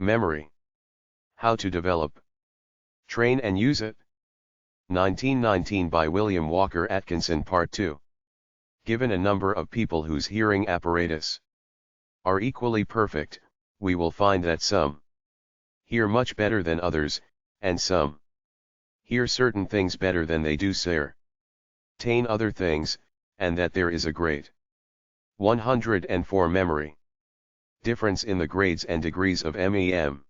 Memory. How to develop, train and use it. 1919 by William Walker Atkinson Part 2. Given a number of people whose hearing apparatus are equally perfect, we will find that some hear much better than others, and some hear certain things better than they do certain other things, and that there is a great 104 memory difference in the grades and degrees of MEM.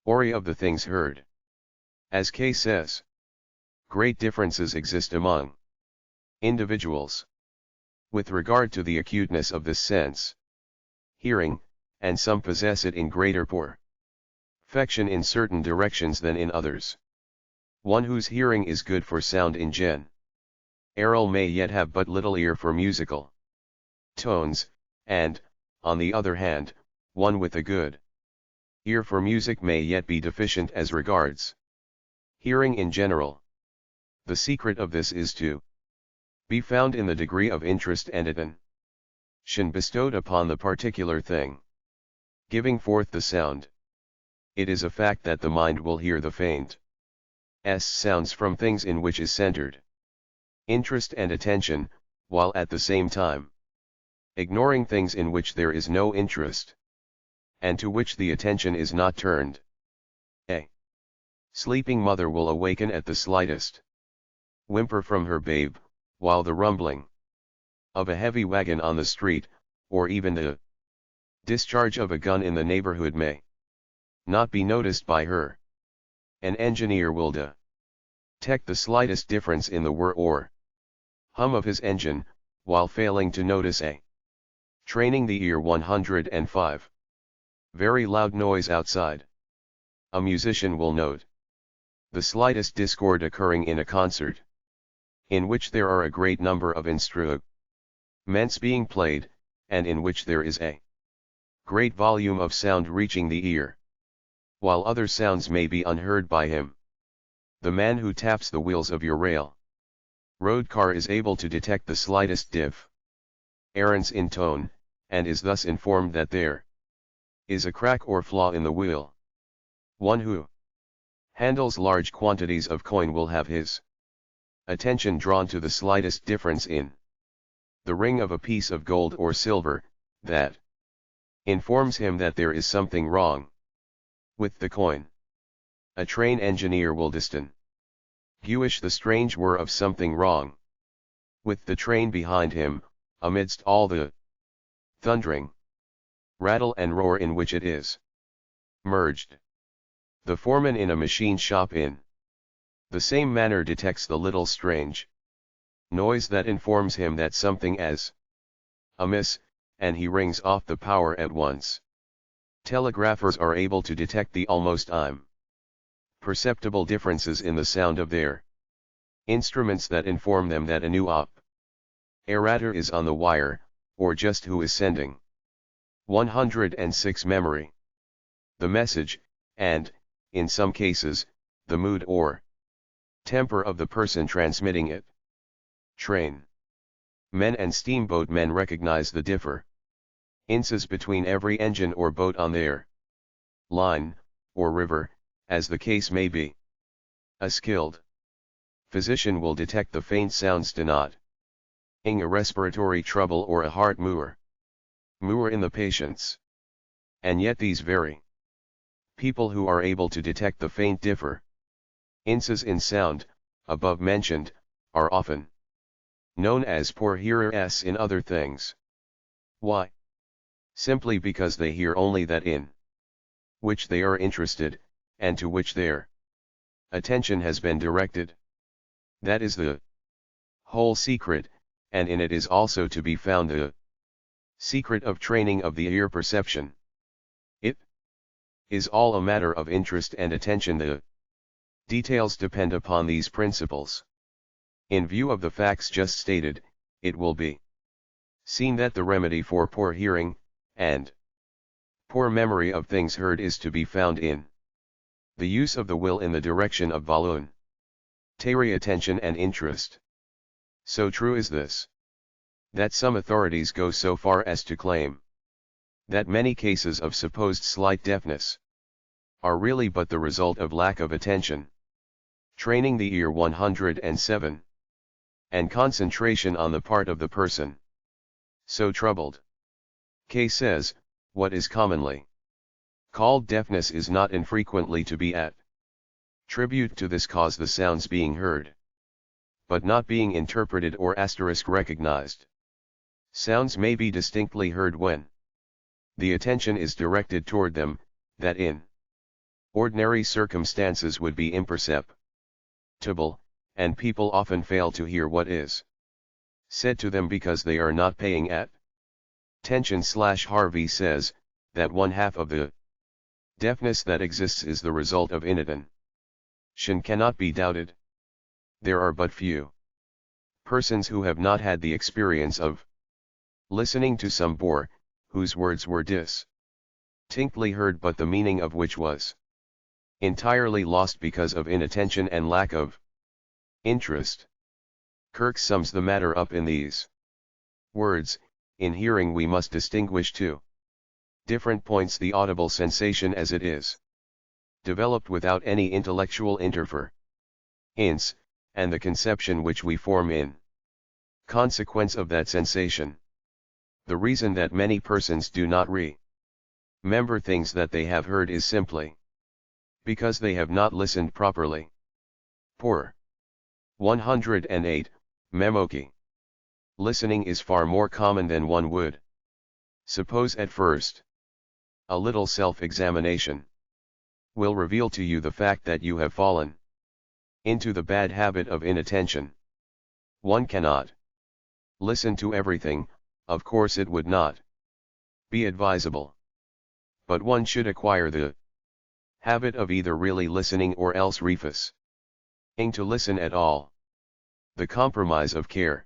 Ori of the things heard. As Kay says, great differences exist among individuals with regard to the acuteness of this sense hearing, and some possess it in greater perfection in certain directions than in others. One whose hearing is good for sound in general may yet have but little ear for musical tones, and, on the other hand, one with a good ear for music may yet be deficient as regards hearing in general. The secret of this is to be found in the degree of interest and attention bestowed upon the particular thing giving forth the sound. It is a fact that the mind will hear the faintest sounds from things in which is centered interest and attention, while at the same time ignoring things in which there is no interest, and to which the attention is not turned. A sleeping mother will awaken at the slightest whimper from her babe, while the rumbling of a heavy wagon on the street, or even the discharge of a gun in the neighborhood may not be noticed by her. An engineer will detect the slightest difference in the whir or hum of his engine, while failing to notice a training the ear 105 very loud noise outside. A musician will note the slightest discord occurring in a concert in which there are a great number of instruments being played, and in which there is a great volume of sound reaching the ear, while other sounds may be unheard by him. The man who taps the wheels of your road car is able to detect the slightest difference in tone, and is thus informed that there is a crack or flaw in the wheel. One who handles large quantities of coin will have his attention drawn to the slightest difference in the ring of a piece of gold or silver, that informs him that there is something wrong with the coin. A train engineer will distinguish the strange whir of something wrong with the train behind him, amidst all the thundering rattle and roar in which it is merged. The foreman in a machine shop in the same manner detects the little strange noise that informs him that something is amiss, and he rings off the power at once. Telegraphers are able to detect the almost imperceptible differences in the sound of their instruments that inform them that a new operator is on the wire, or just who is sending 106 memory the message, and, in some cases, the mood or temper of the person transmitting it. Train men and steamboat men recognize the differences between every engine or boat on their line, or river, as the case may be. A skilled physician will detect the faint sounds denoting a respiratory trouble or a heart murmur in the patients. And yet these very people who are able to detect the faint differences in sound, above mentioned, are often known as poor hearers in other things. Why? Simply because they hear only that in which they are interested, and to which their attention has been directed. That is the whole secret, and in it is also to be found the secret of training of the ear perception. It is all a matter of interest and attention. The details depend upon these principles. In view of the facts just stated, it will be seen that the remedy for poor hearing, and poor memory of things heard is to be found in the use of the will in the direction of voluntary attention and interest. So true is this, that some authorities go so far as to claim that many cases of supposed slight deafness are really but the result of lack of attention. Training the ear 107. And concentration on the part of the person so troubled. K says, what is commonly called deafness is not infrequently to be at tribute to this cause, the sounds being heard, but not being interpreted or recognized. Sounds may be distinctly heard when the attention is directed toward them, that in ordinary circumstances would be imperceptible, and people often fail to hear what is said to them because they are not paying attention. Harvey says, that one half of the deafness that exists is the result of inattention cannot be doubted. There are but few persons who have not had the experience of listening to some bore, whose words were distinctly heard but the meaning of which was entirely lost because of inattention and lack of interest. Kirk sums the matter up in these words: in hearing we must distinguish two different points: the audible sensation as it is developed without any intellectual interference, and the conception which we form in consequence of that sensation. The reason that many persons do not remember things that they have heard is simply because they have not listened properly. Poor 108, Memoki. Listening is far more common than one would suppose at first. A little self-examination will reveal to you the fact that you have fallen into the bad habit of inattention. One cannot listen to everything, of course it would not be advisable. But one should acquire the habit of either really listening or else refusing to listen at all. The compromise of careless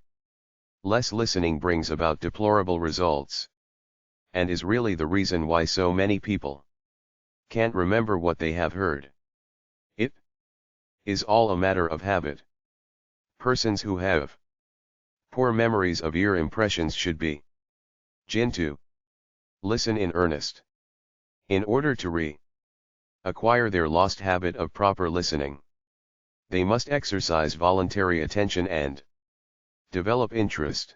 listening brings about deplorable results, and is really the reason why so many people can't remember what they have heard. It is all a matter of habit. Persons who have poor memories of ear impressions should be begin to listen in earnest. In order to acquire their lost habit of proper listening, they must exercise voluntary attention and develop interest.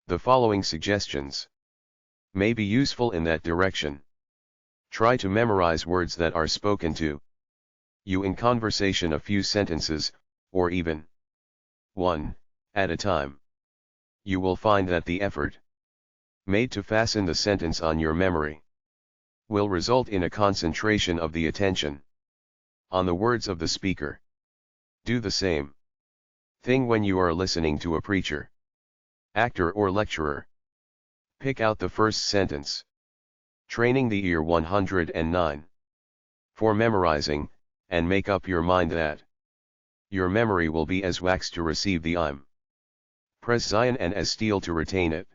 The following suggestions may be useful in that direction. Try to memorize words that are spoken to you in conversation, a few sentences, or even one at a time. You will find that the effort made to fasten the sentence on your memory will result in a concentration of the attention on the words of the speaker. Do the same thing when you are listening to a preacher, actor or lecturer. Pick out the first sentence. Training the ear 109. For memorizing, and make up your mind that your memory will be as wax to receive the impression and as steel to retain it.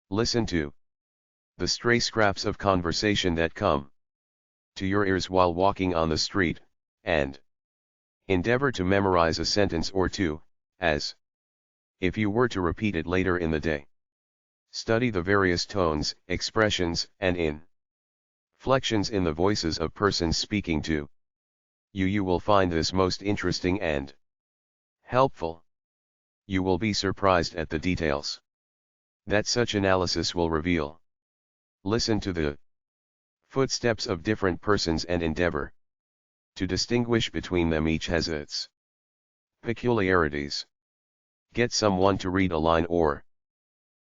Listen to the stray scraps of conversation that come to your ears while walking on the street, and endeavor to memorize a sentence or two, as if you were to repeat it later in the day. Study the various tones, expressions, and inflections in the voices of persons speaking to you. You will find this most interesting and helpful. You will be surprised at the details that such analysis will reveal. Listen to the footsteps of different persons and endeavor to distinguish between them. Each has its peculiarities. Get someone to read a line or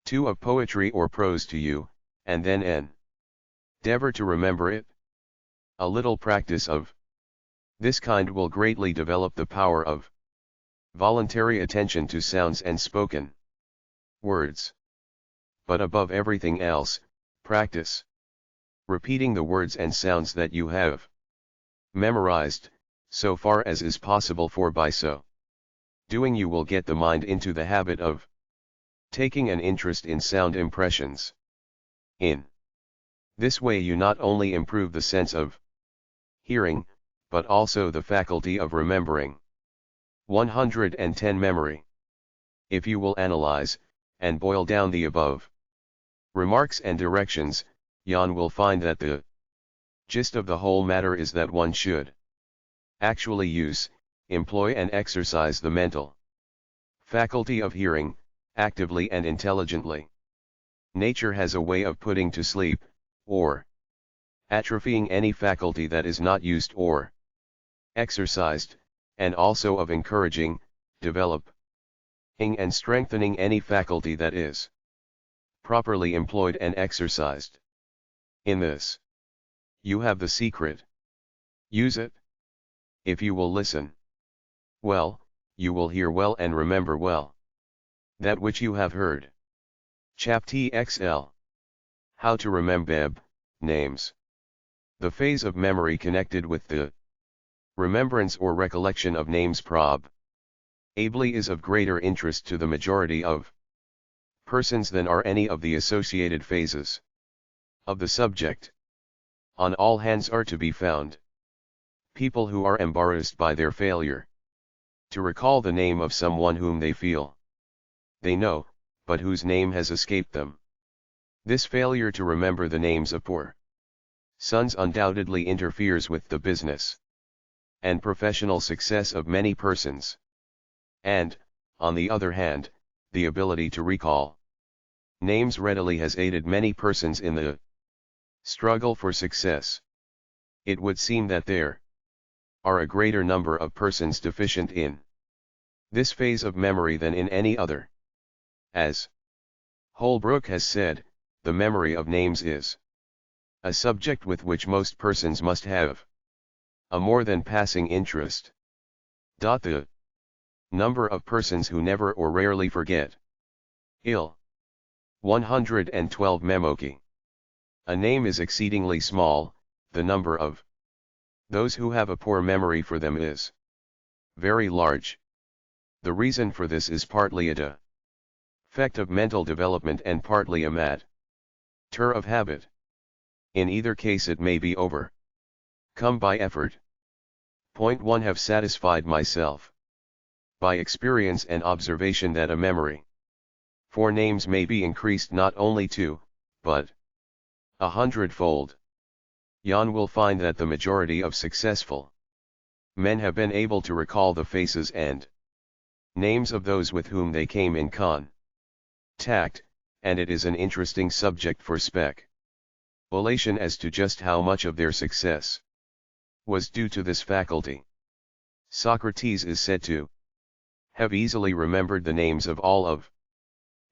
two of poetry or prose to you, and then endeavor to remember it. A little practice of this kind will greatly develop the power of voluntary attention to sounds and spoken words. But above everything else, practice repeating the words and sounds that you have memorized, so far as is possible, for by so doing you will get the mind into the habit of taking an interest in sound impressions. In this way you not only improve the sense of hearing, but also the faculty of remembering. 110 Memory. If you will analyze and boil down the above remarks and directions, Jan will find that the Gist of the whole matter is that one should actually use, employ and exercise the mental faculty of hearing, actively and intelligently. Nature has a way of putting to sleep, or atrophying any faculty that is not used or exercised, and also of encouraging, developing and strengthening any faculty that is properly employed and exercised. In this, you have the secret. Use it. If you will listen well, you will hear well and remember well that which you have heard. Chapter XL. How to remember names. The phase of memory connected with the remembrance or recollection of names probably is of greater interest to the majority of persons than are any of the associated phases of the subject. On all hands are to be found people who are embarrassed by their failure to recall the name of someone whom they feel they know, but whose name has escaped them. This failure to remember the names of poor sons undoubtedly interferes with the business and professional success of many persons. And, on the other hand, the ability to recall names readily has aided many persons in the struggle for success. It would seem that there are a greater number of persons deficient in this phase of memory than in any other. As Holbrook has said, the memory of names is a subject with which most persons must have a more than passing interest. The number of persons who never or rarely forget. 112 Memoki. A name is exceedingly small, the number of those who have a poor memory for them is very large. The reason for this is partly a effect of mental development and partly a matter of habit. In either case it may be overcome by effort. Point 1. Have satisfied myself by experience and observation that a memory for names may be increased not only 2, but 100-fold. Jan will find that the majority of successful men have been able to recall the faces and names of those with whom they came in contact, and it is an interesting subject for speculation as to just how much of their success was due to this faculty. Socrates is said to have easily remembered the names of all of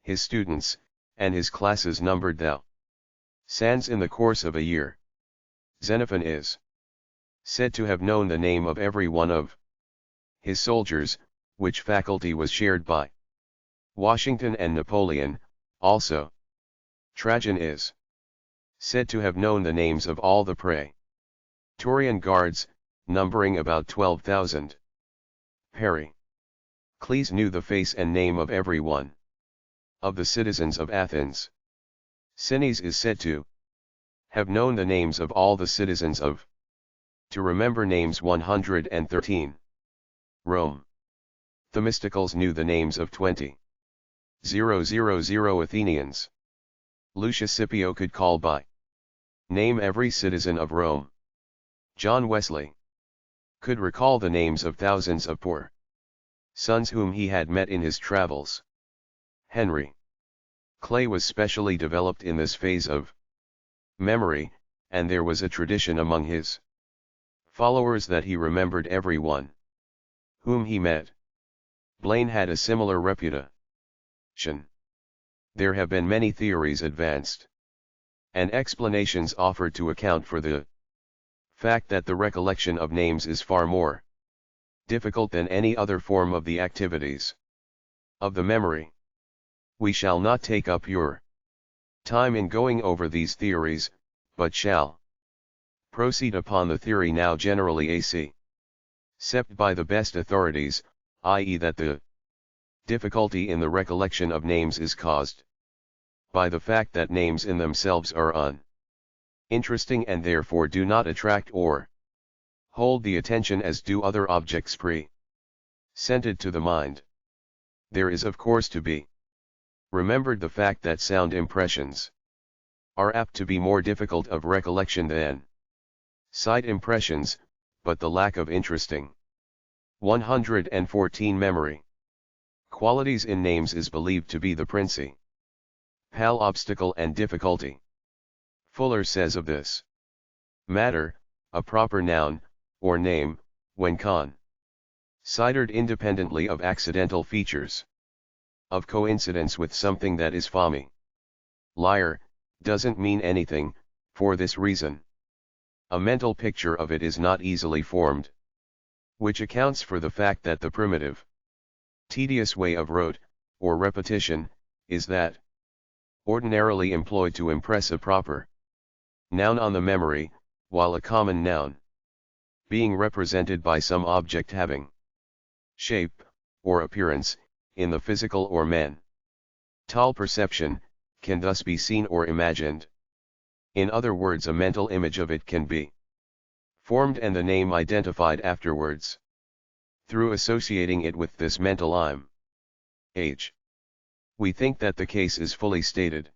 his students, and his classes numbered thousands in the course of a year. Xenophon is said to have known the name of every one of his soldiers, which faculty was shared by Washington and Napoleon. Also, Trajan is said to have known the names of all the Praetorian guards, numbering about 12,000. Pericles knew the face and name of every one of the citizens of Athens. Cinnes is said to have known the names of all the citizens of, to remember names 113. Rome. Themistocles knew the names of 20,000 Athenians. Lucius Scipio could call by name every citizen of Rome. John Wesley could recall the names of thousands of poor sons whom he had met in his travels. Henry Clay was specially developed in this phase of memory, and there was a tradition among his followers that he remembered everyone whom he met. Blaine had a similar reputation. There have been many theories advanced and explanations offered to account for the fact that the recollection of names is far more difficult than any other form of the activities of the memory. We shall not take up your time in going over these theories, but shall proceed upon the theory now generally accepted by the best authorities, i.e. that the difficulty in the recollection of names is caused by the fact that names in themselves are uninteresting and therefore do not attract or hold the attention as do other objects presented to the mind. There is of course to be remembered the fact that sound impressions are apt to be more difficult of recollection than Sight impressions, but the lack of interesting. 114 Memory. Qualities in names is believed to be the principal obstacle and difficulty. Fuller says of this matter, a proper noun, or name, when considered independently of accidental features, of coincidence with something that is familiar, doesn't mean anything. For this reason, a mental picture of it is not easily formed, which accounts for the fact that the primitive, tedious way of rote, or repetition, is that ordinarily employed to impress a proper noun on the memory, while a common noun, being represented by some object having shape, or appearance, in the physical or mental perception, can thus be seen or imagined. In other words, a mental image of it can be formed and the name identified afterwards, through associating it with this mental image. We think that the case is fully stated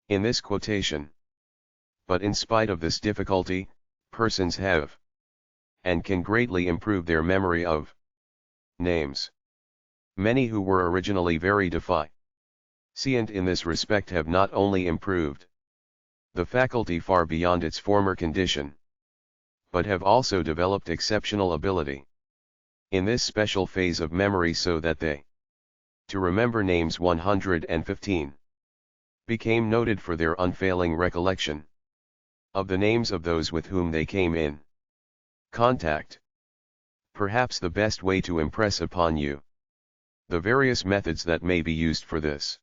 in this quotation. But in spite of this difficulty, persons have and can greatly improve their memory of names. Many who were originally very deficient in this respect have not only improved the faculty far beyond its former condition, but have also developed exceptional ability in this special phase of memory, so that they to remember names 115 became noted for their unfailing recollection of the names of those with whom they came in contact. Perhaps the best way to impress upon you the various methods that may be used for this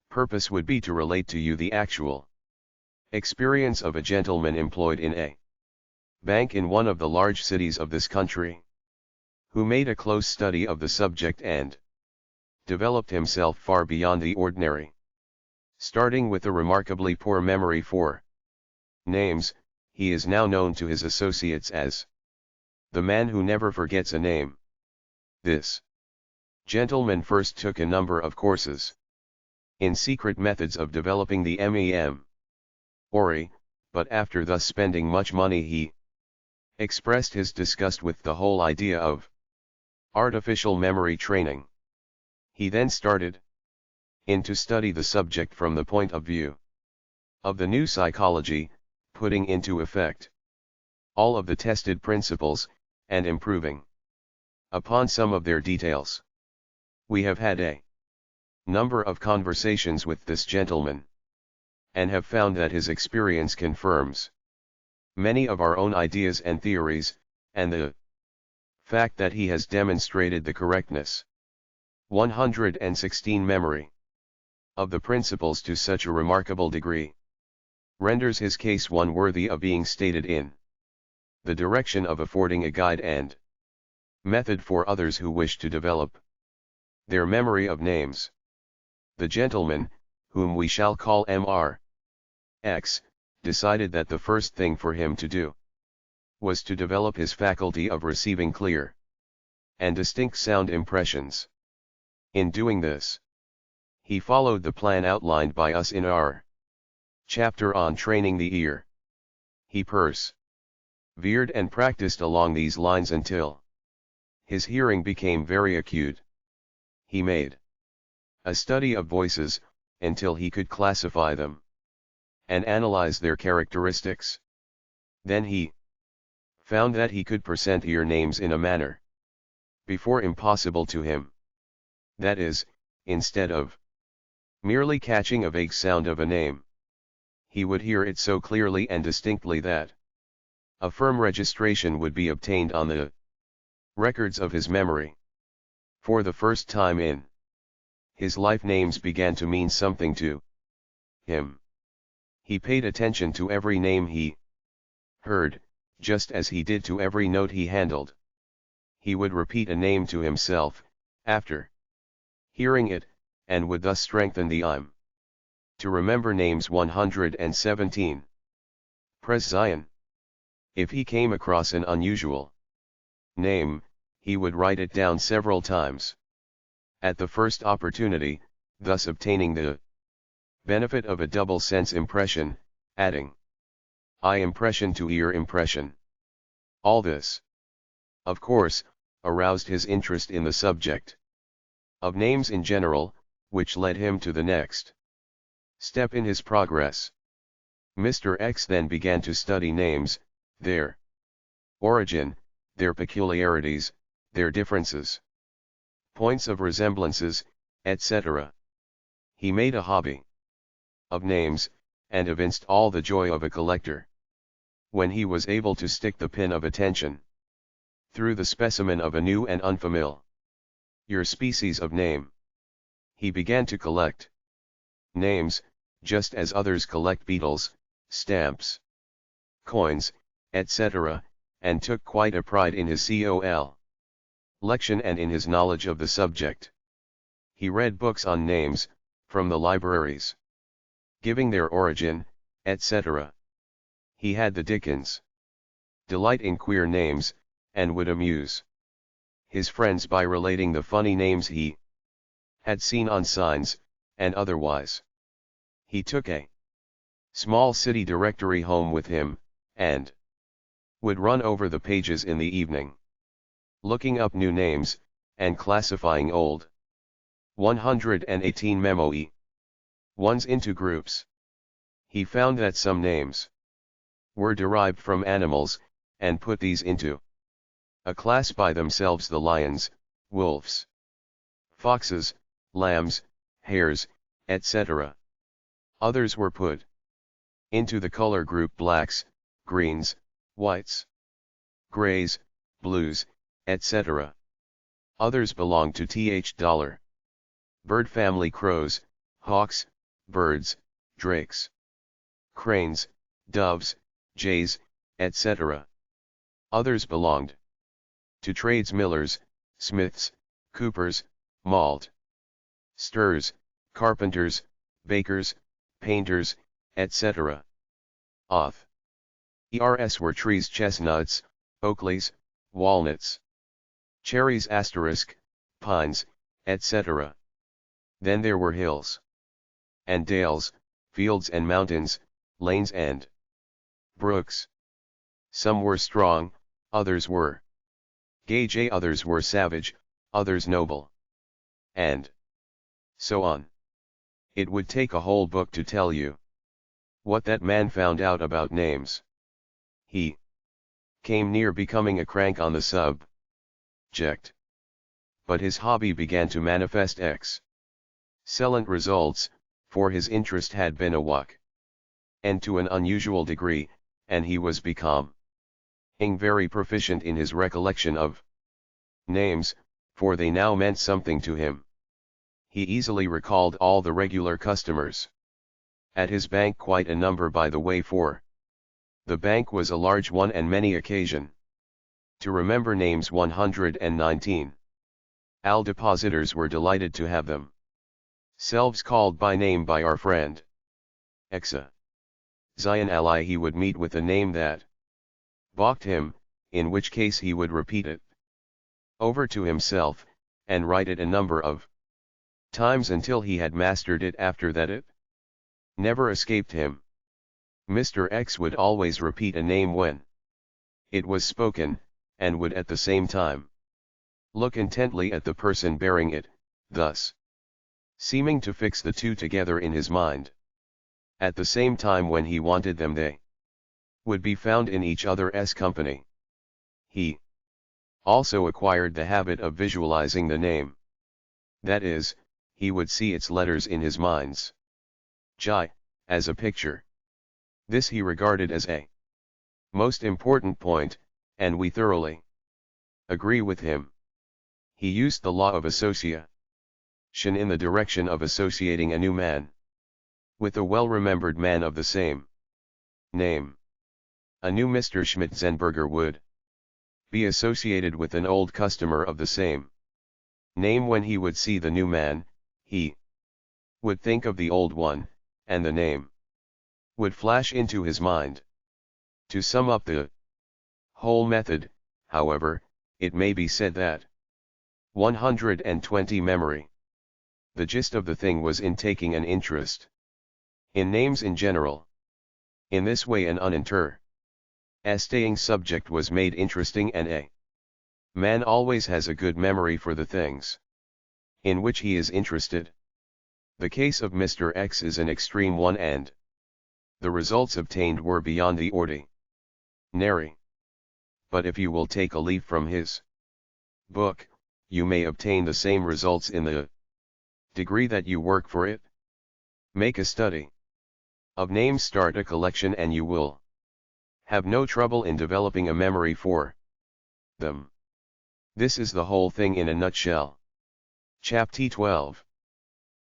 purpose would be to relate to you the actual experience of a gentleman employed in a bank in one of the large cities of this country, who made a close study of the subject and developed himself far beyond the ordinary. Starting with a remarkably poor memory for names, he is now known to his associates as the man who never forgets a name. This gentleman first took a number of courses in secret methods of developing the memory, but after thus spending much money, he expressed his disgust with the whole idea of artificial memory training. He then started in to study the subject from the point of view of the new psychology, putting into effect all of the tested principles, and improving upon some of their details. We have had a number of conversations with this gentleman, and have found that his experience confirms many of our own ideas and theories, and the fact that he has demonstrated the correctness 116 memory of the principles to such a remarkable degree renders his case one worthy of being stated in the direction of affording a guide and method for others who wish to develop their memory of names. The gentleman, whom we shall call Mr. decided that the first thing for him to do was to develop his faculty of receiving clear and distinct sound impressions. In doing this, he followed the plan outlined by us in our chapter on training the ear. He persevered and practiced along these lines until his hearing became very acute. He made a study of voices, until he could classify them and analyze their characteristics. Then he found that he could present ear names in a manner before impossible to him. That is, instead of merely catching a vague sound of a name, he would hear it so clearly and distinctly that a firm registration would be obtained on the records of his memory. For the first time in his life, names began to mean something to him. He paid attention to every name he heard, just as he did to every note he handled. He would repeat a name to himself, after hearing it, and would thus strengthen the to remember names 117. Pres Zion. If he came across an unusual name, he would write it down several times at the first opportunity, thus obtaining the benefit of a double sense impression, adding eye impression to ear impression. All this, of course, aroused his interest in the subject of names in general, which led him to the next step in his progress. Mr. X then began to study names, their origin, their peculiarities, their differences, points of resemblances, etc. He made a hobby of names, and evinced all the joy of a collector when he was able to stick the pin of attention through the specimen of a new and unfamiliar species of name. He began to collect names, just as others collect beetles, stamps, coins, etc., and took quite a pride in his collection and in his knowledge of the subject. He read books on names, from the libraries, giving their origin, etc. He had the Dickens delight in queer names, and would amuse his friends by relating the funny names he had seen on signs, and otherwise. He took a small city directory home with him, and would run over the pages in the evening, looking up new names, and classifying old 118 memo-y ones into groups. He found that some names were derived from animals, and put these into a class by themselves: the lions, wolves, foxes, lambs, hares, etc. Others were put into the color group: blacks, greens, whites, grays, blues, etc. Others belonged to $. Bird family: crows, hawks, birds, drakes, cranes, doves, jays, etc. Others belonged to trades: millers, smiths, coopers, malt stirrers, carpenters, bakers, painters, etc. Others were trees: chestnuts, oakleys, walnuts, cherries *, pines, etc. Then there were hills and dales, fields and mountains, lanes and brooks. Some were strong, others were gay, others were savage, others noble, and so on. It would take a whole book to tell you what that man found out about names. He came near becoming a crank on the subject, but his hobby began to manifest excellent results, for his interest had been awoke, and to an unusual degree, and he was becoming very proficient in his recollection of names, for they now meant something to him. He easily recalled all the regular customers at his bank, quite a number by the way, for the bank was a large one and many occasion to remember names. 119. All depositors were delighted to have themselves called by name by our friend Exa. Zion ally, he would meet with a name that balked him, in which case he would repeat it over to himself, and write it a number of times until he had mastered it. After that it never escaped him. Mr. X would always repeat a name when it was spoken, and would at the same time look intently at the person bearing it, thus seeming to fix the two together in his mind. At the same time, when he wanted them, they would be found in each other's company. He also acquired the habit of visualizing the name. That is, he would see its letters in his mind's eye, as a picture. This he regarded as a most important point, and we thoroughly agree with him. He used the law of association in the direction of associating a new man with a well-remembered man of the same name. A new Mr. Schmitzenberger would be associated with an old customer of the same name. When he would see the new man, he would think of the old one, and the name would flash into his mind. To sum up the whole method, however, it may be said that 120 memory. The gist of the thing was in taking an interest in names in general. In this way an uninteresting subject was made interesting, and a man always has a good memory for the things in which he is interested. The case of Mr. X is an extreme one, and the results obtained were beyond the ordinary. But if you will take a leaf from his book, you may obtain the same results in the degree that you work for it. Make a study of names, start a collection, and you will have no trouble in developing a memory for them. This is the whole thing in a nutshell. Chapter 12.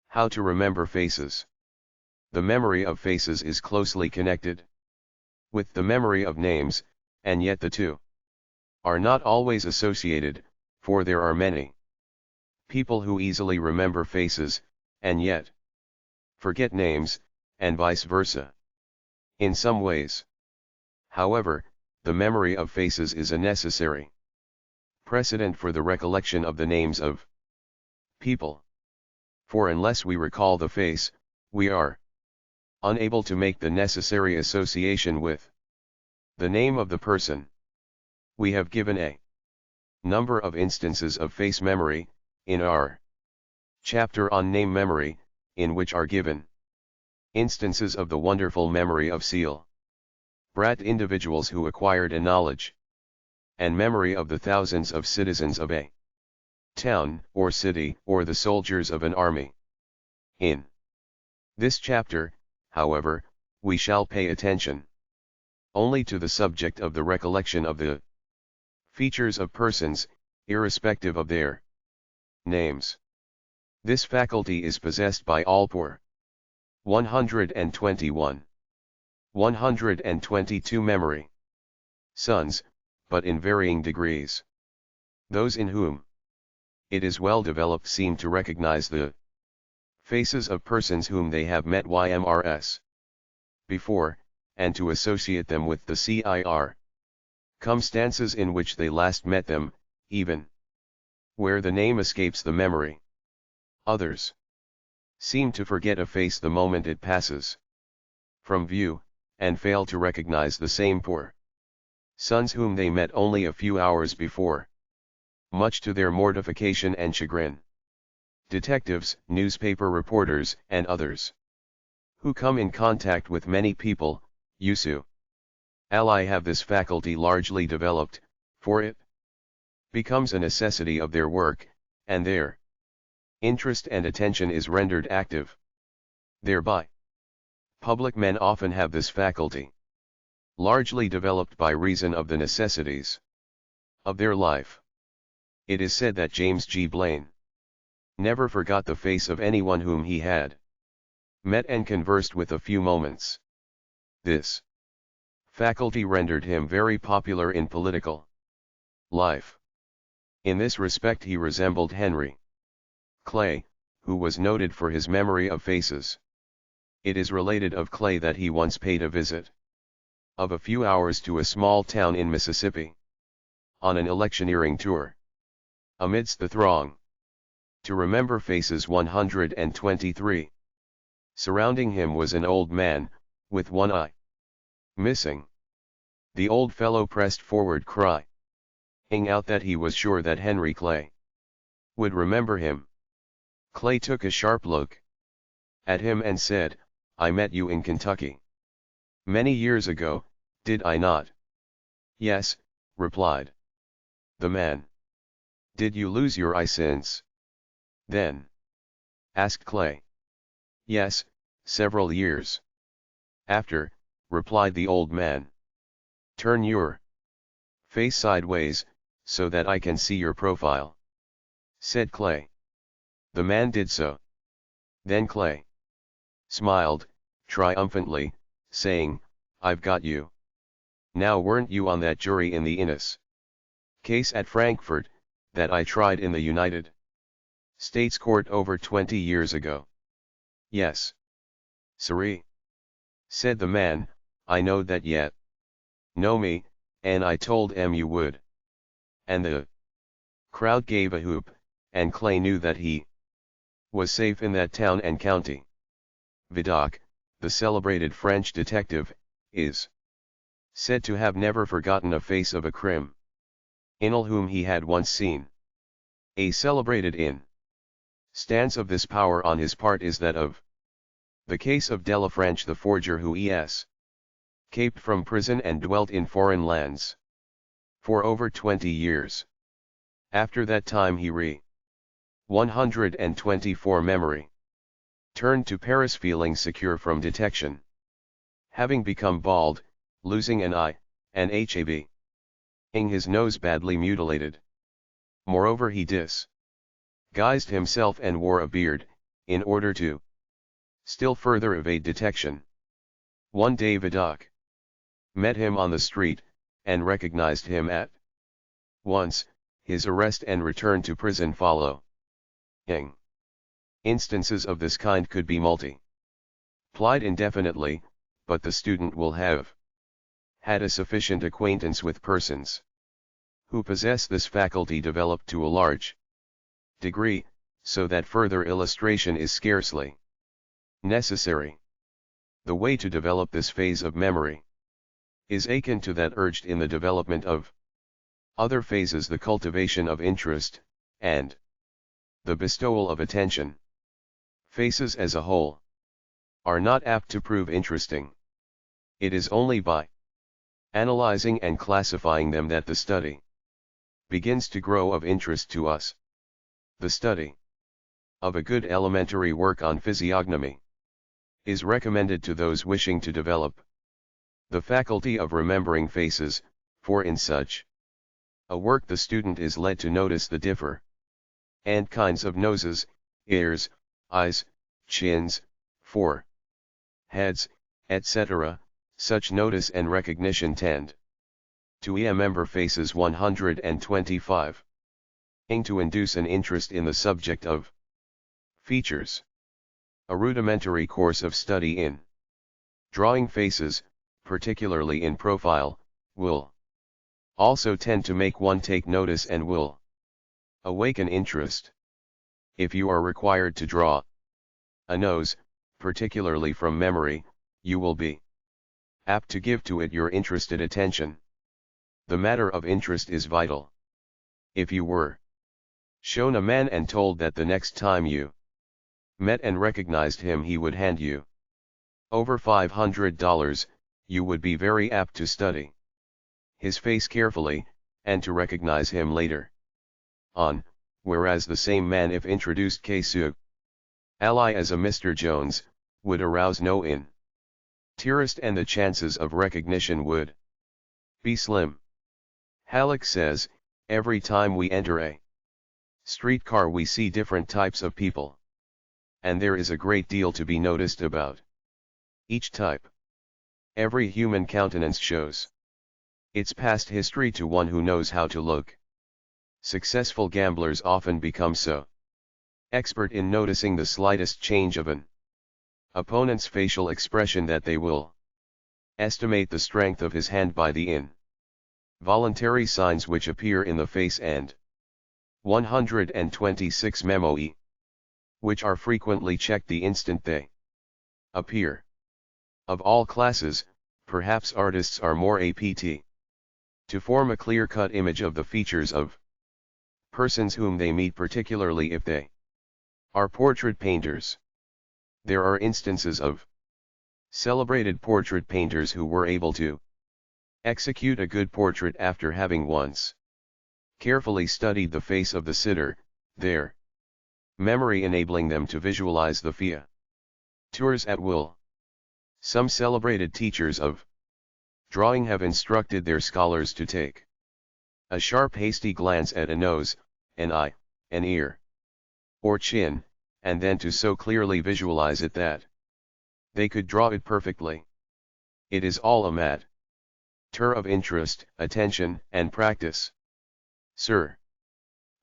How to remember faces. The memory of faces is closely connected with the memory of names, and yet the two are not always associated, for there are many people who easily remember faces, and yet forget names, and vice versa. In some ways, however, the memory of faces is a necessary precedent for the recollection of the names of people. For unless we recall the face, we are unable to make the necessary association with the name of the person. We have given a number of instances of face memory in our chapter on name memory, in which are given instances of the wonderful memory of seal-brat individuals who acquired a knowledge and memory of the thousands of citizens of a town or city, or the soldiers of an army. In this chapter, however, we shall pay attention only to the subject of the recollection of the features of persons, irrespective of their names. This faculty is possessed by all poor 121. 122 memory sons, but in varying degrees. Those in whom it is well developed seem to recognize the faces of persons whom they have met before, and to associate them with the circumstances in which they last met them, even where the name escapes the memory. Others seem to forget a face the moment it passes from view, and fail to recognize the same poor sons whom they met only a few hours before, much to their mortification and chagrin. Detectives, newspaper reporters, and others who come in contact with many people, usually have this faculty largely developed, for it becomes a necessity of their work, and their interest and attention is rendered active thereby. Public men often have this faculty largely developed by reason of the necessities of their life. It is said that James G. Blaine never forgot the face of anyone whom he had met and conversed with a few moments. This faculty rendered him very popular in political life. In this respect he resembled Henry Clay, who was noted for his memory of faces. It is related of Clay that he once paid a visit of a few hours to a small town in Mississippi on an electioneering tour. Amidst the throng, to remember faces 123. Surrounding him was an old man, with one eye missing. The old fellow pressed forward, crying out that he was sure that Henry Clay would remember him. Clay took a sharp look at him and said, "I met you in Kentucky many years ago, did I not?" "Yes," replied the man. "Did you lose your eye since then?" asked Clay. "Yes, several years after," replied the old man. "Turn your face sideways, so that I can see your profile," said Clay. The man did so. Then Clay smiled triumphantly, saying, "I've got you. Now weren't you on that jury in the Innis case at Frankfurt, that I tried in the United States Court over 20 years ago?" "Yes, sirree," said the man, "I know that yet. Know me, and I told em you would." And the crowd gave a whoop, and Clay knew that he was safe in that town and county. Vidocq, the celebrated French detective, is said to have never forgotten a face of a criminal whom he had once seen. A celebrated instance of this power on his part is that of the case of Delafranche the forger, who escaped from prison and dwelt in foreign lands for over 20 years. After that time he 124 memory turned to Paris, feeling secure from detection. Having become bald, losing an eye, and having his nose badly mutilated. Moreover, he disguised himself and wore a beard, in order to still further evade detection. One day Vidocq met him on the street, and recognized him at once. His arrest and return to prison following. Instances of this kind could be multiplied indefinitely, but the student will have had a sufficient acquaintance with persons who possess this faculty developed to a large degree, so that further illustration is scarcely necessary. The way to develop this phase of memory is akin to that urged in the development of other phases, the cultivation of interest, and the bestowal of attention. Faces as a whole are not apt to prove interesting. It is only by analyzing and classifying them that the study begins to grow of interest to us. The study of a good elementary work on physiognomy is recommended to those wishing to develop the faculty of remembering faces, for in such a work the student is led to notice the different kinds of noses, ears, eyes, chins, foreheads, etc. Such notice and recognition tend to remember faces. 125. To induce an interest in the subject of features. A rudimentary course of study in drawing faces, particularly in profile, will also tend to make one take notice and will awaken interest. If you are required to draw a nose, particularly from memory, you will be apt to give to it your interested attention. The matter of interest is vital. If you were shown a man and told that the next time you met and recognized him he would hand you over $500, you would be very apt to study his face carefully, and to recognize him later on, whereas the same man, if introduced casu ally as a Mr. Jones, would arouse no interest, and the chances of recognition would be slim. Halleck says, every time we enter a streetcar we see different types of people. And there is a great deal to be noticed about each type. Every human countenance shows its past history to one who knows how to look. Successful gamblers often become so expert in noticing the slightest change of an opponent's facial expression that they will estimate the strength of his hand by the involuntary signs which appear in the face, and 126 memoi, which are frequently checked the instant they appear. Of all classes, perhaps artists are more apt to form a clear-cut image of the features of persons whom they meet, particularly if they are portrait painters. There are instances of celebrated portrait painters who were able to execute a good portrait after having once carefully studied the face of the sitter, their memory enabling them to visualize the features at will. Some celebrated teachers of drawing have instructed their scholars to take a sharp, hasty glance at a nose, an eye, an ear, or chin, and then to so clearly visualize it that they could draw it perfectly. It is all a matter of interest, attention, and practice. Sir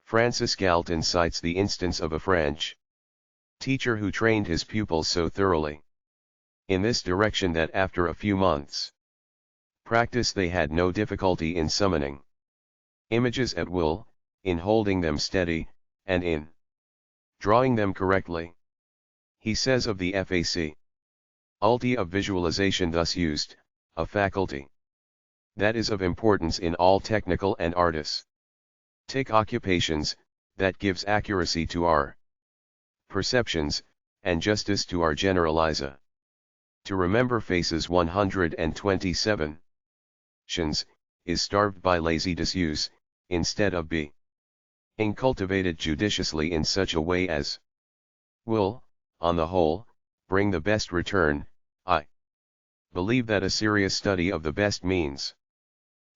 Francis Galton cites the instance of a French teacher who trained his pupils so thoroughly in this direction that after a few months' practice they had no difficulty in summoning images at will, in holding them steady, and in drawing them correctly. He says of the faculty of visualization thus used, a faculty that is of importance in all technical and artistic occupations, that gives accuracy to our perceptions, and justice to our generaliza. To remember faces 127 is starved by lazy disuse, instead of being cultivated judiciously in such a way as will, on the whole, bring the best return. I believe that a serious study of the best means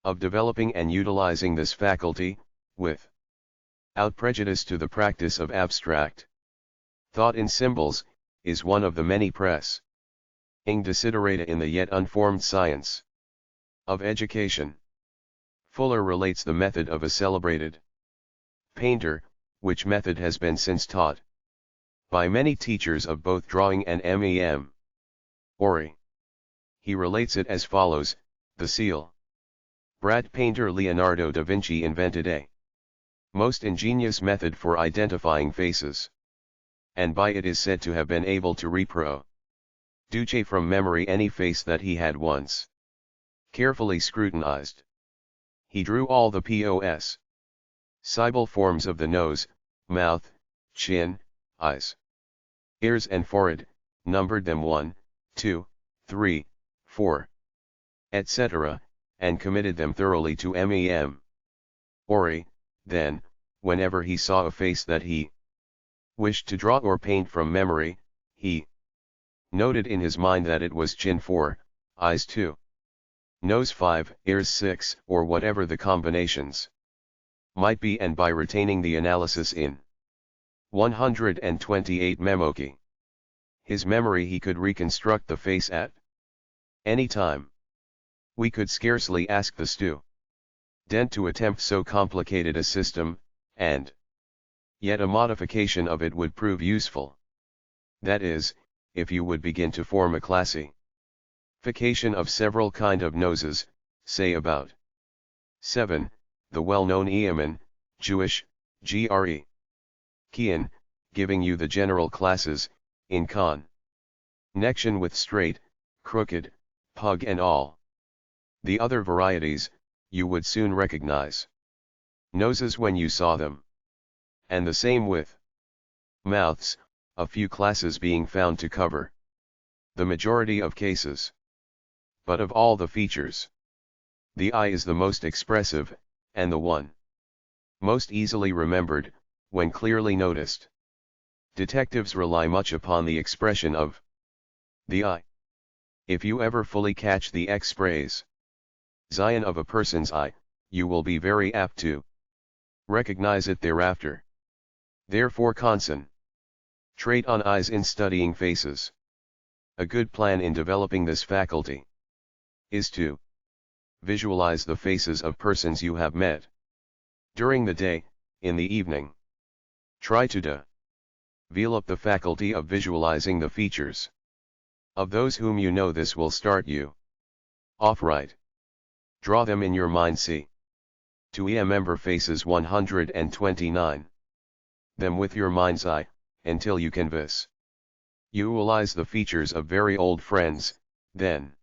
of developing and utilizing this faculty, without prejudice to the practice of abstract thought in symbols, is one of the many pressing desiderata in the yet unformed science of education. Fuller relates the method of a celebrated painter, which method has been since taught by many teachers of both drawing and mem. Ori. He relates it as follows: the seal brad painter Leonardo da Vinci invented a most ingenious method for identifying faces, and by it is said to have been able to reproduce from memory any face that he had once carefully scrutinized. He drew all the possible forms of the nose, mouth, chin, eyes, ears and forehead, numbered them 1, 2, 3, 4, etc., and committed them thoroughly to mem. Ori. Then, whenever he saw a face that he wished to draw or paint from memory, he noted in his mind that it was chin 4, eyes 2, nose 5, ears 6, or whatever the combinations might be, and by retaining the analysis in 128 memoki, his memory, he could reconstruct the face at any time. We could scarcely ask the student to attempt so complicated a system, and yet a modification of it would prove useful. That is, if you would begin to form a classification of several kind of noses, say about 7, the well-known Yeoman, Jewish, Gre. Kian, giving you the general classes, in connection with straight, crooked, pug and all the other varieties, you would soon recognize noses when you saw them. And the same with mouths, a few classes being found to cover the majority of cases. But of all the features, the eye is the most expressive, and the one most easily remembered, when clearly noticed. Detectives rely much upon the expression of the eye. If you ever fully catch the expression of a person's eye, you will be very apt to recognize it thereafter. Therefore concentrate on eyes in studying faces. A good plan in developing this faculty is to visualize the faces of persons you have met during the day. In the evening, try to develop the faculty of visualizing the features of those whom you know. This will start you off right. Draw them in your mind. See to remember faces 129. Them with your mind's eye, until you can visualize the features of very old friends, then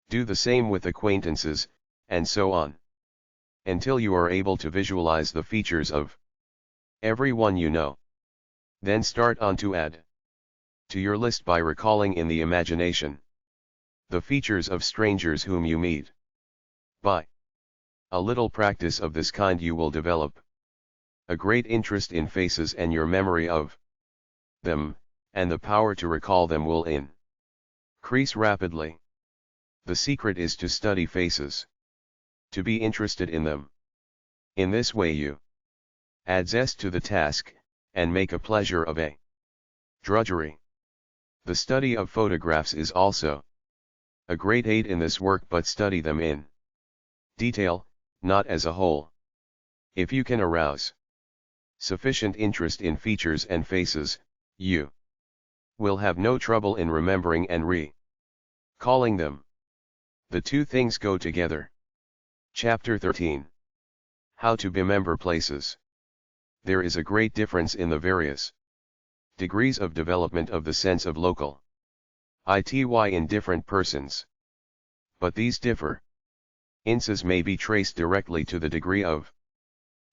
do the same with acquaintances, and so on, until you are able to visualize the features of everyone you know. Then start on to add to your list by recalling in the imagination the features of strangers whom you meet. By a little practice of this kind you will develop a great interest in faces, and your memory of them, and the power to recall them will increase rapidly. The secret is to study faces, to be interested in them. In this way you add zest to the task, and make a pleasure of a drudgery. The study of photographs is also a great aid in this work, but study them in detail, not as a whole. If you can arouse sufficient interest in features and faces, you will have no trouble in remembering and recalling them. The two things go together. Chapter 13. How to remember places. There is a great difference in the various degrees of development of the sense of local ity in different persons. but these differ. Instances may be traced directly to the degree of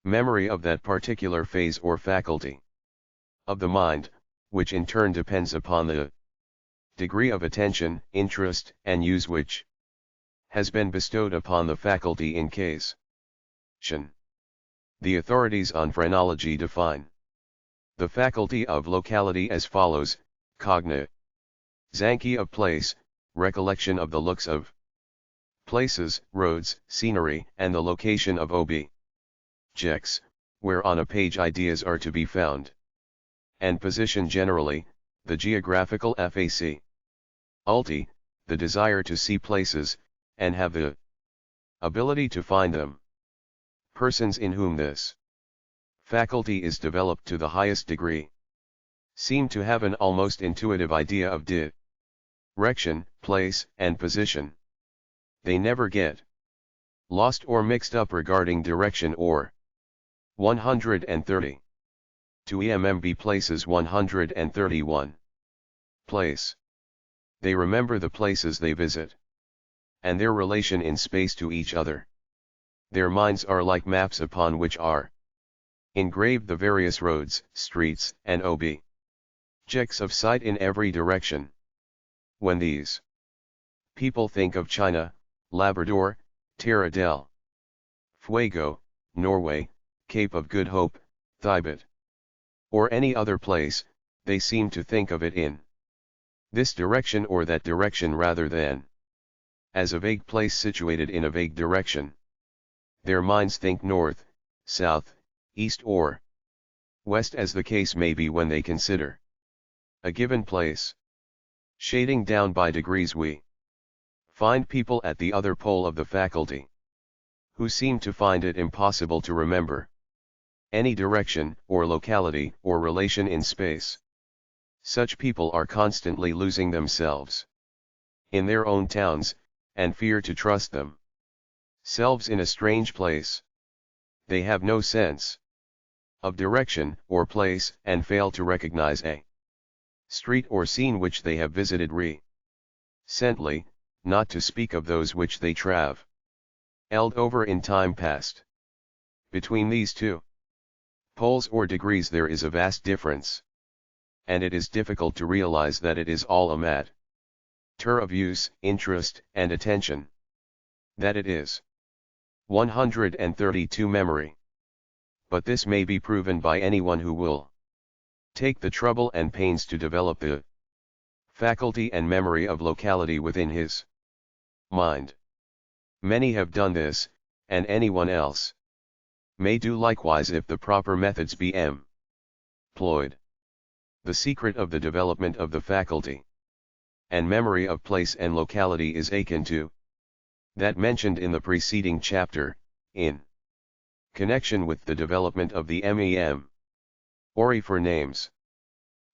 memory of that particular phase or faculty of the mind, which in turn depends upon the degree of attention, interest, and use which has been bestowed upon the faculty in case. The authorities on phrenology define the faculty of locality as follows: cognitive, zanki of place, recollection of the looks of places, roads, scenery, and the location of objects, where on a page ideas are to be found, and position generally, the geographical fac. Ulti, the desire to see places, and have the ability to find them. Persons in whom this faculty is developed to the highest degree seem to have an almost intuitive idea of direction, place, and position. They never get lost or mixed up regarding direction or 130. To EMMB places 131. Place. They remember the places they visit and their relation in space to each other. Their minds are like maps upon which are engraved the various roads, streets, and objects of sight in every direction. When these people think of China, Labrador, Terra del Fuego, Norway, Cape of Good Hope, Thibet, or any other place, they seem to think of it in this direction or that direction rather than as a vague place situated in a vague direction. Their minds think north, south, east or west as the case may be when they consider a given place. Shading down by degrees we find people at the other pole of the faculty who seem to find it impossible to remember any direction, or locality, or relation in space. Such people are constantly losing themselves in their own towns, and fear to trust themselves in a strange place. They have no sense of direction, or place, and fail to recognize a street or scene which they have visited recently, not to speak of those which they travelled over in time past. Between these two poles or degrees there is a vast difference, and it is difficult to realize that it is all a matter of use, interest, and attention. That it is 132 memory. But this may be proven by anyone who will take the trouble and pains to develop the faculty and memory of locality within his mind. Many have done this, and anyone else may do likewise if the proper methods be employed. The secret of the development of the faculty and memory of place and locality is akin to that mentioned in the preceding chapter, in connection with the development of the MEM. Ori for names.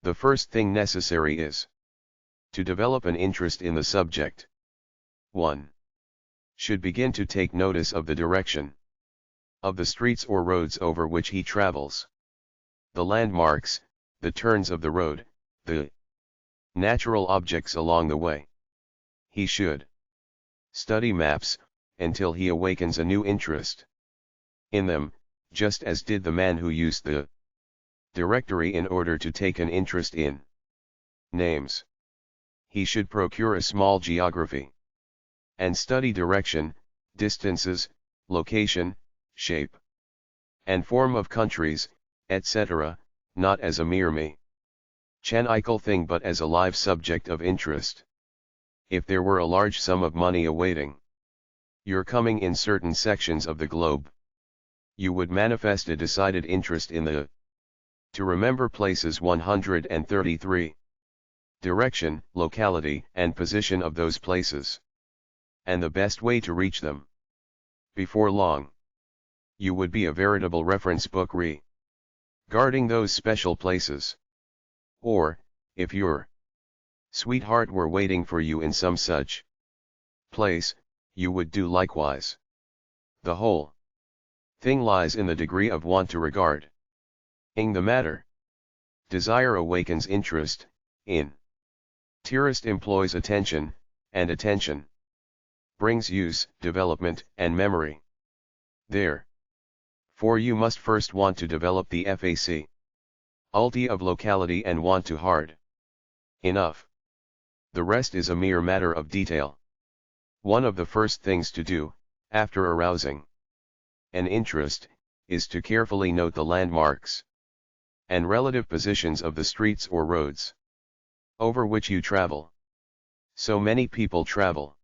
The first thing necessary is to develop an interest in the subject. 1. Should begin to take notice of the direction of the streets or roads over which he travels, the landmarks, the turns of the road, the natural objects along the way. He should study maps, until he awakens a new interest in them, just as did the man who used the directory in order to take an interest in names. He should procure a small geography and study direction, distances, location, shape, and form of countries, etc., not as a mere mechanical thing but as a live subject of interest. If there were a large sum of money awaiting your coming in certain sections of the globe, you would manifest a decided interest in the to remember places 133, direction, locality, and position of those places, and the best way to reach them. Before long, you would be a veritable reference book regarding those special places. Or, if your sweetheart were waiting for you in some such place, you would do likewise. The whole thing lies in the degree of want to regard ing the matter. Desire awakens interest, interest employs attention, and attention brings use, development, and memory. There. For you must first want to develop the FAC. Ulti of locality and want to hard. Enough. The rest is a mere matter of detail. One of the first things to do, after arousing an interest, is to carefully note the landmarks and relative positions of the streets or roads over which you travel. So many people travel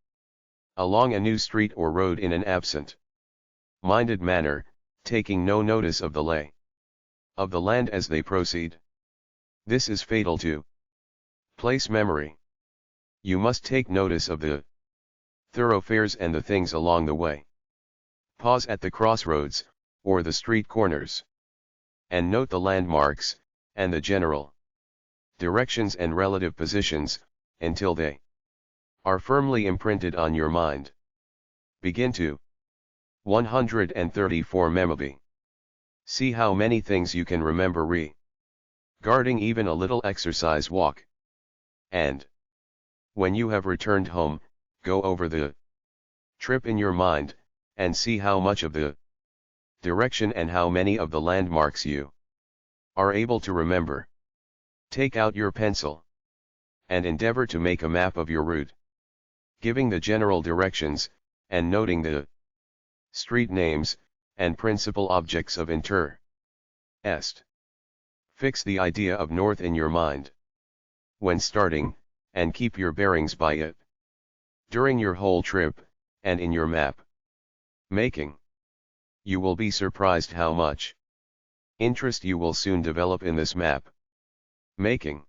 along a new street or road in an absent-minded manner, taking no notice of the lay of the land as they proceed. This is fatal to place memory. You must take notice of the thoroughfares and the things along the way. Pause at the crossroads, or the street corners, and note the landmarks, and the general directions and relative positions, until they are firmly imprinted on your mind. Begin to 134 Memory. See how many things you can remember regarding even a little exercise walk. And when you have returned home, go over the trip in your mind, and see how much of the direction and how many of the landmarks you are able to remember. Take out your pencil and endeavor to make a map of your route, giving the general directions, and noting the street names, and principal objects of interest. Fix the idea of north in your mind when starting, and keep your bearings by it during your whole trip, and in your map making. You will be surprised how much interest you will soon develop in this map making.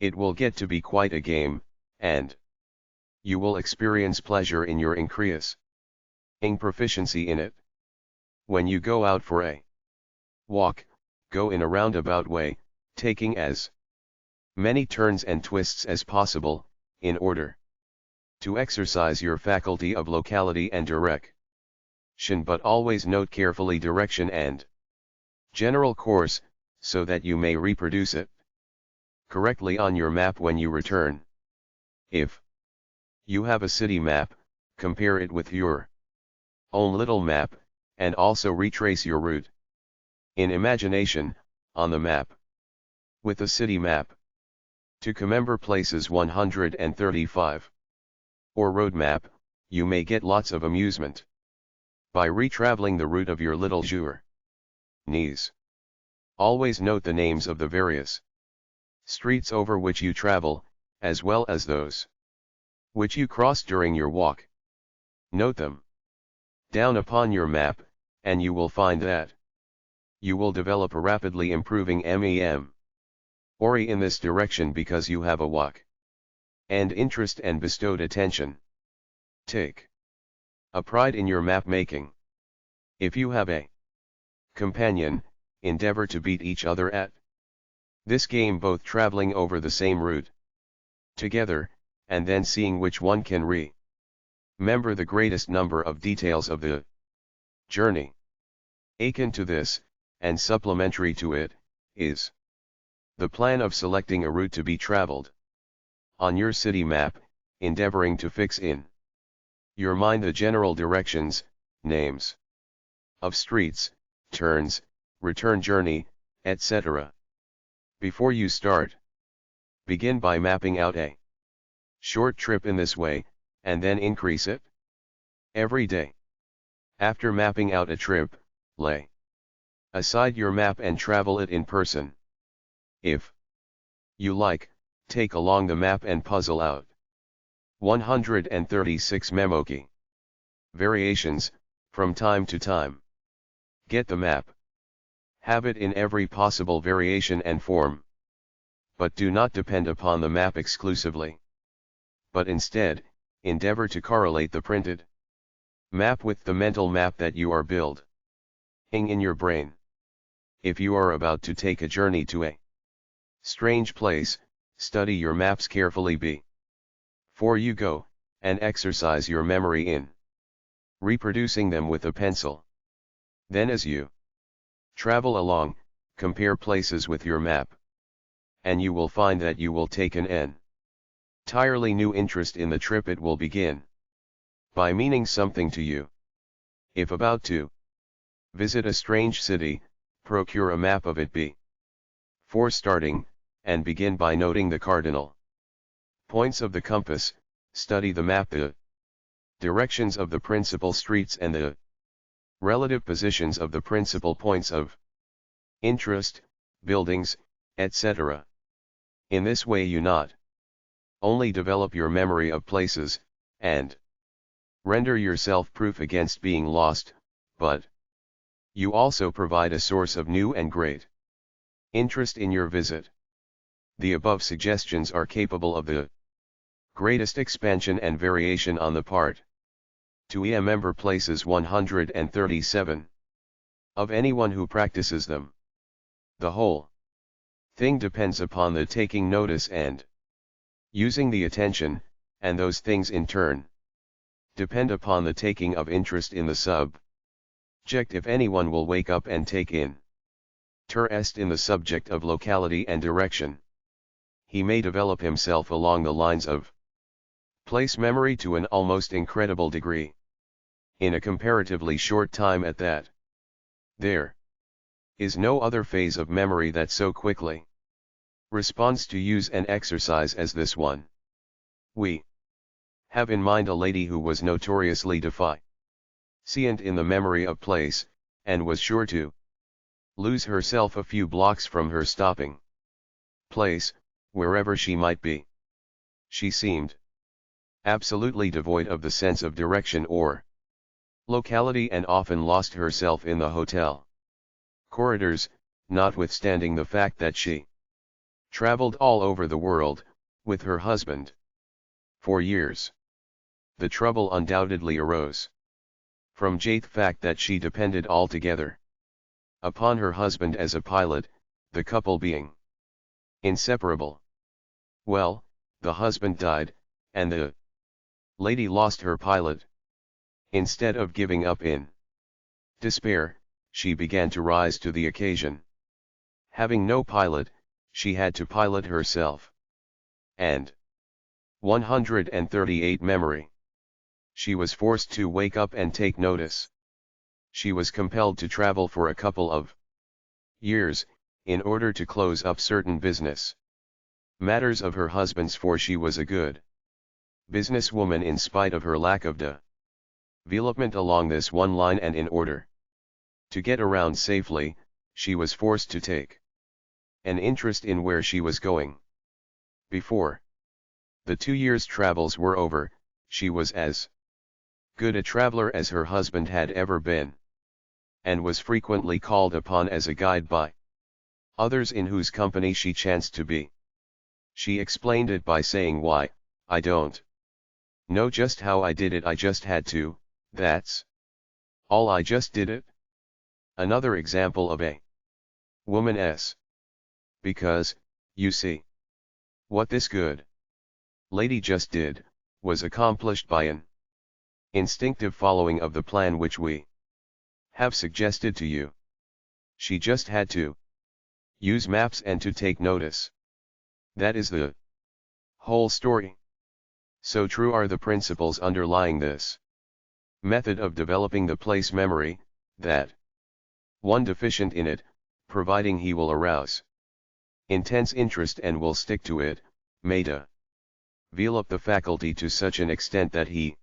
It will get to be quite a game, and you will experience pleasure in your increasing proficiency in it. When you go out for a walk, go in a roundabout way, taking as many turns and twists as possible, in order to exercise your faculty of locality and direction, but always note carefully direction and general course, so that you may reproduce it correctly on your map when you return. If you have a city map, compare it with your own little map, and also retrace your route in imagination, on the map, with the city map. To remember places 135, or road map, you may get lots of amusement by retraveling the route of your little journeys. Always note the names of the various streets over which you travel, as well as those which you cross during your walk. Note them down upon your map, and you will find that you will develop a rapidly improving memory in this direction, because you have a walk and interest and bestowed attention. Take a pride in your map making. If you have a companion, endeavor to beat each other at this game, both traveling over the same route together, and then seeing which one can remember the greatest number of details of the journey. Akin to this, and supplementary to it, is the plan of selecting a route to be traveled on your city map, endeavoring to fix in your mind the general directions, names of streets, turns, return journey, etc. Before you start, begin by mapping out a short trip in this way, and then increase it every day. After mapping out a trip, lay aside your map and travel it in person. If you like, take along the map and puzzle out 136 memory variations, from time to time. Get the map. Have it in every possible variation and form. But do not depend upon the map exclusively, but instead, endeavor to correlate the printed map with the mental map that you are building in your brain. If you are about to take a journey to a strange place, study your maps carefully before you go, and exercise your memory in reproducing them with a pencil. Then as you travel along, compare places with your map, and you will find that you will take an entirely new interest in the trip it will begin. by meaning something to you. If about to visit a strange city, procure a map of it before starting, and begin by noting the cardinal points of the compass. Study the map, the directions of the principal streets and the relative positions of the principal points of interest, buildings, etc. In this way you not only develop your memory of places, and render yourself proof against being lost, but you also provide a source of new and great interest in your visit. The above suggestions are capable of the greatest expansion and variation on the part to remember places 137 of anyone who practices them. The whole thing depends upon the taking notice and using the attention, and those things in turn depend upon the taking of interest in the subject. If anyone will wake up and take interest in the subject of locality and direction, he may develop himself along the lines of place memory to an almost incredible degree, in a comparatively short time at that. There is no other phase of memory that so quickly responds to use and exercise as this one. We have in mind a lady who was notoriously deficient in the memory of place, and was sure to lose herself a few blocks from her stopping place, wherever she might be. She seemed absolutely devoid of the sense of direction or locality, and often lost herself in the hotel corridors, notwithstanding the fact that she traveled all over the world with her husband for years. The trouble undoubtedly arose from the fact that she depended altogether upon her husband as a pilot, the couple being inseparable. Well, the husband died, and the lady lost her pilot. Instead of giving up in despair, she began to rise to the occasion. Having no pilot, she had to pilot herself. And 138 memory. She was forced to wake up and take notice. She was compelled to travel for a couple of years, in order to close up certain business matters of her husband's, for she was a good businesswoman in spite of her lack of development along this one line, and in order to get around safely, she was forced to take an interest in where she was going. Before the 2 years' travels were over, she was as good a traveler as her husband had ever been, and was frequently called upon as a guide by others in whose company she chanced to be. She explained it by saying, "Why, I don't know just how I did it, I just had to, that's all, I just did it." Another example of a woman's because, you see, what this good lady just did, was accomplished by an instinctive following of the plan which we have suggested to you. She just had to use maps and to take notice. That is the whole story. So true are the principles underlying this method of developing the place memory, that one deficient in it, providing he will arouse intense interest and will stick to it, may develop the faculty to such an extent that he,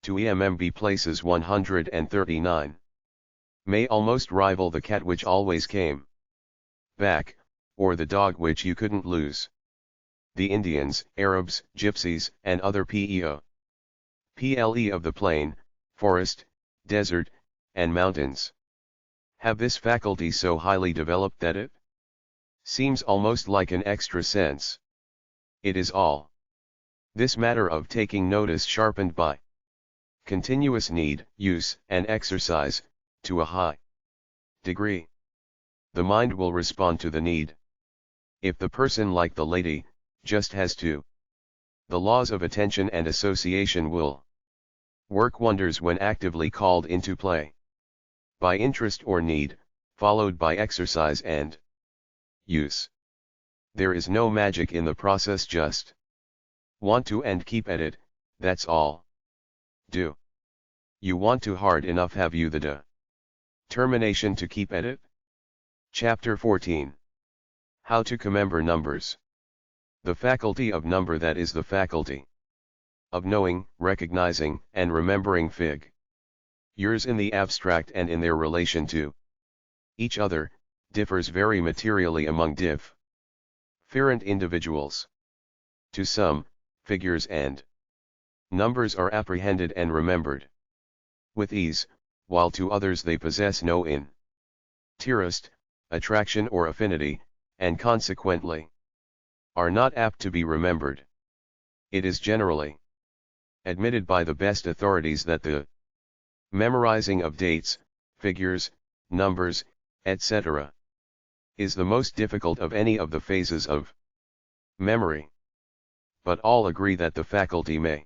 to remember places 139, may almost rival the cat which always came back, or the dog which you couldn't lose. The Indians, Arabs, Gypsies, and other PEO, PLE of the plain, forest, desert, and mountains have this faculty so highly developed that it seems almost like an extra sense. It is all this matter of taking notice sharpened by continuous need, use, and exercise, to a high degree. The mind will respond to the need. If the person, like the lady, just has to, the laws of attention and association will work wonders when actively called into play by interest or need, followed by exercise and use. There is no magic in the process, just want to and keep at it, that's all. Do you want to hard enough have you the determination to keep at it? Chapter 14. How to Remember Numbers. The faculty of number, that is the faculty of knowing, recognizing, and remembering figures in the abstract and in their relation to each other, differs very materially among different individuals. To some, figures and numbers are apprehended and remembered with ease, while to others they possess no interest, attraction or affinity, and consequently are not apt to be remembered. It is generally admitted by the best authorities that the memorizing of dates, figures, numbers, etc., is the most difficult of any of the phases of memory. But all agree that the faculty may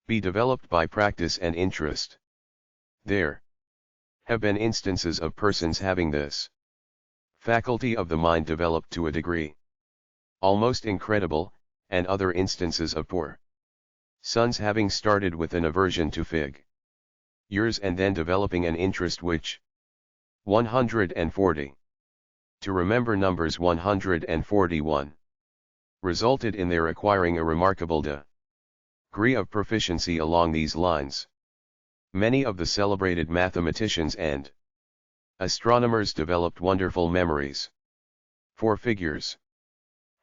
be developed by practice and interest. There have been instances of persons having this faculty of the mind developed to a degree almost incredible, and other instances of poor sons having started with an aversion to figures and then developing an interest which 140. To remember numbers 141 resulted in their acquiring a remarkable degree of proficiency along these lines. Many of the celebrated mathematicians and astronomers developed wonderful memories for figures.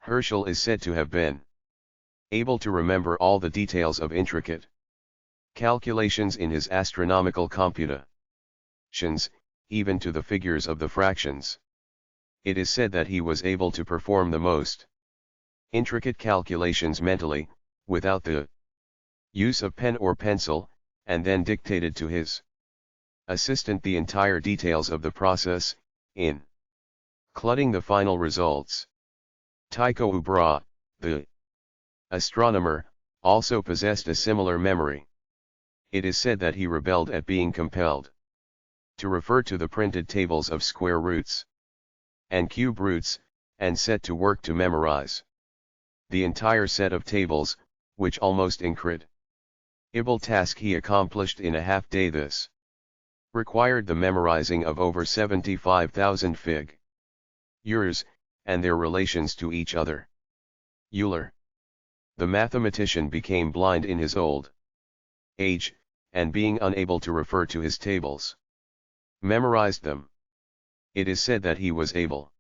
Herschel is said to have been able to remember all the details of intricate calculations in his astronomical computations, even to the figures of the fractions. It is said that he was able to perform the most intricate calculations mentally, without the use of pen or pencil, and then dictated to his assistant the entire details of the process, including the final results. Tycho Brahe, the astronomer, also possessed a similar memory. It is said that he rebelled at being compelled to refer to the printed tables of square roots and cube roots, and set to work to memorize the entire set of tables, which almost incredible task he accomplished in a half day. This required the memorizing of over 75,000 figures, and their relations to each other. Euler, the mathematician, became blind in his old age, and being unable to refer to his tables, memorized them. It is said that he was able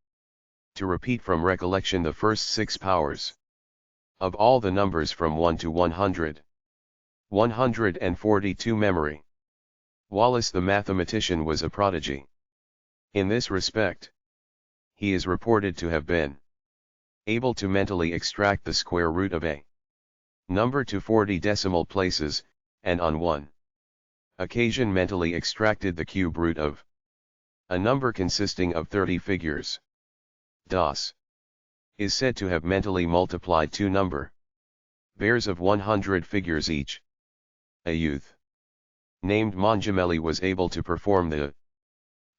to repeat from recollection the first 6 powers of all the numbers from 1 to 100. 142 memory. Wallace the mathematician was a prodigy in this respect. He is reported to have been able to mentally extract the square root of a number to 40 decimal places, and on one occasion mentally extracted the cube root of a number consisting of 30 figures. Das is said to have mentally multiplied 2 number pairs of 100 figures each. A youth named Mongemelli was able to perform the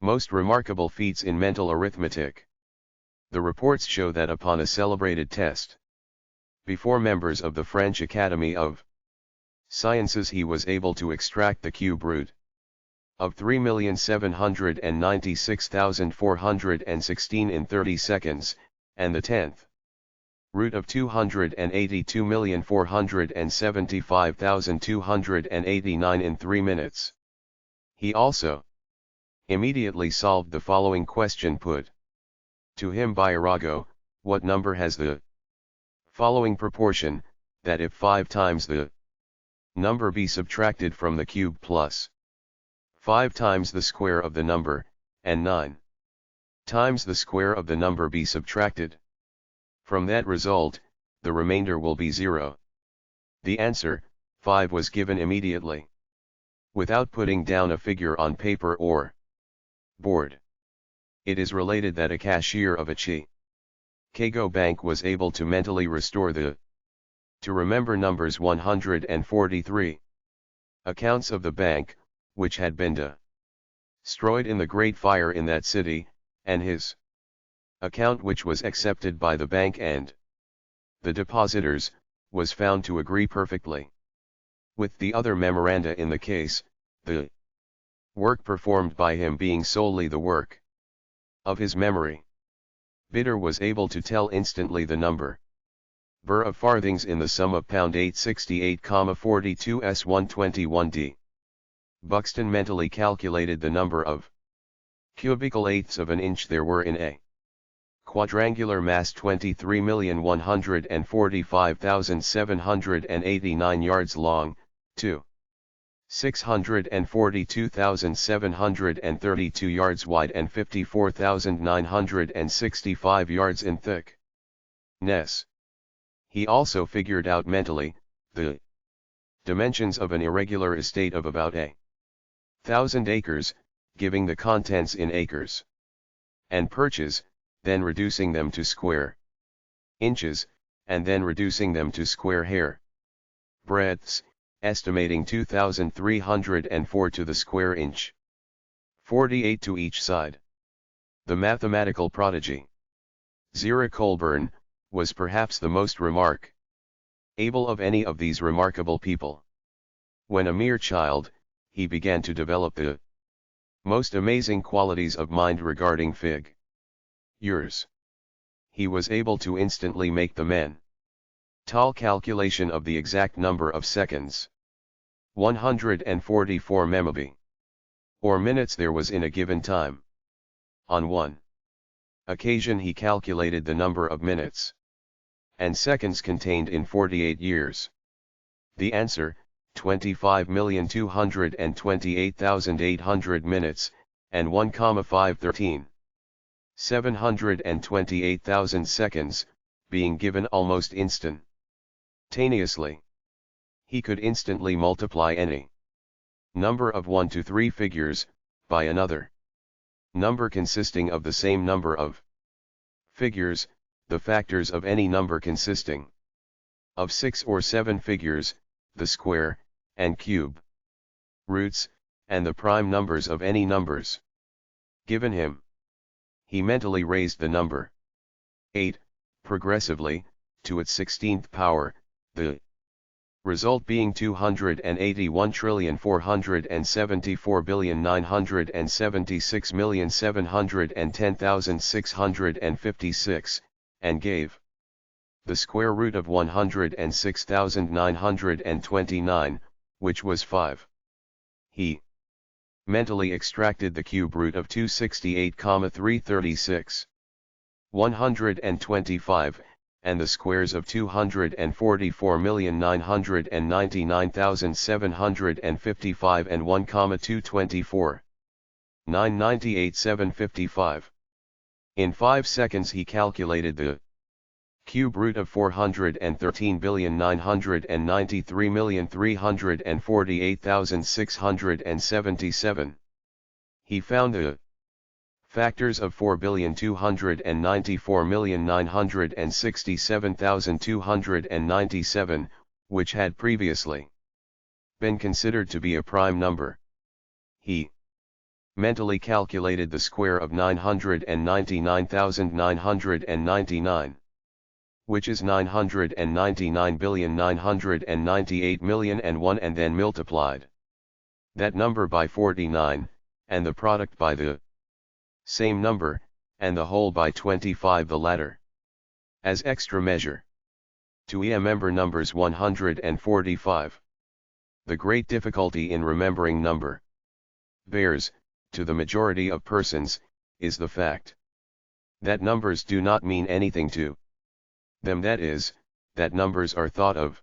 most remarkable feats in mental arithmetic. The reports show that upon a celebrated test before members of the French Academy of Sciences, he was able to extract the cube root of 3,796,416 in 30 seconds, and the 10th root of 282,475,289 in 3 minutes. He also immediately solved the following question put to him by Arago: what number has the following proportion, that if 5 times the number be subtracted from the cube plus 5 times the square of the number, and 9 times the square of the number be subtracted from that result, the remainder will be 0. The answer, 5, was given immediately, without putting down a figure on paper or board. It is related that a cashier of a Chicago bank was able to mentally restore to remember numbers 143 accounts of the bank, which had been destroyed in the Great Fire in that city, and his account, which was accepted by the bank and the depositors, was found to agree perfectly. with the other memoranda in the case, the work performed by him being solely the work of his memory. Bidder was able to tell instantly the number bur of farthings in the sum of £868,42 S121D. Buxton mentally calculated the number of cubical eighths of an inch there were in a quadrangular mass 23,145,789 yards long, 642,732 yards wide and 54,965 yards in thickness. He also figured out mentally the dimensions of an irregular estate of about 1,000 acres, giving the contents in acres and perches, then reducing them to square inches, and then reducing them to square hair breadths, estimating 2,304 to the square inch, 48 to each side. The mathematical prodigy Zira Colburn was perhaps the most able of any of these remarkable people. When a mere child, he began to develop the most amazing qualities of mind regarding figures. He was able to instantly make the mental calculation of the exact number of seconds, 144 memobi, or minutes there was in a given time. On one occasion he calculated the number of minutes and seconds contained in 48 years. The answer, 25,228,800 minutes, and 1,513. 728,000 seconds, being given almost instantaneously. He could instantly multiply any number of 1 to 3 figures, by another number consisting of the same number of figures, the factors of any number consisting of 6 or 7 figures, the square, and cube roots, and the prime numbers of any numbers given him. He mentally raised the number 8, progressively, to its 16th power, the result being 281,474,976,710,656, and gave the square root of 106,929, which was 5. He mentally extracted the cube root of 268,336, 125, and the squares of 244,999,755 and 1,224, 998,755. In 5 seconds he calculated the cube root of 413,993,348,677. He found the factors of 4,294,967,297, which had previously been considered to be a prime number. He mentally calculated the square of 999,999, which is 999,998,000,001, and then multiplied that number by 49, and the product by the same number, and the whole by 25, the latter as extra measure. To remember numbers 145. The great difficulty in remembering number bears, to the majority of persons, is the fact that numbers do not mean anything to them, that is, that numbers are thought of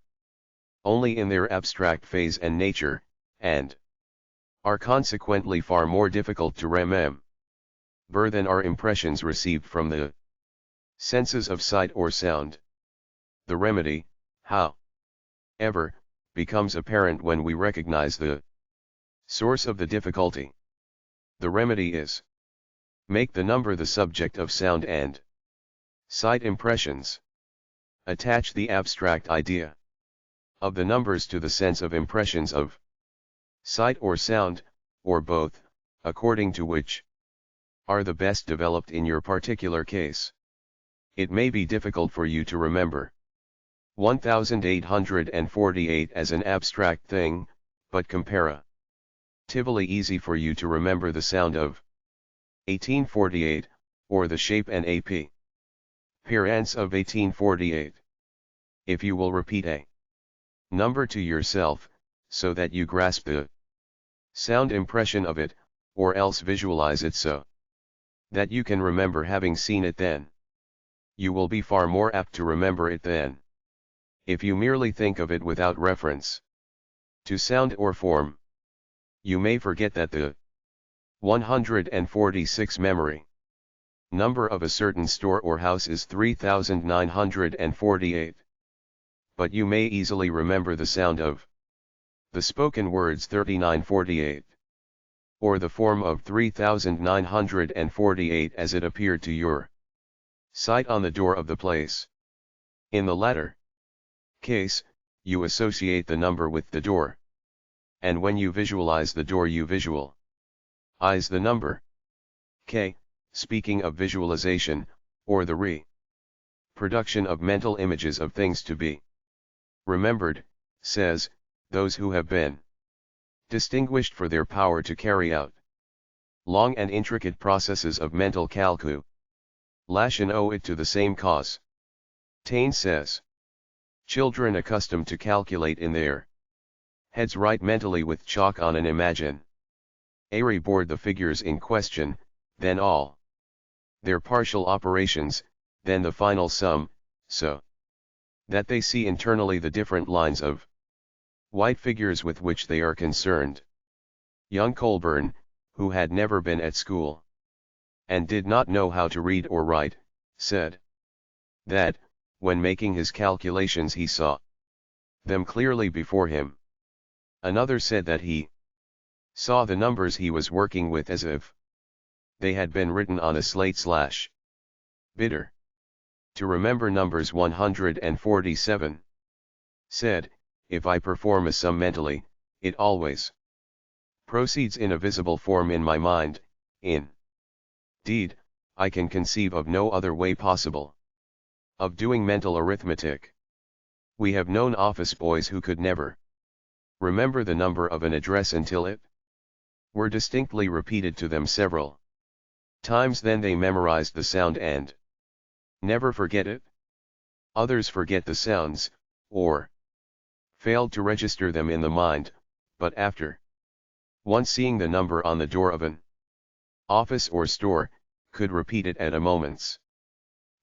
only in their abstract phase and nature, and are consequently far more difficult to remember than are impressions received from the senses of sight or sound. The remedy, however, becomes apparent when we recognize the source of the difficulty. The remedy is: make the number the subject of sound and sight impressions. Attach the abstract idea of the numbers to the sense of impressions of sight or sound, or both, according to which are the best developed in your particular case. It may be difficult for you to remember 1848 as an abstract thing, but comparatively easy for you to remember the sound of 1848, or the shape and appearance of 1848. If you will repeat a number to yourself, so that you grasp the sound impression of it, or else visualize it so that you can remember having seen it, then you will be far more apt to remember it than if you merely think of it without reference to sound or form. You may forget that the 146 memory number of a certain store or house is 3948. But you may easily remember the sound of the spoken words 3948, or the form of 3948 as it appeared to your sight on the door of the place. In the latter case, you associate the number with the door, and when you visualize the door you visualize the number. Speaking of visualization, or the reproduction of mental images of things to be remembered, says, those who have been distinguished for their power to carry out long and intricate processes of mental calculation owe it to the same cause. Taine says, children accustomed to calculate in their heads write mentally with chalk on an imaginary board the figures in question, then all their partial operations, then the final sum, so that they see internally the different lines of white figures with which they are concerned. Young Colburn, who had never been at school and did not know how to read or write, said that, when making his calculations he saw them clearly before him. Another said that he saw the numbers he was working with as if they had been written on a slate/bitter. To remember numbers 147. Said, if I perform a sum mentally, it always proceeds in a visible form in my mind. Indeed, I can conceive of no other way possible of doing mental arithmetic. We have known office boys who could never remember the number of an address until it were distinctly repeated to them several times, then they memorized the sound and never forget it. Others forget the sounds, or failed to register them in the mind, but after once seeing the number on the door of an office or store, could repeat it at a moment's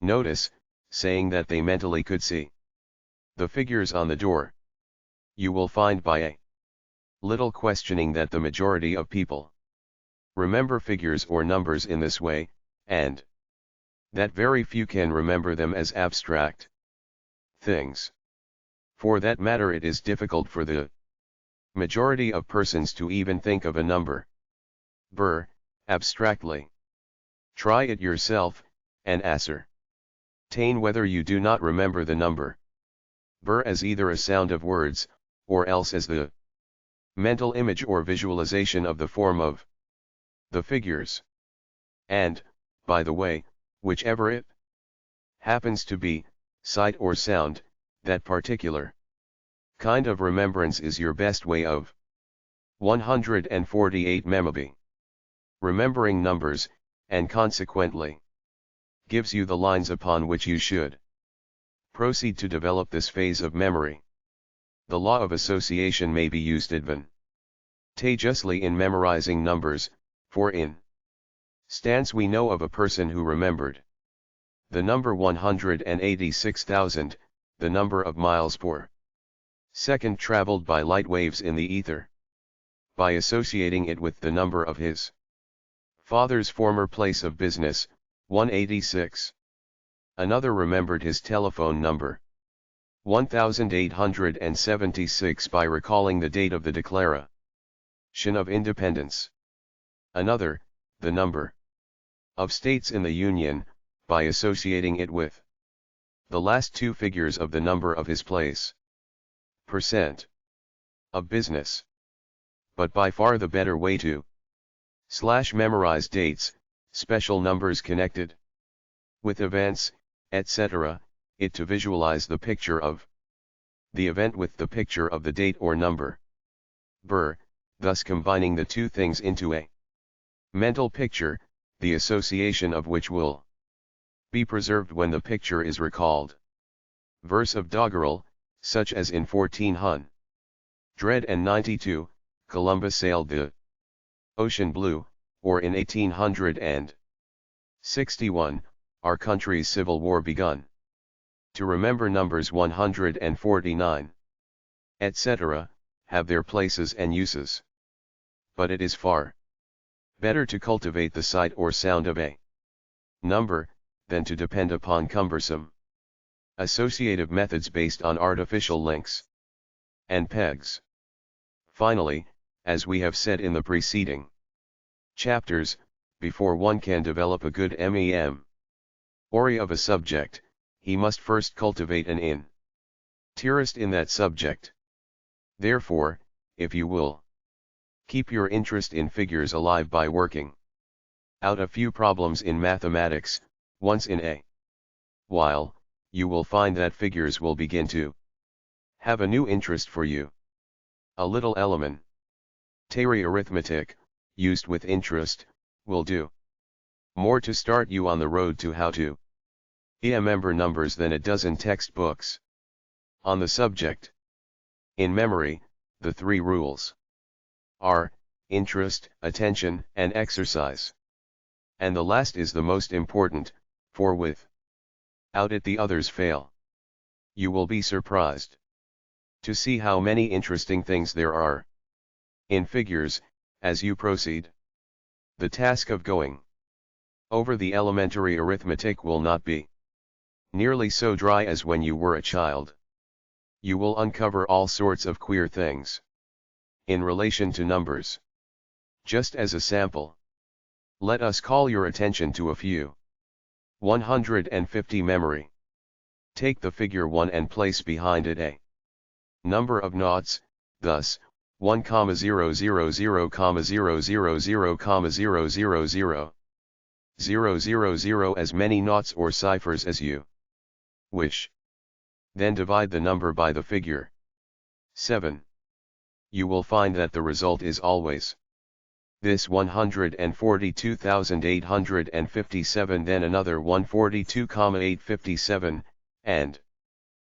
notice, saying that they mentally could see the figures on the door. You will find by a little questioning that the majority of people remember figures or numbers in this way, and that very few can remember them as abstract things. For that matter, it is difficult for the majority of persons to even think of a number abstractly. Try it yourself, and ascertain whether you do not remember the number as either a sound of words, or else as the mental image or visualization of the form of the figures. And, by the way, whichever it happens to be, sight or sound, that particular kind of remembrance is your best way of 148 memory. Remembering numbers, and consequently gives you the lines upon which you should proceed to develop this phase of memory. The law of association may be used advantageously in memorizing numbers, for instance we know of a person who remembered the number 186,000, the number of miles per second traveled by light waves in the ether, by associating it with the number of his father's former place of business, 186. Another remembered his telephone number, 1876, by recalling the date of the Declaration of Independence. Another, the number of states in the Union, by associating it with the last two figures of the number of his place % of business. But by far the better way to memorize dates, special numbers connected with events, etc., it to visualize the picture of the event with the picture of the date or number. Burr, thus combining the two things into a mental picture, the association of which will be preserved when the picture is recalled. Verse of doggerel, such as in 1492, Columbus sailed the ocean blue, or in 1861, our country's Civil War begun. To remember numbers 149, etc., have their places and uses. But it is far better to cultivate the sight or sound of a number, than to depend upon cumbersome associative methods based on artificial links and pegs. Finally, as we have said in the preceding chapters, before one can develop a good memory of a subject, he must first cultivate an interest in that subject. Therefore, if you will keep your interest in figures alive by working out a few problems in mathematics, once in a while, you will find that figures will begin to have a new interest for you. A little elementary arithmetic, used with interest, will do more to start you on the road to how to remember numbers than a dozen textbooks on the subject. In memory, the three rules are interest, attention, and exercise. And the last is the most important, for without it the others fail. You will be surprised to see how many interesting things there are in figures, as you proceed. The task of going over the elementary arithmetic will not be nearly so dry as when you were a child. You will uncover all sorts of queer things in relation to numbers. Just as a sample, let us call your attention to a few. 150 memory. Take the figure 1 and place behind it a number of noughts, thus, 1,000,000,000,000 as many noughts or ciphers as you wish. Then divide the number by the figure 7. You will find that the result is always this 142,857, then another 142,857, and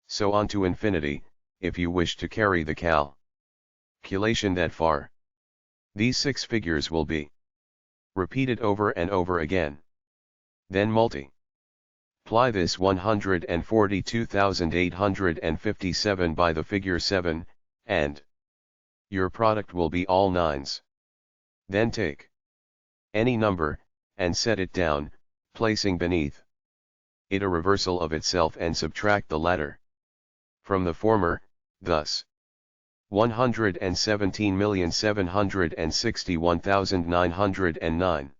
so on to infinity, if you wish to carry the calculation that far. These 6 figures will be repeated over and over again. Then multiply this 142,857 by the figure 7, and your product will be all 9s. Then take any number, and set it down, placing beneath it a reversal of itself, and subtract the latter from the former, thus 117,761,909,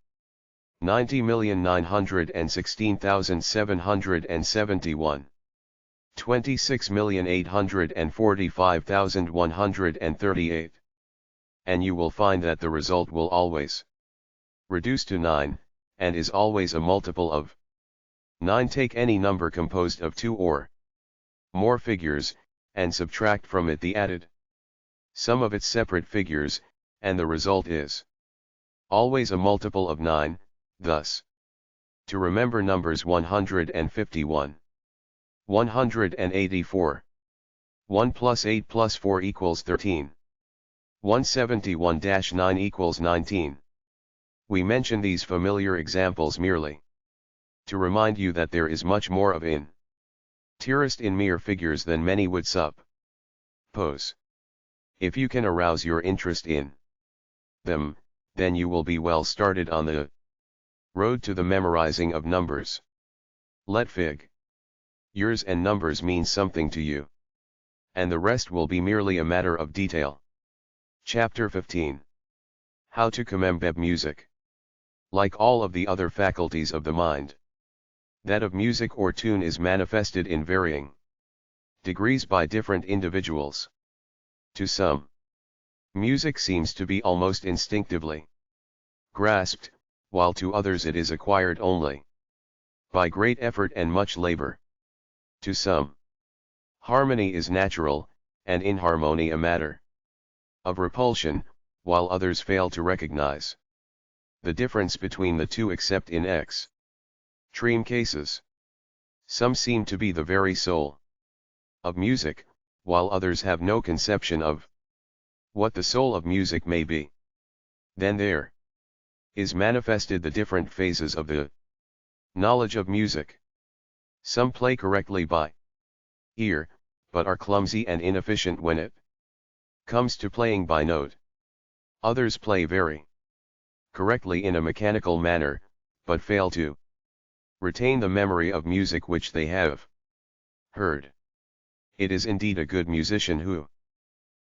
90,916,771, 26,845,138. And you will find that the result will always reduce to 9, and is always a multiple of 9. Take any number composed of 2 or more figures, and subtract from it the added sum of its separate figures, and the result is always a multiple of 9, thus. To remember numbers 151, 184, 1 plus 8 plus 4 equals 13. 171-9 equals 19. We mention these familiar examples merely to remind you that there is much more of interest in mere figures than many would suppose. If you can arouse your interest in them, then you will be well started on the road to the memorizing of numbers. Let figures and numbers mean something to you, and the rest will be merely a matter of detail. Chapter 15. How to commenbe music. Like all of the other faculties of the mind, that of music or tune is manifested in varying degrees by different individuals. To some, music seems to be almost instinctively grasped, while to others it is acquired only by great effort and much labor. To some, Harmony is natural, and inharmony a matter of repulsion, while others fail to recognize the difference between the two except in extreme cases. Some seem to be the very soul of music, while others have no conception of what the soul of music may be. Then there is manifested the different phases of the knowledge of music. Some play correctly by ear, but are clumsy and inefficient when it comes to playing by note. Others play very correctly in a mechanical manner, but fail to retain the memory of music which they have heard. It is indeed a good musician who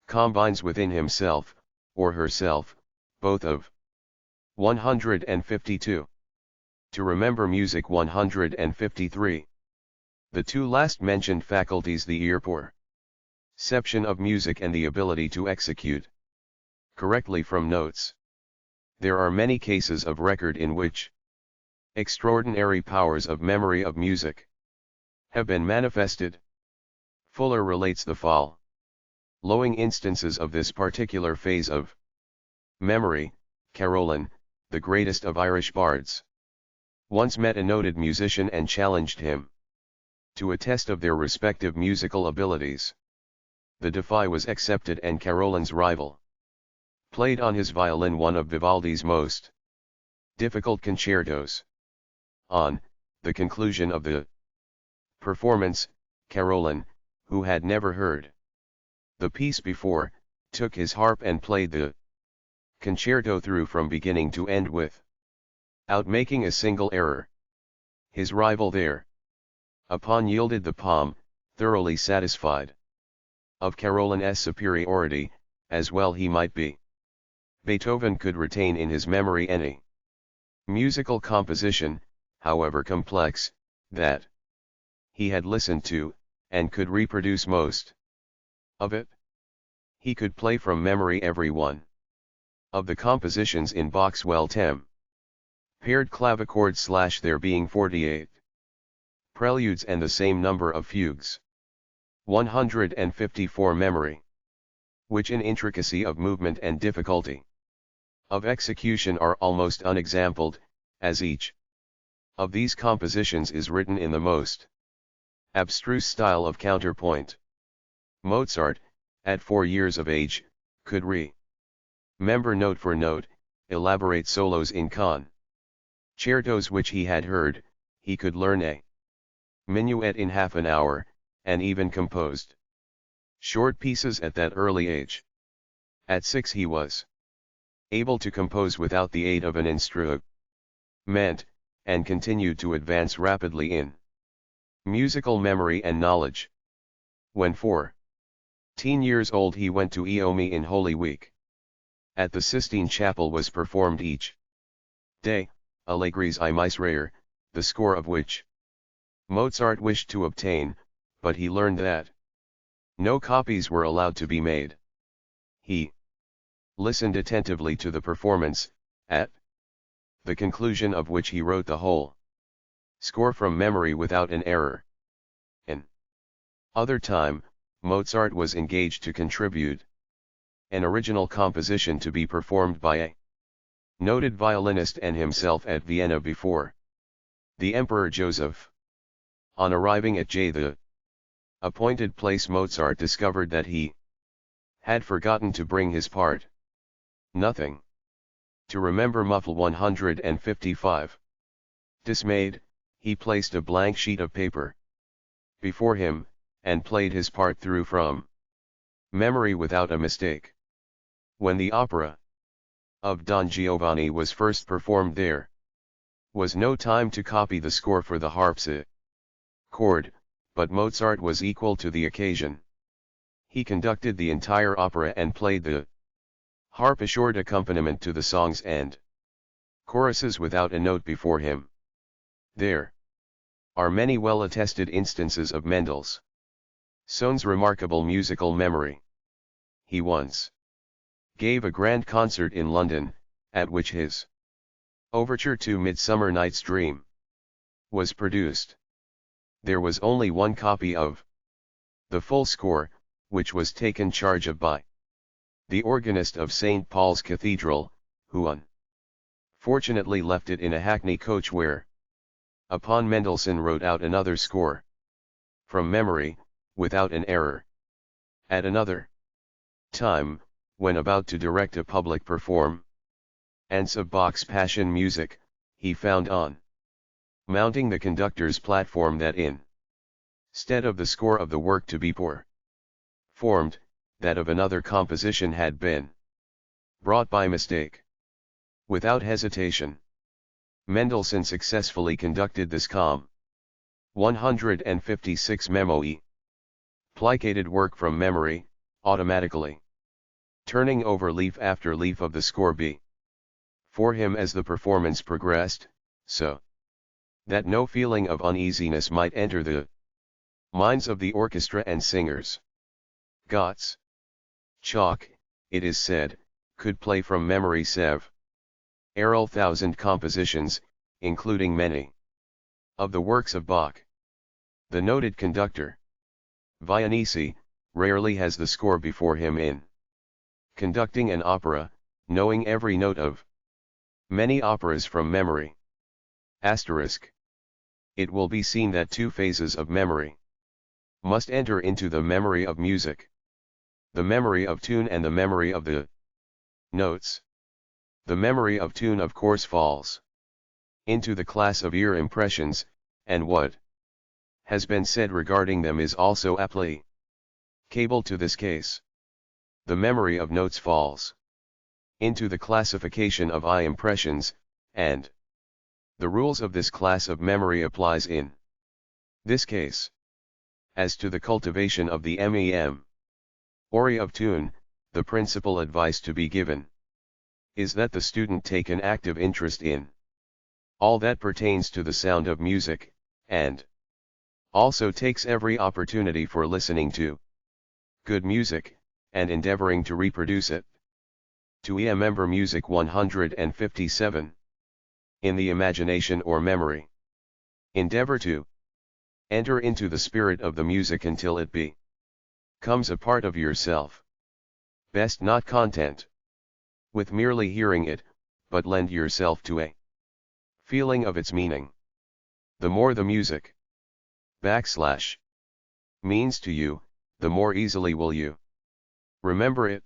combines within himself, or herself, both of 152. To remember music 153. The two last mentioned faculties, the ear perception of music and the ability to execute correctly from notes. There are many cases of record in which extraordinary powers of memory of music have been manifested. Fuller relates the following instances of this particular phase of memory. Carolan, the greatest of Irish bards, once met a noted musician and challenged him to a test of their respective musical abilities. The defy was accepted, and Carolan's rival played on his violin one of Vivaldi's most difficult concertos. On the conclusion of the performance, Carolan, who had never heard the piece before, took his harp and played the concerto through from beginning to end without making a single error. His rival thereupon yielded the palm, thoroughly satisfied of Carolan's superiority, as well he might be. Beethoven could retain in his memory any musical composition, however complex, that he had listened to, and could reproduce most of it. He could play from memory every one of the compositions in Bach's well-tempered clavichord / there being 48 preludes and the same number of fugues. 154 memory, which in intricacy of movement and difficulty of execution are almost unexampled, as each of these compositions is written in the most abstruse style of counterpoint. Mozart, at 4 years of age, could remember note for note, elaborate solos in concertos which he had heard. He could learn a minuet in half an hour, and even composed short pieces at that early age. At 6 he was able to compose without the aid of an instrument, and continued to advance rapidly in musical memory and knowledge. When 14 years old he went to Iomi in Holy Week. At the Sistine Chapel was performed each day, Allegri's I Miserere, the score of which Mozart wished to obtain, but he learned that no copies were allowed to be made. He listened attentively to the performance, at the conclusion of which he wrote the whole score from memory without an error. In other time, Mozart was engaged to contribute an original composition to be performed by a noted violinist and himself at Vienna before the Emperor Joseph. On arriving at the appointed place, Mozart discovered that he had forgotten to bring his part. Nothing to remember. Muffle 155. Dismayed, he placed a blank sheet of paper before him, and played his part through from memory without a mistake. When the opera of Don Giovanni was first performed, there was no time to copy the score for the harpsichord, but Mozart was equal to the occasion. He conducted the entire opera and played the harpsichord accompaniment to the songs and choruses without a note before him. There are many well-attested instances of Mendelssohn's remarkable musical memory. He once gave a grand concert in London, at which his overture to Midsummer Night's Dream was produced. There was only one copy of The full score, which was taken charge of by the organist of St. Paul's Cathedral, who unfortunately left it in a hackney coach where, upon Mendelssohn wrote out another score from memory, without an error. At another time, when about to direct a public performance of Bach's Passion music, he found on mounting the conductor's platform that instead of the score of the work to be performed, that of another composition had been brought by mistake. Without hesitation, Mendelssohn successfully conducted this 156 memoe plicated work from memory, automatically turning over leaf after leaf of the score for him as the performance progressed, so that no feeling of uneasiness might enter the minds of the orchestra and singers. Gottschalk, it is said, could play from memory several thousand compositions, including many of the works of Bach. The noted conductor, Viennese, rarely has the score before him in conducting an opera, knowing every note of many operas from memory. Asterisk. It will be seen that two phases of memory must enter into the memory of music: the memory of tune and the memory of the notes. The memory of tune of course falls into the class of ear impressions, and what has been said regarding them is also applicable to this case. The memory of notes falls into the classification of eye impressions, and the rules of this class of memory applies in this case. As to the cultivation of the memory of tune, the principal advice to be given is that the student take an active interest in all that pertains to the sound of music, and also takes every opportunity for listening to good music, and endeavoring to reproduce it. To Remember Music 157. In the imagination or memory, endeavor to enter into the spirit of the music until it becomes a part of yourself. Best not content with merely hearing it, but lend yourself to a feeling of its meaning. The more the music means to you, the more easily will you remember it.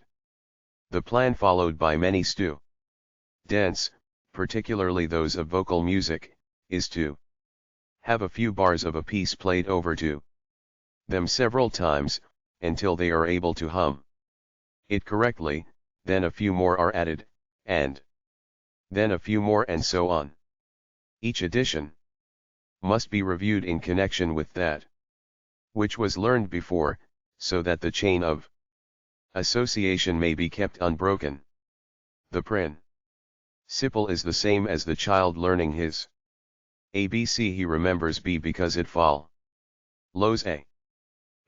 The plan followed by many students, particularly those of vocal music, is to have a few bars of a piece played over to them several times, until they are able to hum it correctly, then a few more are added, and then a few more, and so on. Each addition must be reviewed in connection with that which was learned before, so that the chain of association may be kept unbroken. The principle is the same as the child learning his ABC. He remembers B because it follows A.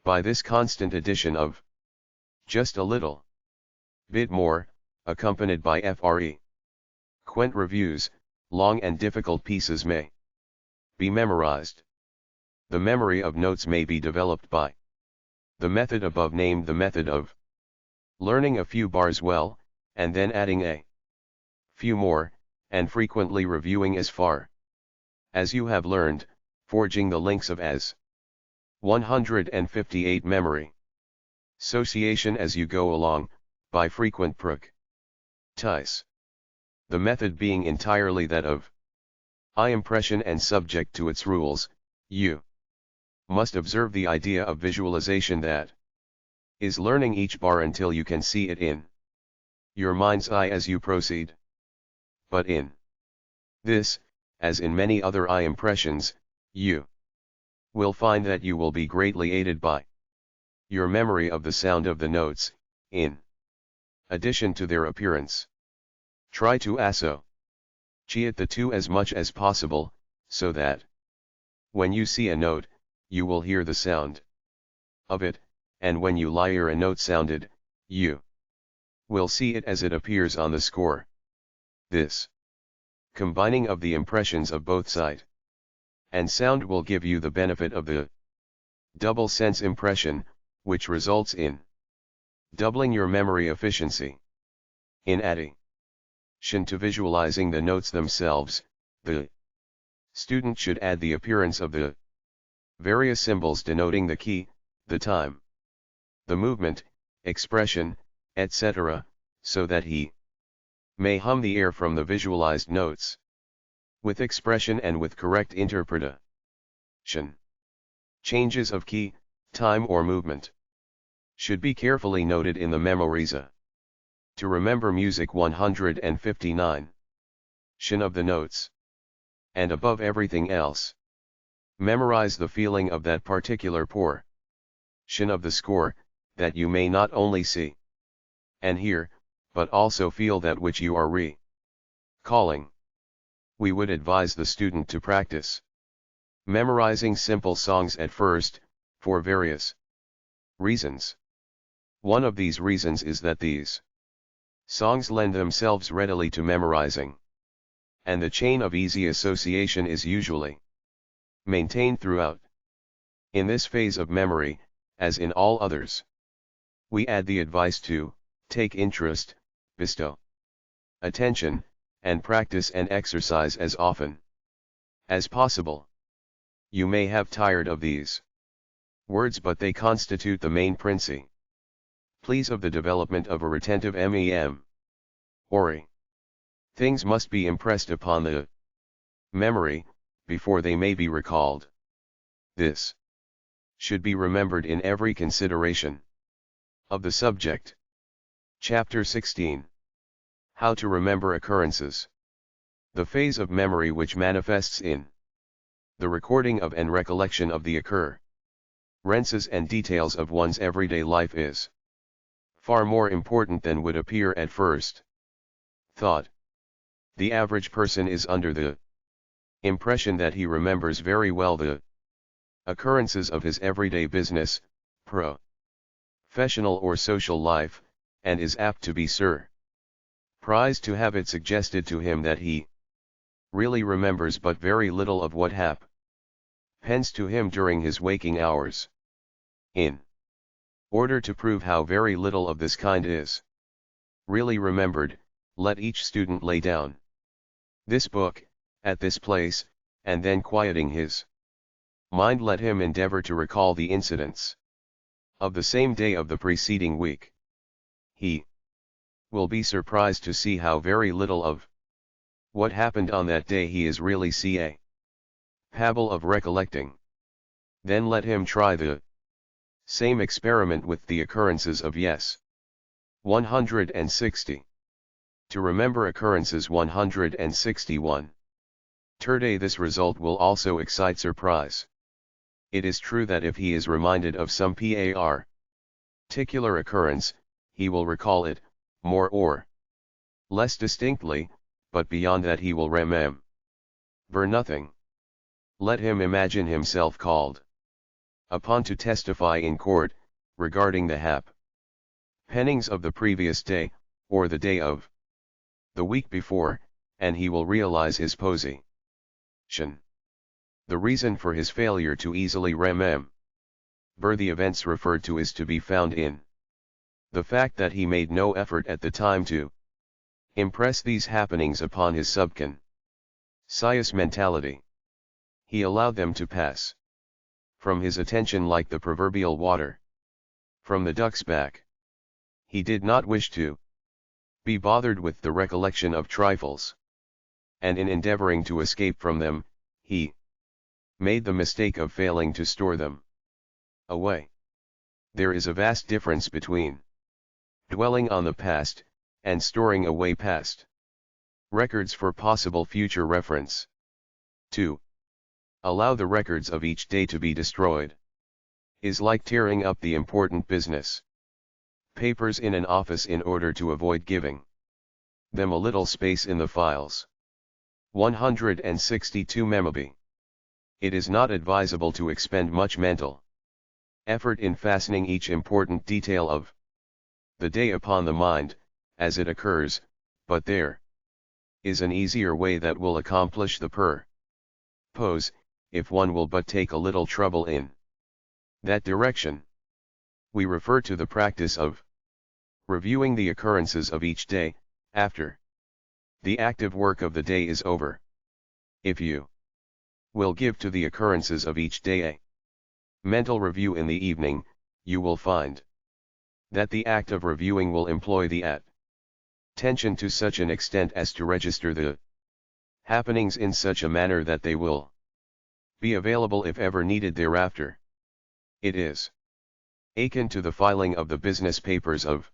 By this constant addition of just a little bit more, accompanied by frequent reviews, long and difficult pieces may be memorized. The memory of notes may be developed by the method above named, the method of learning a few bars well, and then adding a few more, and frequently reviewing as far as you have learned, forging the links of as 158 memory association as you go along, by frequent practice. The method being entirely that of eye impression and subject to its rules, you must observe the idea of visualization, that is learning each bar until you can see it in your mind's eye as you proceed. But in this, as in many other eye impressions, you will find that you will be greatly aided by your memory of the sound of the notes, in addition to their appearance. Try to associate the two as much as possible, so that when you see a note, you will hear the sound of it, and when you hear a note sounded, you will see it as it appears on the score. This combining of the impressions of both sight and sound will give you the benefit of the double sense impression, which results in doubling your memory efficiency. In addition to visualizing the notes themselves, the student should add the appearance of the various symbols denoting the key, the time, the movement, expression, etc., so that he may hum the air from the visualized notes with expression and with correct interpretation. Changes of key, time or movement should be carefully noted in the memoriza. To remember music 159. Of the notes. And above everything else, memorize the feeling of that particular portion of the score, that you may not only see and hear, but also feel that which you are recalling. We would advise the student to practice memorizing simple songs at first, for various reasons. One of these reasons is that these songs lend themselves readily to memorizing, and the chain of easy association is usually maintained throughout. In this phase of memory, as in all others, we add the advice to take interest, bestow attention, and practice and exercise as often as possible. You may have tired of these words, but they constitute the main principles of the development of a retentive memory. Things must be impressed upon the memory before they may be recalled. This should be remembered in every consideration of the subject. Chapter 16. How to remember occurrences. The phase of memory which manifests in the recording of and recollection of the occurrences and details of one's everyday life is far more important than would appear at first thought. The average person is under the impression that he remembers very well the occurrences of his everyday business, professional or social life, and is apt to be surprised to have it suggested to him that he really remembers but very little of what happens to him during his waking hours. In order to prove how very little of this kind is really remembered, let each student lay down this book, at this place, and then quieting his mind let him endeavor to recall the incidents of the same day of the preceding week. He will be surprised to see how very little of what happened on that day he is really capable of recollecting. Then let him try the same experiment with the occurrences of 160. To remember occurrences 161. Today this result will also excite surprise. It is true that if he is reminded of some particular occurrence, he will recall it, more or less distinctly, but beyond that he will remember nothing. Let him imagine himself called upon to testify in court, regarding the happenings of the previous day, or the day of the week before, and he will realize his position. The reason for his failure to easily remember the events referred to is to be found in the fact that he made no effort at the time to impress these happenings upon his subconscious mentality. He allowed them to pass from his attention like the proverbial water from the duck's back. He did not wish to be bothered with the recollection of trifles, and in endeavoring to escape from them, he made the mistake of failing to store them away. There is a vast difference between dwelling on the past, and storing away past records for possible future reference. 2. Allow the records of each day to be destroyed is like tearing up the important business papers in an office in order to avoid giving them a little space in the files. 162 Memory. It is not advisable to expend much mental effort in fastening each important detail of the day upon the mind, as it occurs, but there is an easier way that will accomplish the purpose, if one will but take a little trouble in that direction. We refer to the practice of reviewing the occurrences of each day, after the active work of the day is over. If you will give to the occurrences of each day a mental review in the evening, you will find that the act of reviewing will employ the attention to such an extent as to register the happenings in such a manner that they will be available if ever needed thereafter. It is akin to the filing of the business papers of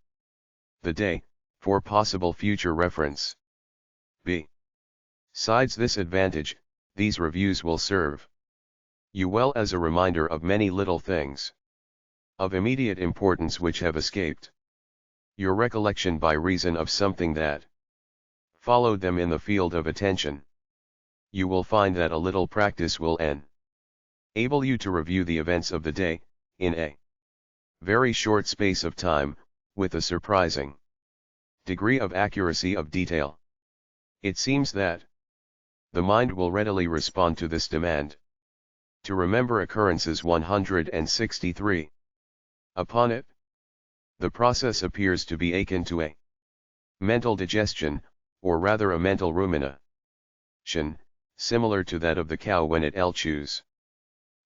the day, for possible future reference. Besides this advantage, these reviews will serve you well as a reminder of many little things of immediate importance which have escaped your recollection by reason of something that followed them in the field of attention. You will find that a little practice will enable you to review the events of the day, in a very short space of time, with a surprising degree of accuracy of detail. It seems that the mind will readily respond to this demand. To remember occurrences 163. Upon it, the process appears to be akin to a mental digestion, or rather a mental rumination, similar to that of the cow when it chews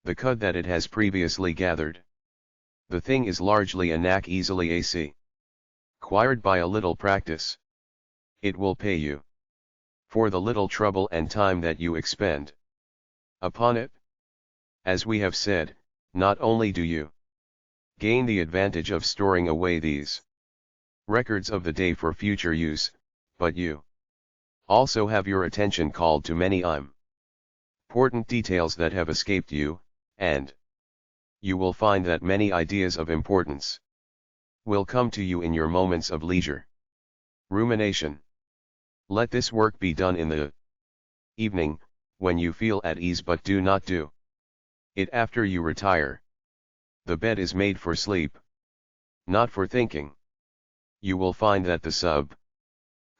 the cud that it has previously gathered. The thing is largely a knack easily acquired by a little practice. It will pay you for the little trouble and time that you expend upon it. As we have said, not only do you gain the advantage of storing away these records of the day for future use, but you also have your attention called to many important details that have escaped you, and you will find that many ideas of importance will come to you in your moments of leisure rumination. Let this work be done in the evening, when you feel at ease, but do not do it after you retire. The bed is made for sleep, not for thinking. You will find that the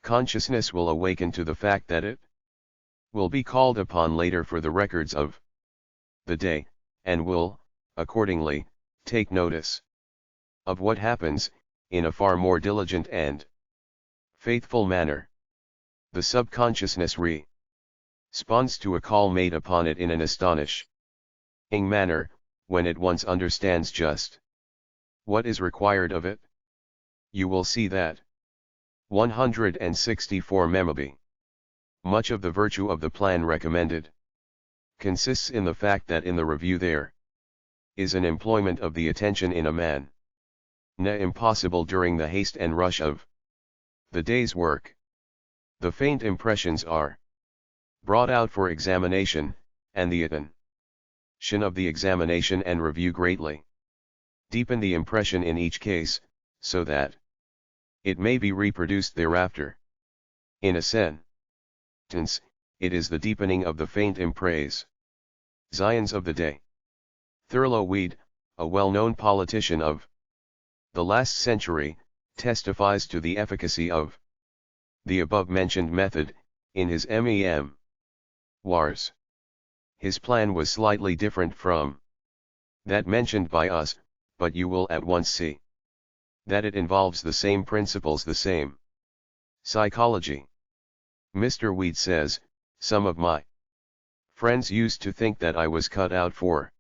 subconsciousness will awaken to the fact that it will be called upon later for the records of the day, and will, accordingly, take notice of what happens, in a far more diligent and faithful manner. The subconsciousness responds to a call made upon it in an astonishing manner, when it once understands just what is required of it. You will see that 164 Memobi. Much of the virtue of the plan recommended consists in the fact that in the review there is an employment of the attention in a manner impossible during the haste and rush of the day's work. The faint impressions are brought out for examination, and the attention of the examination and review greatly deepen the impression in each case, so that it may be reproduced thereafter. In a sense, it is the deepening of the faint impressions of the day. Thurlow Weed, a well-known politician of the last century, testifies to the efficacy of the above-mentioned method, in his memoirs. His plan was slightly different from that mentioned by us, but you will at once see that it involves the same principles, the same psychology. Mr. Weed says, "Some of my friends used to think that I was cut out for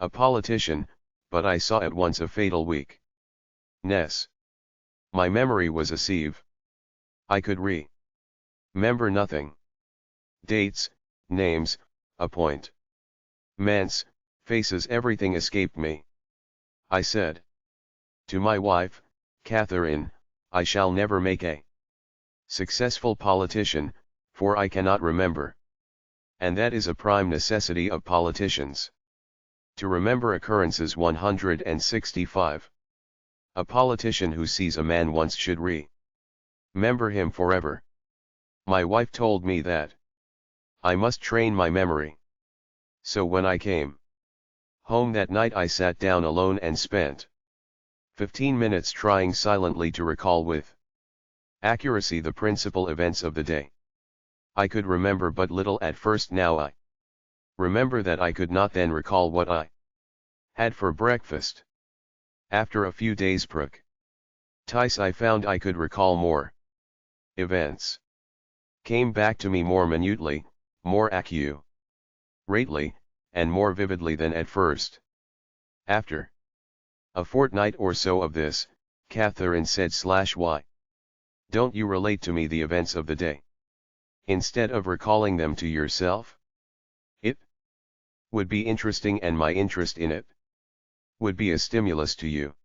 a politician, but I saw at once a fatal weakness. My memory was a sieve. I could remember nothing. Dates, names, appointments, faces, everything escaped me. I said to my wife, Catherine, I shall never make a successful politician, for I cannot remember. And that is a prime necessity of politicians. To remember occurrences 165. A politician who sees a man once should remember him forever. My wife told me that I must train my memory. So when I came home that night, I sat down alone and spent 15 minutes trying silently to recall with accuracy the principal events of the day. I could remember but little at first. Now I remember that I could not then recall what I had for breakfast. After a few days practice I found I could recall more. Events came back to me more minutely, more accurately, and more vividly than at first. After a fortnight or so of this, Catherine said "Why don't you relate to me the events of the day, instead of recalling them to yourself? It would be interesting, and my interest in it would be a stimulus to you."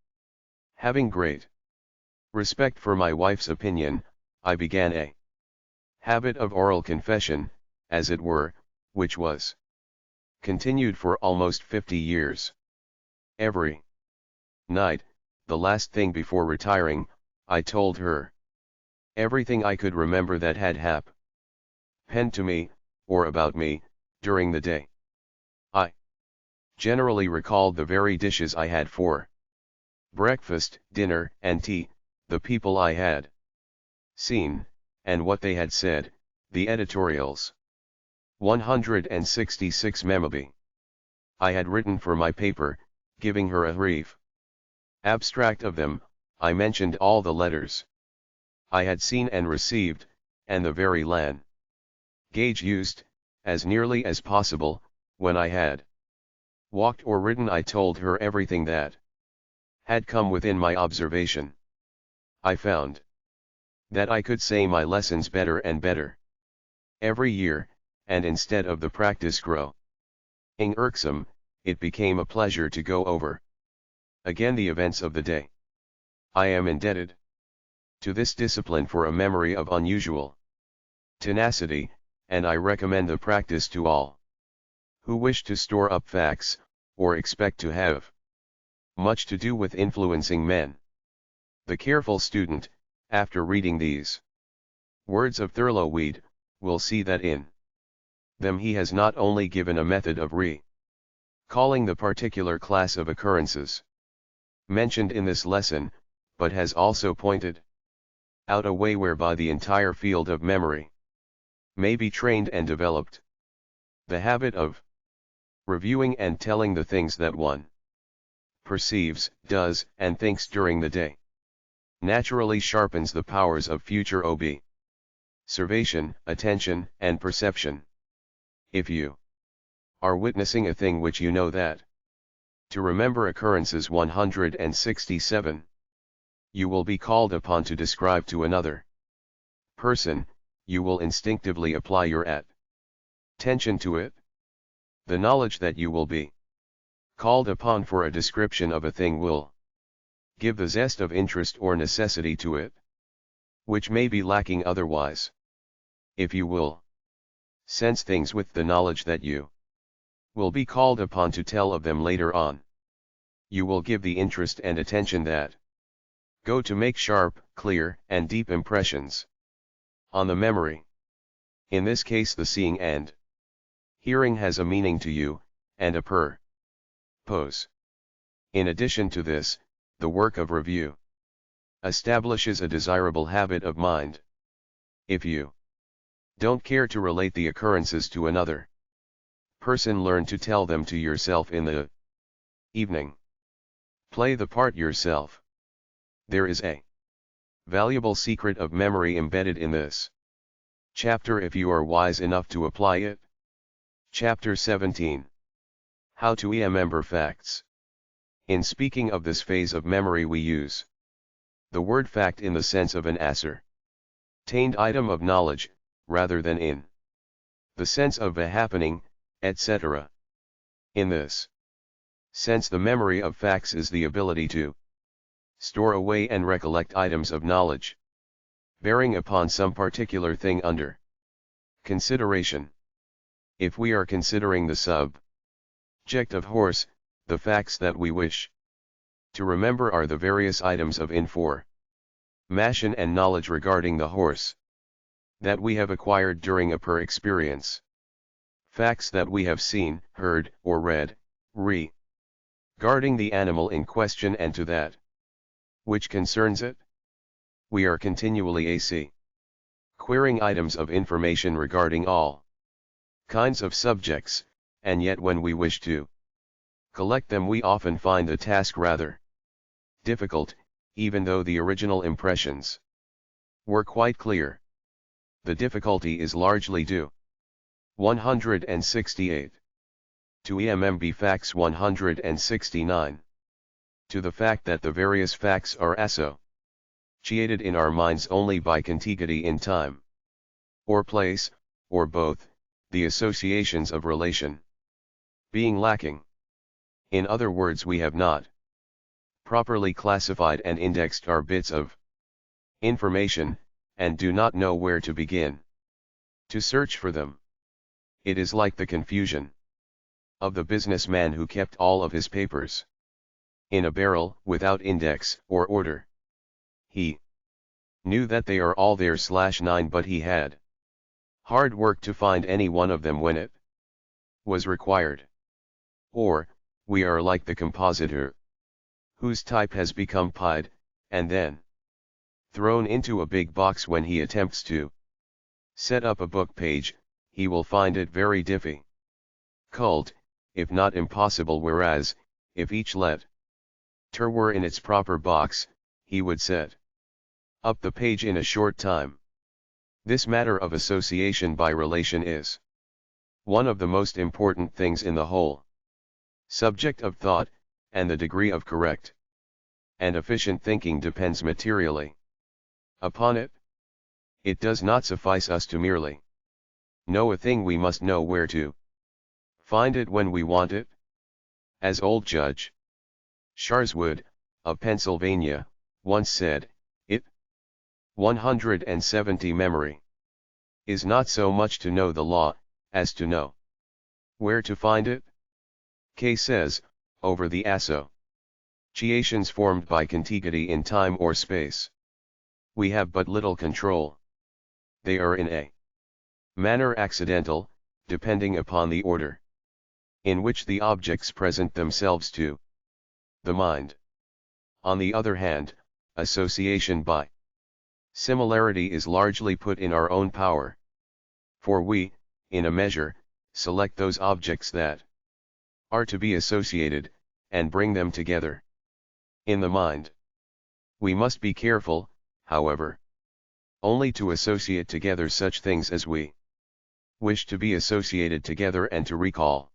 Having great respect for my wife's opinion, I began a habit of oral confession, as it were, which was continued for almost 50 years. Every night, the last thing before retiring, I told her everything I could remember that had happened to me, or about me, during the day. I generally recalled the very dishes I had for breakfast, dinner, and tea, the people I had seen, and what they had said, the editorials. 166 memobi I had written for my paper, giving her a brief abstract of them. I mentioned all the letters I had seen and received, and the very language used, as nearly as possible. When I had walked or ridden, I told her everything that had come within my observation. I found that I could say my lessons better and better every year, and instead of the practice growing irksome, it became a pleasure to go over again the events of the day. I am indebted to this discipline for a memory of unusual tenacity, and I recommend the practice to all who wish to store up facts, or expect to have much to do with influencing men. The careful student, after reading these words of Thurlow Weed, will see that in them he has not only given a method of recalling the particular class of occurrences mentioned in this lesson, but has also pointed out a way whereby the entire field of memory may be trained and developed. The habit of reviewing and telling the things that one perceives, does, and thinks during the day naturally sharpens the powers of future observation, attention, and perception. If you are witnessing a thing which you know that to Remember Occurrences 167, you will be called upon to describe to another person, you will instinctively apply your attention to it. The knowledge that you will be called upon for a description of a thing will give the zest of interest or necessity to it, which may be lacking otherwise. If you will sense things with the knowledge that you will be called upon to tell of them later on, you will give the interest and attention that go to make sharp, clear, and deep impressions on the memory. In this case, the seeing and hearing has a meaning to you, and a purpose. In addition to this, the work of review establishes a desirable habit of mind. If you don't care to relate the occurrences to another person, learn to tell them to yourself in the evening. Play the part yourself. There is a valuable secret of memory embedded in this chapter if you are wise enough to apply it. Chapter 17. How to remember facts. In speaking of this phase of memory, we use the word fact in the sense of an ascertained item of knowledge, rather than in the sense of a happening, etc. In this sense, the memory of facts is the ability to store away and recollect items of knowledge bearing upon some particular thing under consideration. If we are considering the subject of horse, the facts that we wish to remember are the various items of information and knowledge regarding the horse that we have acquired during a experience. Facts that we have seen, heard, or read, regarding the animal in question and to that which concerns it. We are continually acquiring items of information regarding all kinds of subjects, and yet when we wish to collect them, we often find the task rather difficult, even though the original impressions were quite clear. The difficulty is largely due. 168. To EMMB facts 169. To the fact that the various facts are associated in our minds only by contiguity in time or place, or both, the associations of relation being lacking. In other words, we have not properly classified and indexed our bits of information, and do not know where to begin to search for them. It is like the confusion of the businessman who kept all of his papers in a barrel without index or order. He knew that they are all there /9, but he had hard work to find any one of them when it was required. Or, we are like the compositor whose type has become pied, and then thrown into a big box. When he attempts to set up a book page, he will find it very difficult, if not impossible, whereas, if each letter were in its proper box, he would set up the page in a short time. This matter of association by relation is one of the most important things in the whole subject of thought, and the degree of correct and efficient thinking depends materially upon it. It does not suffice us to merely know a thing, we must know where to find it when we want it. As old Judge Sharswood, of Pennsylvania, once said, it 170 memory is not so much to know the law, as to know where to find it. Kay says, over the associations formed by contiguity in time or space, we have but little control. They are in a manner accidental, depending upon the order in which the objects present themselves to the mind. On the other hand, association by similarity is largely put in our own power. For we, in a measure, select those objects that are to be associated, and bring them together in the mind. We must be careful, however, only to associate together such things as we wish to be associated together, and to recall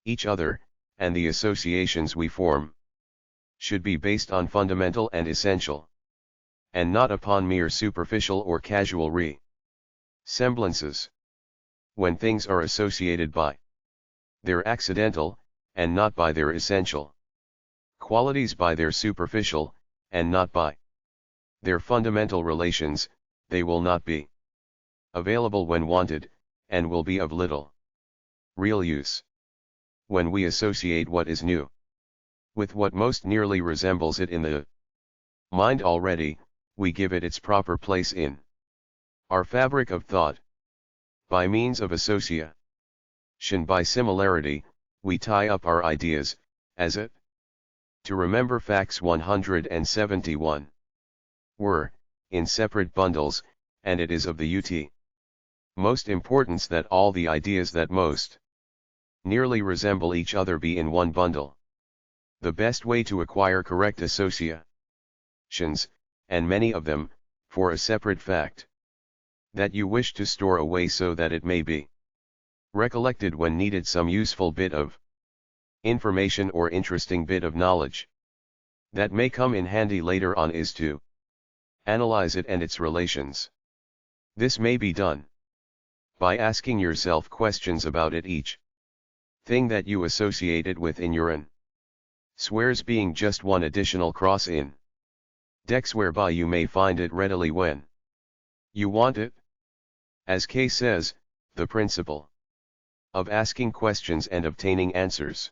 each other, and the associations we form should be based on fundamental and essential, and not upon mere superficial or casual resemblances. When things are associated by their accidental, and not by their essential qualities, by their superficial, and not by their fundamental relations, they will not be available when wanted, and will be of little real use. When we associate what is new with what most nearly resembles it in the mind already, we give it its proper place in our fabric of thought. By means of association by similarity, we tie up our ideas, as it to remember facts 171 were, in separate bundles, and it is of the most importance that all the ideas that most nearly resemble each other be in one bundle. The best way to acquire correct associations, and many of them, for a separate fact that you wish to store away so that it may be recollected when needed, some useful bit of information or interesting bit of knowledge that may come in handy later on, is to analyze it and its relations. This may be done by asking yourself questions about it, each thing that you associate it with in your own swears being just one additional cross in dex, whereby you may find it readily when you want it. As Kay says, the principle of asking questions and obtaining answers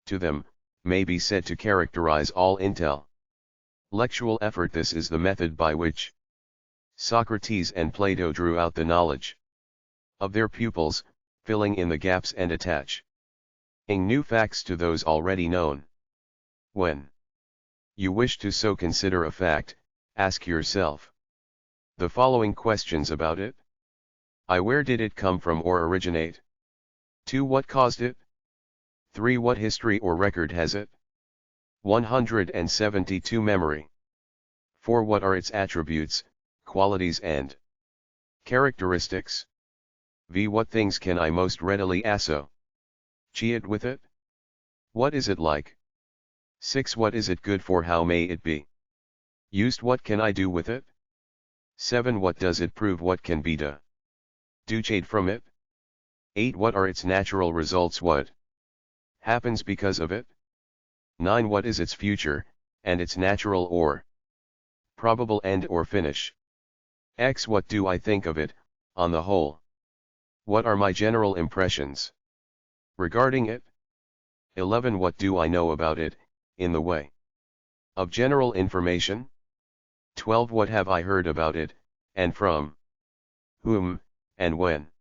to them may be said to characterize all intellectual effort. This is the method by which Socrates and Plato drew out the knowledge of their pupils, filling in the gaps and attaching new facts to those already known. When you wish to so consider a fact, ask yourself the following questions about it. I. Where did it come from or originate? 2. What caused it? 3. What history or record has it? 172 Memory. 4. What are its attributes, qualities and characteristics? V. What things can I most readily associate with it? What is it like? 6. What is it good for? How may it be used? What can I do with it? 7. What does it prove? What can be deduced from it? 8. What are its natural results? What happens because of it? 9. What is its future, and its natural or probable end or finish? X. What do I think of it, on the whole? What are my general impressions regarding it? 11. What do I know about it, in the way of general information? 12. What have I heard about it, and from whom, and when?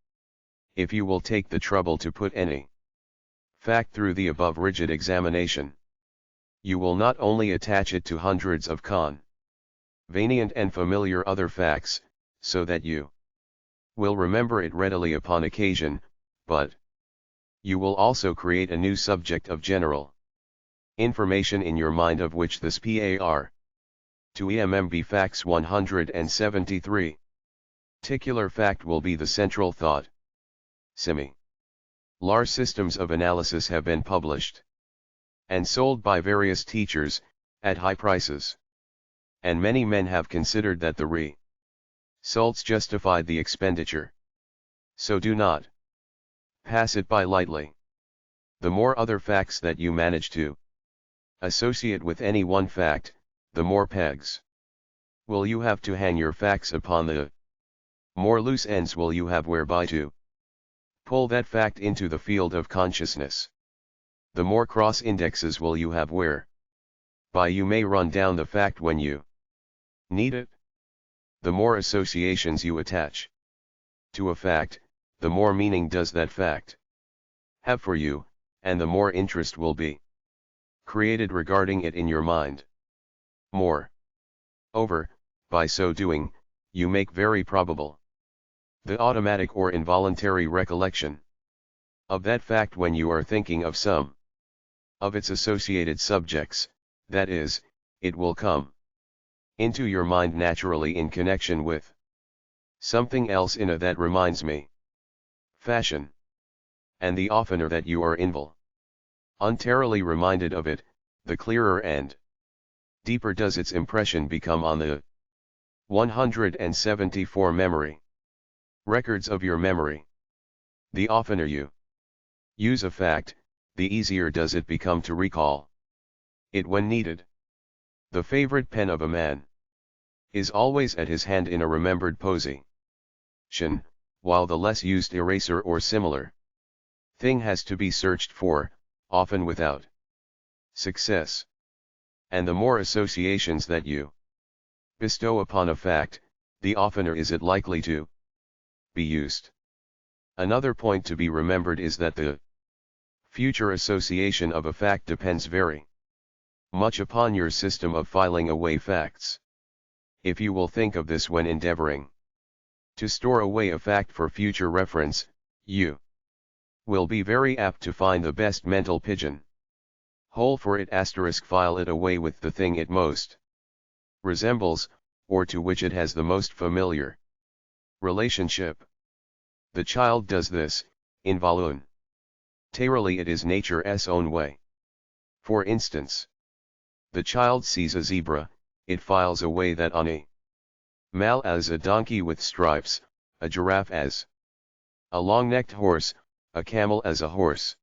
If you will take the trouble to put any fact through the above rigid examination, you will not only attach it to hundreds of convenient and familiar other facts, so that you will remember it readily upon occasion, but you will also create a new subject of general information in your mind, of which this par. To EMMB Facts 173. Particular fact will be the central thought. Similar systems of analysis have been published and sold by various teachers, at high prices. And many men have considered that the results justified the expenditure. So do not pass it by lightly. The more other facts that you manage to associate with any one fact, the more pegs will you have to hang your facts upon, the more loose ends will you have whereby to pull that fact into the field of consciousness. The more cross indexes will you have whereby you may run down the fact when you need it. The more associations you attach to a fact, the more meaning does that fact have for you, and the more interest will be created regarding it in your mind. Moreover, by so doing, you make very probable the automatic or involuntary recollection of that fact when you are thinking of some of its associated subjects, that is, it will come into your mind naturally in connection with something else in a that reminds me fashion. And the oftener that you are involuntarily reminded of it, the clearer and deeper does its impression become on the 174 memory records of your memory. The oftener you use a fact, the easier does it become to recall it when needed. The favorite pen of a man is always at his hand in a remembered position, while the less used eraser or similar thing has to be searched for, often without success. And the more associations that you bestow upon a fact, the oftener is it likely to be used. Another point to be remembered is that the future association of a fact depends very much upon your system of filing away facts. If you will think of this when endeavoring to store away a fact for future reference, you will be very apt to find the best mental pigeon hole for it. File it away with the thing it most resembles, or to which it has the most familiar relationship. The child does this, involuntarily. It is nature's own way. For instance, the child sees a zebra, it files away that animal as a donkey with stripes, a giraffe as a long-necked horse, a camel as a horse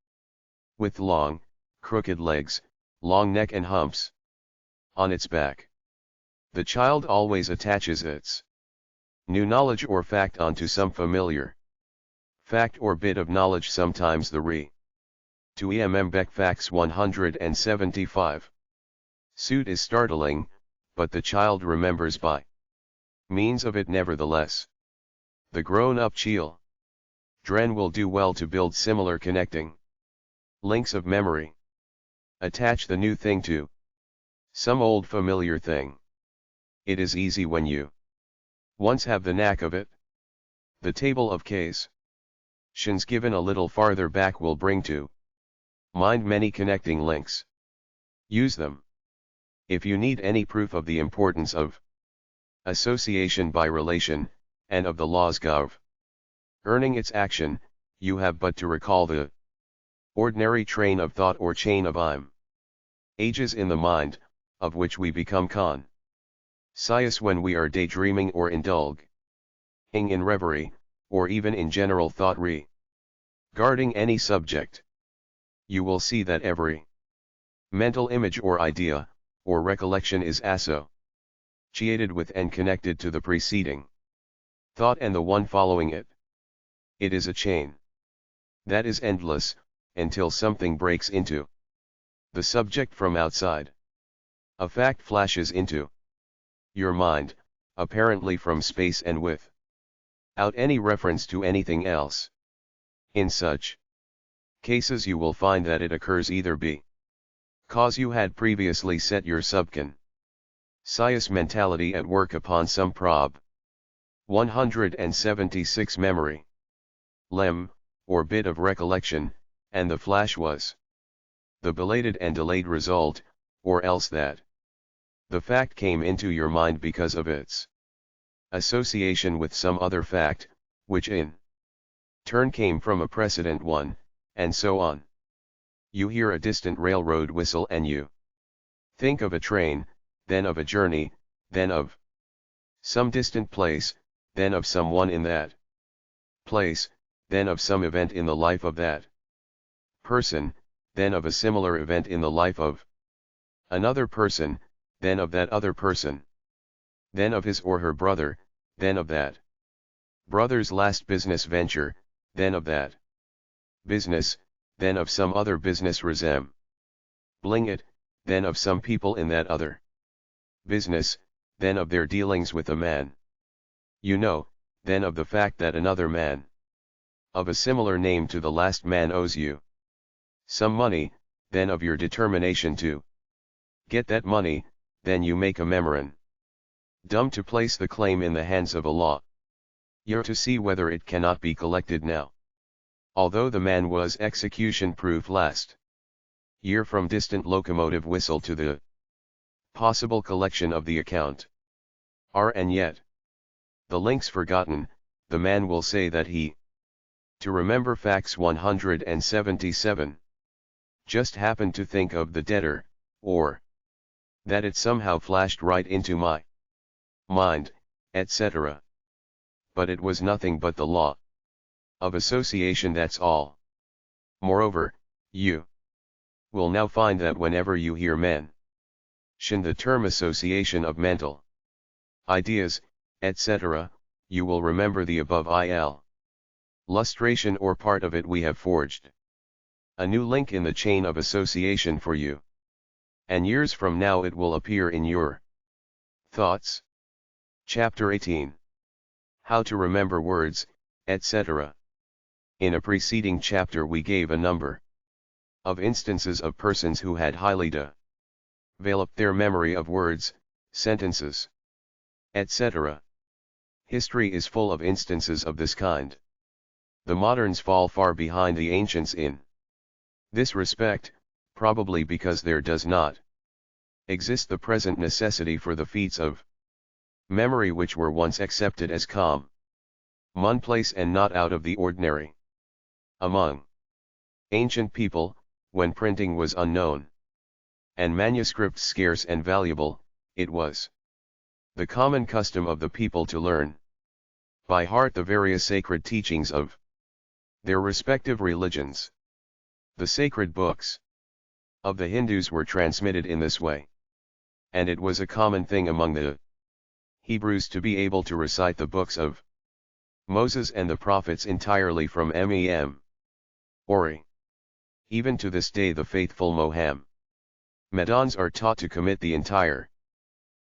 with long, crooked legs, long neck and humps on its back. The child always attaches its new knowledge or fact onto some familiar fact or bit of knowledge, sometimes the to EMMBEC Facts 175. Suit is startling, but the child remembers by means of it nevertheless. The grown-up children will do well to build similar connecting links of memory. Attach the new thing to some old familiar thing. It is easy when you once have the knack of it. The table of cases given a little farther back will bring to mind many connecting links. Use them. If you need any proof of the importance of association by relation, and of the laws governing its action, you have but to recall the ordinary train of thought or chain of images in the mind, of which we become conscious when we are daydreaming or indulging in reverie, or even in general thought regarding any subject. You will see that every mental image or idea, or recollection is associated with and connected to the preceding thought and the one following it. It is a chain that is endless, until something breaks into the subject from outside. A fact flashes into your mind, apparently from space and without any reference to anything else. In such cases you will find that it occurs either because you had previously set your subconscious mentality at work upon some prob 176 memory lem, or bit of recollection, and the flash was the belated and delayed result, or else that the fact came into your mind because of its association with some other fact, which in turn came from a precedent one, and so on. You hear a distant railroad whistle and you think of a train, then of a journey, then of some distant place, then of someone in that place, then of some event in the life of that person, then of a similar event in the life of another person, then of that other person, then of his or her brother, then of that brother's last business venture, then of that business, then of some other business resembling it, then of some people in that other business, then of their dealings with a man you know, then of the fact that another man of a similar name to the last man owes you some money, then of your determination to get that money, then you make a memorandum to place the claim in the hands of a lawyer to see whether it cannot be collected now. Although the man was execution proof last year from distant locomotive whistle to the possible collection of the account and yet the links forgotten, the man will say that he to remember facts 177 just happened to think of the debtor, or that it somehow flashed right into my mind, etc. But it was nothing but the law of association, that's all. Moreover, you will now find that whenever you hear mention the term association of mental ideas, etc., you will remember the above illustration or part of it. We have forged a new link in the chain of association for you, and years from now it will appear in your thoughts. Chapter 18. How to remember words, etc. In a preceding chapter we gave a number of instances of persons who had highly developed their memory of words, sentences, etc. History is full of instances of this kind. The moderns fall far behind the ancients in this respect, probably because there does not exist the present necessity for the feats of memory which were once accepted as commonplace and not out of the ordinary. Among ancient people, when printing was unknown and manuscripts scarce and valuable, it was the common custom of the people to learn by heart the various sacred teachings of their respective religions. The sacred books of the Hindus were transmitted in this way, and it was a common thing among the Hebrews to be able to recite the books of Moses and the prophets entirely from Mem. Ori. Even to this day the faithful Mohammedans are taught to commit the entire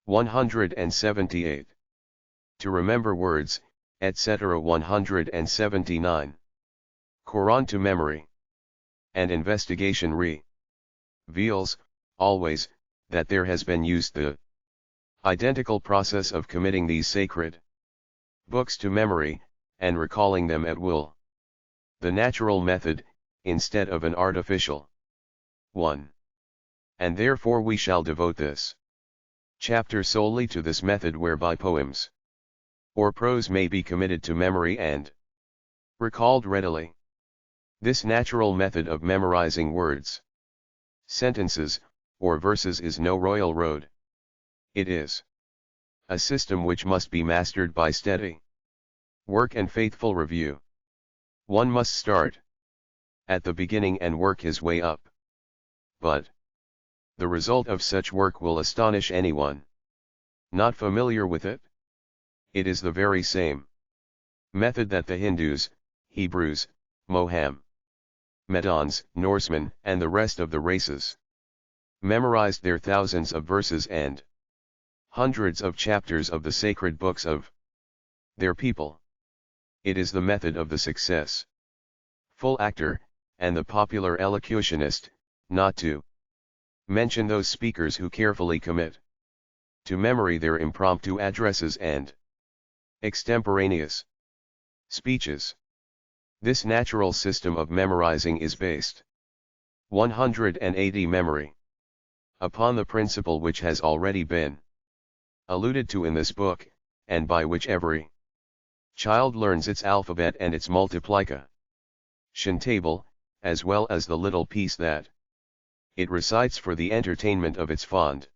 178. To remember words, etc. 179. Quran to memory. And investigation reveals, always, that there has been used the identical process of committing these sacred books to memory, and recalling them at will. The natural method, instead of an artificial one. And therefore we shall devote this chapter solely to this method whereby poems or prose may be committed to memory and recalled readily. This natural method of memorizing words, sentences, or verses is no royal road. It is a system which must be mastered by steady work and faithful review. One must start at the beginning and work his way up. But the result of such work will astonish anyone not familiar with it. It is the very same method that the Hindus, Hebrews, Mohammedans, Norsemen, and the rest of the races memorized their thousands of verses and hundreds of chapters of the sacred books of their people. It is the method of the successful actor, and the popular elocutionist, not to mention those speakers who carefully commit to memory their impromptu addresses and extemporaneous speeches. This natural system of memorizing is based 180 memory upon the principle which has already been alluded to in this book, and by which every child learns its alphabet and its multiplication table, as well as the little piece that it recites for the entertainment of its fond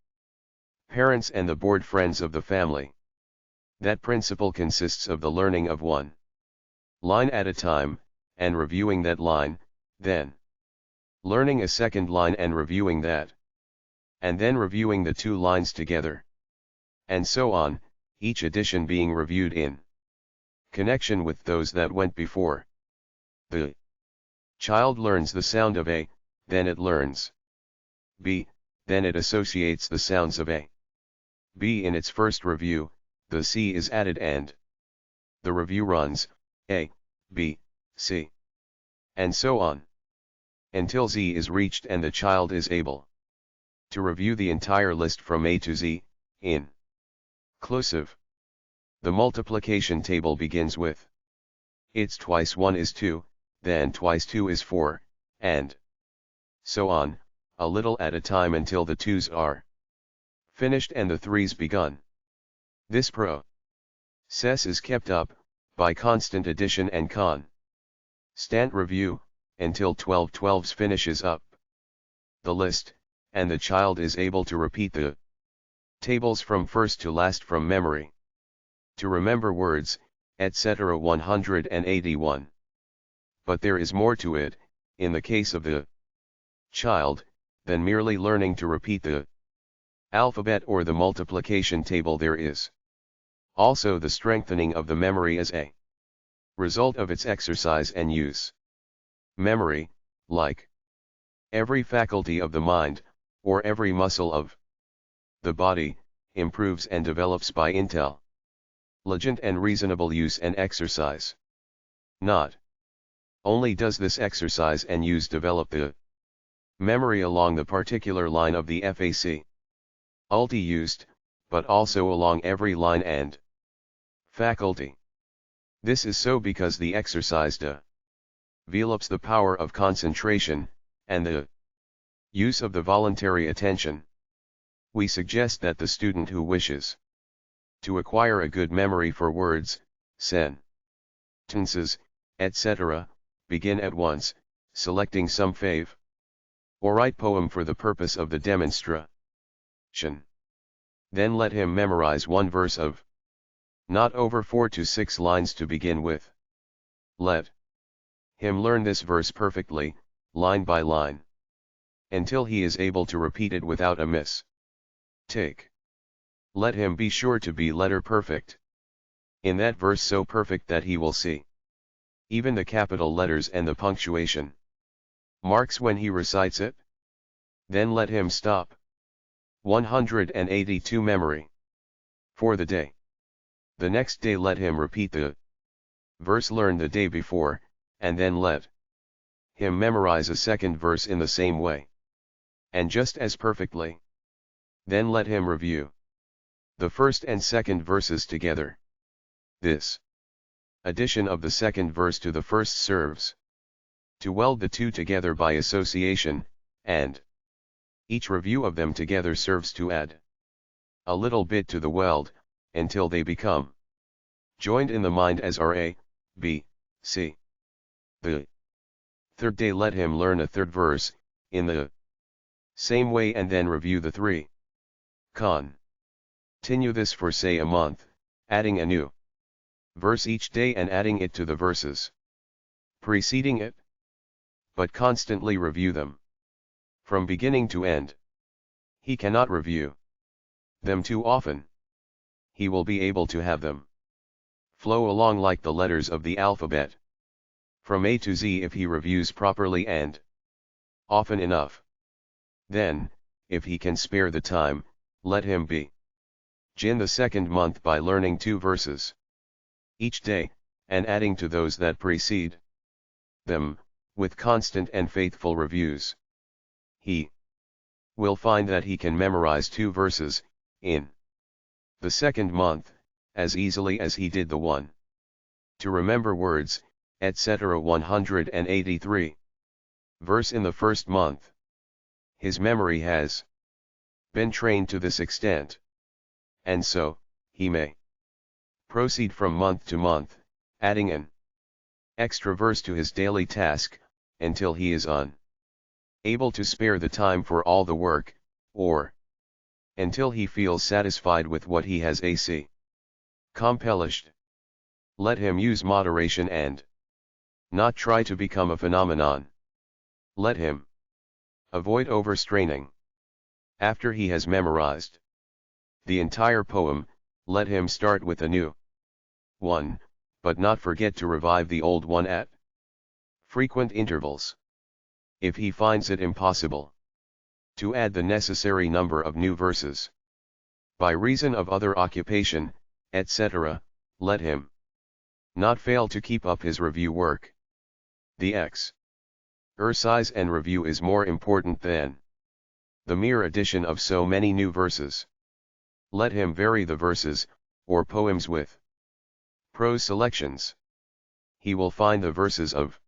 parents and the bored friends of the family. That principle consists of the learning of one line at a time, and reviewing that line, then learning a second line and reviewing that, and then reviewing the two lines together, and so on, each edition being reviewed in connection with those that went before. The child learns the sound of A, then it learns B, then it associates the sounds of A, B in its first review, the C is added and the review runs, A, B, C, and so on, until Z is reached and the child is able to review the entire list from A to Z, inclusive. The multiplication table begins with its twice 1 is 2, then twice 2 is 4, and so on, a little at a time until the 2's are finished and the 3's begun. This process is kept up by constant addition and constant review, until 12/12 finishes up the list, and the child is able to repeat the tables from first to last from memory, to remember words, etc. 181. But there is more to it, in the case of the child, than merely learning to repeat the alphabet or the multiplication table. There is also the strengthening of the memory as a result of its exercise and use. Memory, like every faculty of the mind, or every muscle of the body, improves and develops by intelligent and reasonable use and exercise. Not only does this exercise and use develop the memory along the particular line of the faculty used, but also along every line and faculty. This is so because the exercise develops the power of concentration, and the use of the voluntary attention. We suggest that the student who wishes to acquire a good memory for words, sentences, etc., begin at once, selecting some favorite poem for the purpose of the demonstration. Then let him memorize one verse of not over 4 to 6 lines to begin with. Let him learn this verse perfectly, line by line, until he is able to repeat it without a mistake. Let him be sure to be letter perfect in that verse, so perfect that he will see even the capital letters and the punctuation marks when he recites it. Then let him stop. 182 Memory for the day. The next day let him repeat the verse learned the day before, and then let him memorize a second verse in the same way, and just as perfectly. Then let him review the first and second verses together. This addition of the second verse to the first serves to weld the two together by association, and each review of them together serves to add a little bit to the weld, until they become joined in the mind as are A, B, C. The third day let him learn a third verse, in the same way and then review the three. Continue this for say a month, adding a new verse each day and adding it to the verses preceding it. But constantly review them from beginning to end. He cannot review them too often. He will be able to have them flow along like the letters of the alphabet, from A to Z if he reviews properly and often enough. Then, if he can spare the time, let him begin the second month by learning 2 verses each day, and adding to those that precede them, with constant and faithful reviews. He will find that he can memorize 2 verses, in the second month, as easily as he did the one. To remember words, etc. 183. Verse in the first month. His memory has been trained to this extent. And so, he may proceed from month to month, adding an extra verse to his daily task, until he is unable to spare the time for all the work, or until he feels satisfied with what he has accomplished. Let him use moderation and not try to become a phenomenon. Let him avoid overstraining. After he has memorized the entire poem, let him start with a new one, but not forget to revive the old one at frequent intervals. If he finds it impossible to add the necessary number of new verses by reason of other occupation, etc., let him not fail to keep up his review work. The exercise and review is more important than the mere addition of so many new verses. Let him vary the verses, or poems with prose selections. He will find the verses of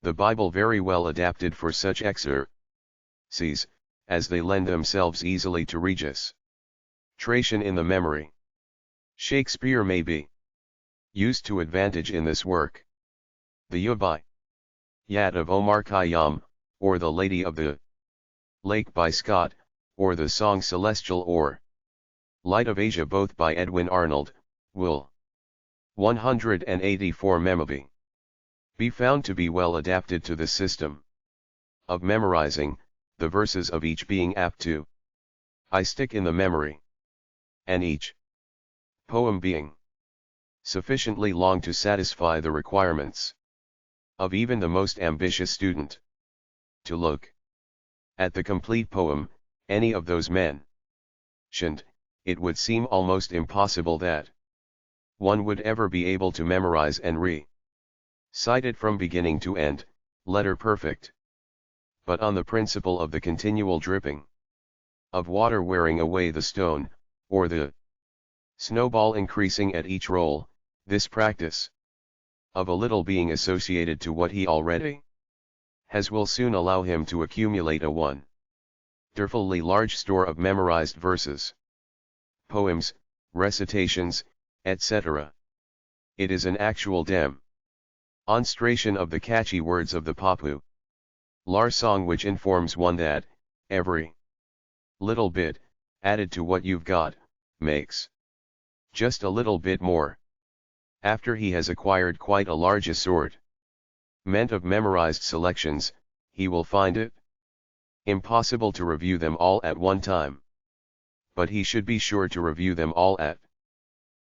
the Bible very well adapted for such exercises, as they lend themselves easily to registration in the memory. Shakespeare may be used to advantage in this work. The Yat of Omar Khayyam, or The Lady of the Lake by Scott, or the song Celestial or Light of Asia both by Edwin Arnold, will 184 Memobi be found to be well adapted to the system of memorizing, the verses of each being apt to stick in the memory, and each poem being sufficiently long to satisfy the requirements of even the most ambitious student. To look at the complete poem, any of those mentioned, it would seem almost impossible that one would ever be able to memorize and recite it from beginning to end, letter perfect. But on the principle of the continual dripping of water wearing away the stone, or the snowball increasing at each roll, this practice of a little being associated to what he already has will soon allow him to accumulate a wonderfully large store of memorized verses, poems, recitations, etc. It is an actual demonstration of the catchy words of the popular song which informs one that every little bit, added to what you've got, makes just a little bit more. After he has acquired quite a large assortment of memorized selections, he will find it impossible to review them all at one time. But he should be sure to review them all at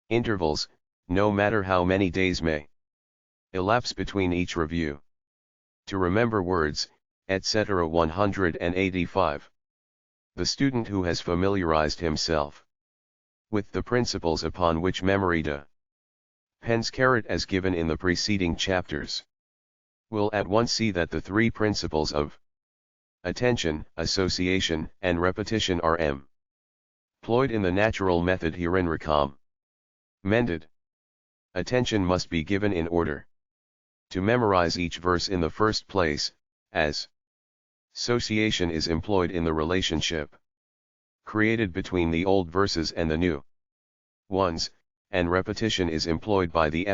intervals, no matter how many days may elapse between each review. To remember words, etc. 185. The student who has familiarized himself with the principles upon which memory depends, as given in the preceding chapters, will at once see that the 3 principles of attention, association, and repetition are employed in the natural method herein recommended. Attention must be given in order to memorize each verse in the first place, as association is employed in the relationship created between the old verses and the new ones, and repetition is employed by the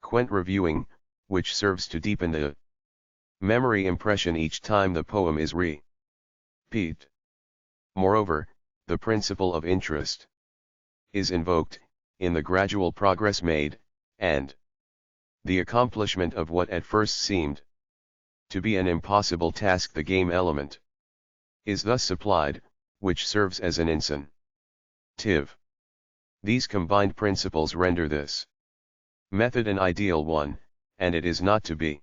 frequent reviewing, which serves to deepen the memory impression each time the poem is repeated. Moreover, the principle of interest is invoked, in the gradual progress made, and the accomplishment of what at first seemed to be an impossible task. The game element is thus supplied, which serves as an incentive. These combined principles render this method an ideal one, and it is not to be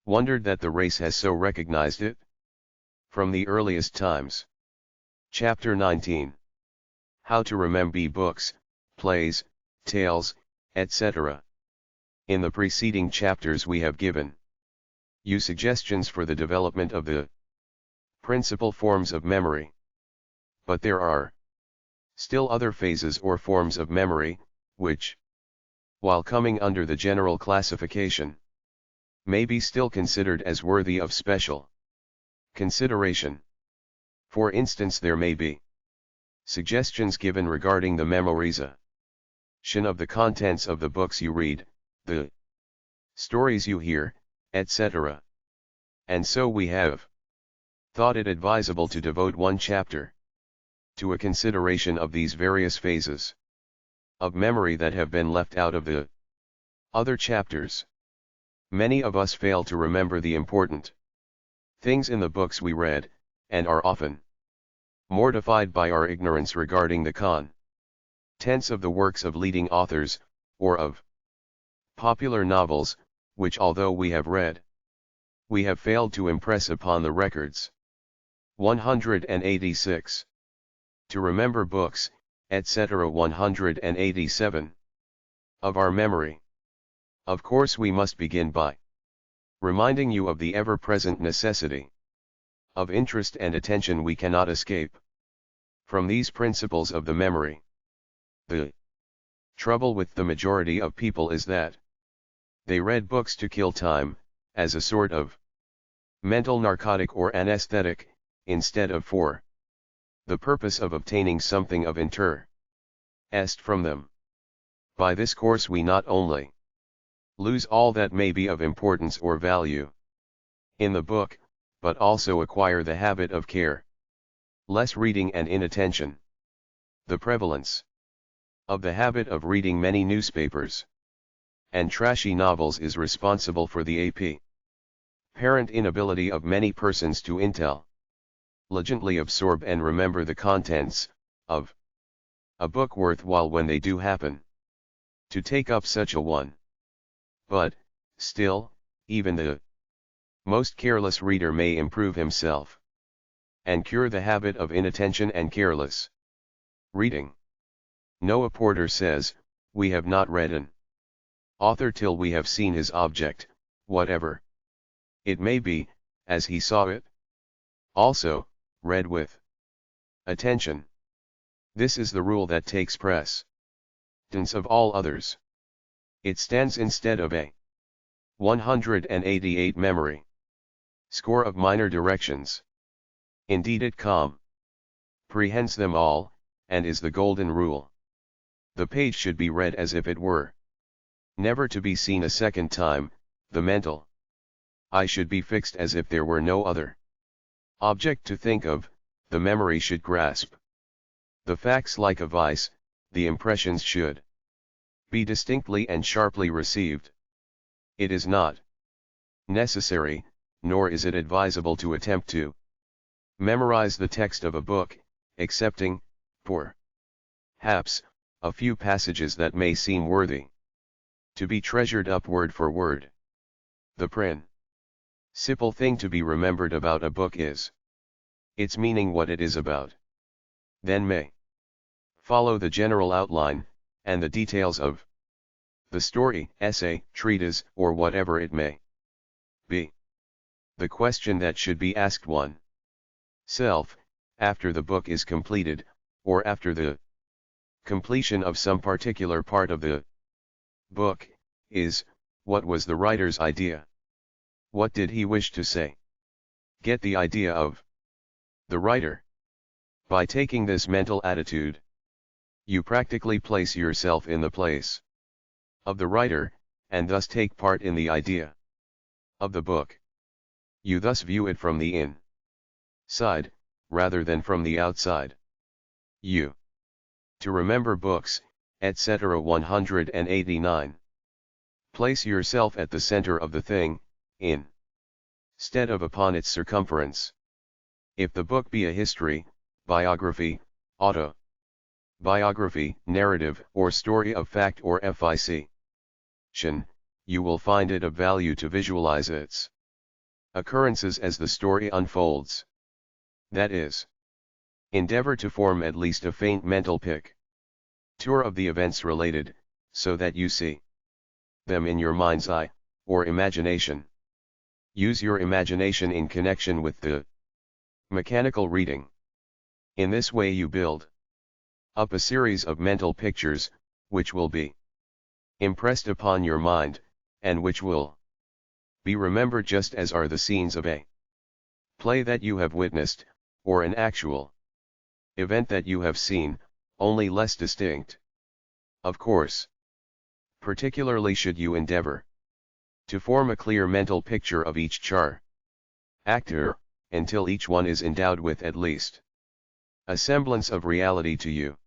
wondered that the race has so recognized it from the earliest times. Chapter 19. How to remember books, plays, tales, etc. In the preceding chapters we have given you suggestions for the development of the principal forms of memory. But there are still other phases or forms of memory, which, while coming under the general classification, may be still considered as worthy of special consideration. For instance, there may be suggestions given regarding the memorization of the contents of the books you read, the stories you hear, etc. And so we have thought it advisable to devote one chapter to a consideration of these various phases of memory that have been left out of the other chapters. Many of us fail to remember the important things in the books we read, and are often mortified by our ignorance regarding the contents of the works of leading authors, or of popular novels, which although we have read, we have failed to impress upon the records. 186. To remember books, etc. 187. Of our memory. Of course we must begin by reminding you of the ever-present necessity of interest and attention. We cannot escape from these principles of the memory. The trouble with the majority of people is that they read books to kill time, as a sort of mental narcotic or anesthetic, instead of for the purpose of obtaining something of interest from them. By this course we not only lose all that may be of importance or value in the book, but also acquire the habit of careless reading and inattention. The prevalence of the habit of reading many newspapers and trashy novels is responsible for the apparent inability of many persons to intelligently absorb and remember the contents of a book worthwhile when they do happen to take up such a one. But, still, even the most careless reader may improve himself and cure the habit of inattention and careless reading. Noah Porter says, "We have not read an author till we have seen his object, whatever it may be, as he saw it. Also, read with attention. This is the rule that takes precedence of all others. It stands instead of a 188 memory score of minor directions. Indeed it comprehends them all, and is the golden rule. The page should be read as if it were never to be seen a second time, the mental eye should be fixed as if there were no other object to think of, the memory should grasp the facts like a vice, the impressions should be distinctly and sharply received. It is not necessary, nor is it advisable to attempt to memorize the text of a book, excepting, perhaps, a few passages that may seem worthy to be treasured up word for word. The principal thing to be remembered about a book is its meaning, what it is about. Then may follow the general outline, and the details of the story, essay, treatise, or whatever it may be. The question that should be asked oneself, after the book is completed, or after the completion of some particular part of the book, is, what was the writer's idea? What did he wish to say? Get the idea of the writer By taking this mental attitude, you practically place yourself in the place of the writer, and thus take part in the idea of the book. You thus view it from the inside, rather than from the outside. To remember books, etc. 189. Place yourself at the center of the thing, instead of upon its circumference. If the book be a history, biography, autobiography, narrative, or story of fact or fiction, you will find it of value to visualize its occurrences as the story unfolds. That is, endeavor to form at least a faint mental picture of the events related, so that you see them in your mind's eye, or imagination. Use your imagination in connection with the mechanical reading. In this way you build up a series of mental pictures, which will be impressed upon your mind, and which will be remembered just as are the scenes of a play that you have witnessed, or an actual event that you have seen, only less distinct. Of course, particularly should you endeavor to form a clear mental picture of each actor, until each one is endowed with at least a semblance of reality to you.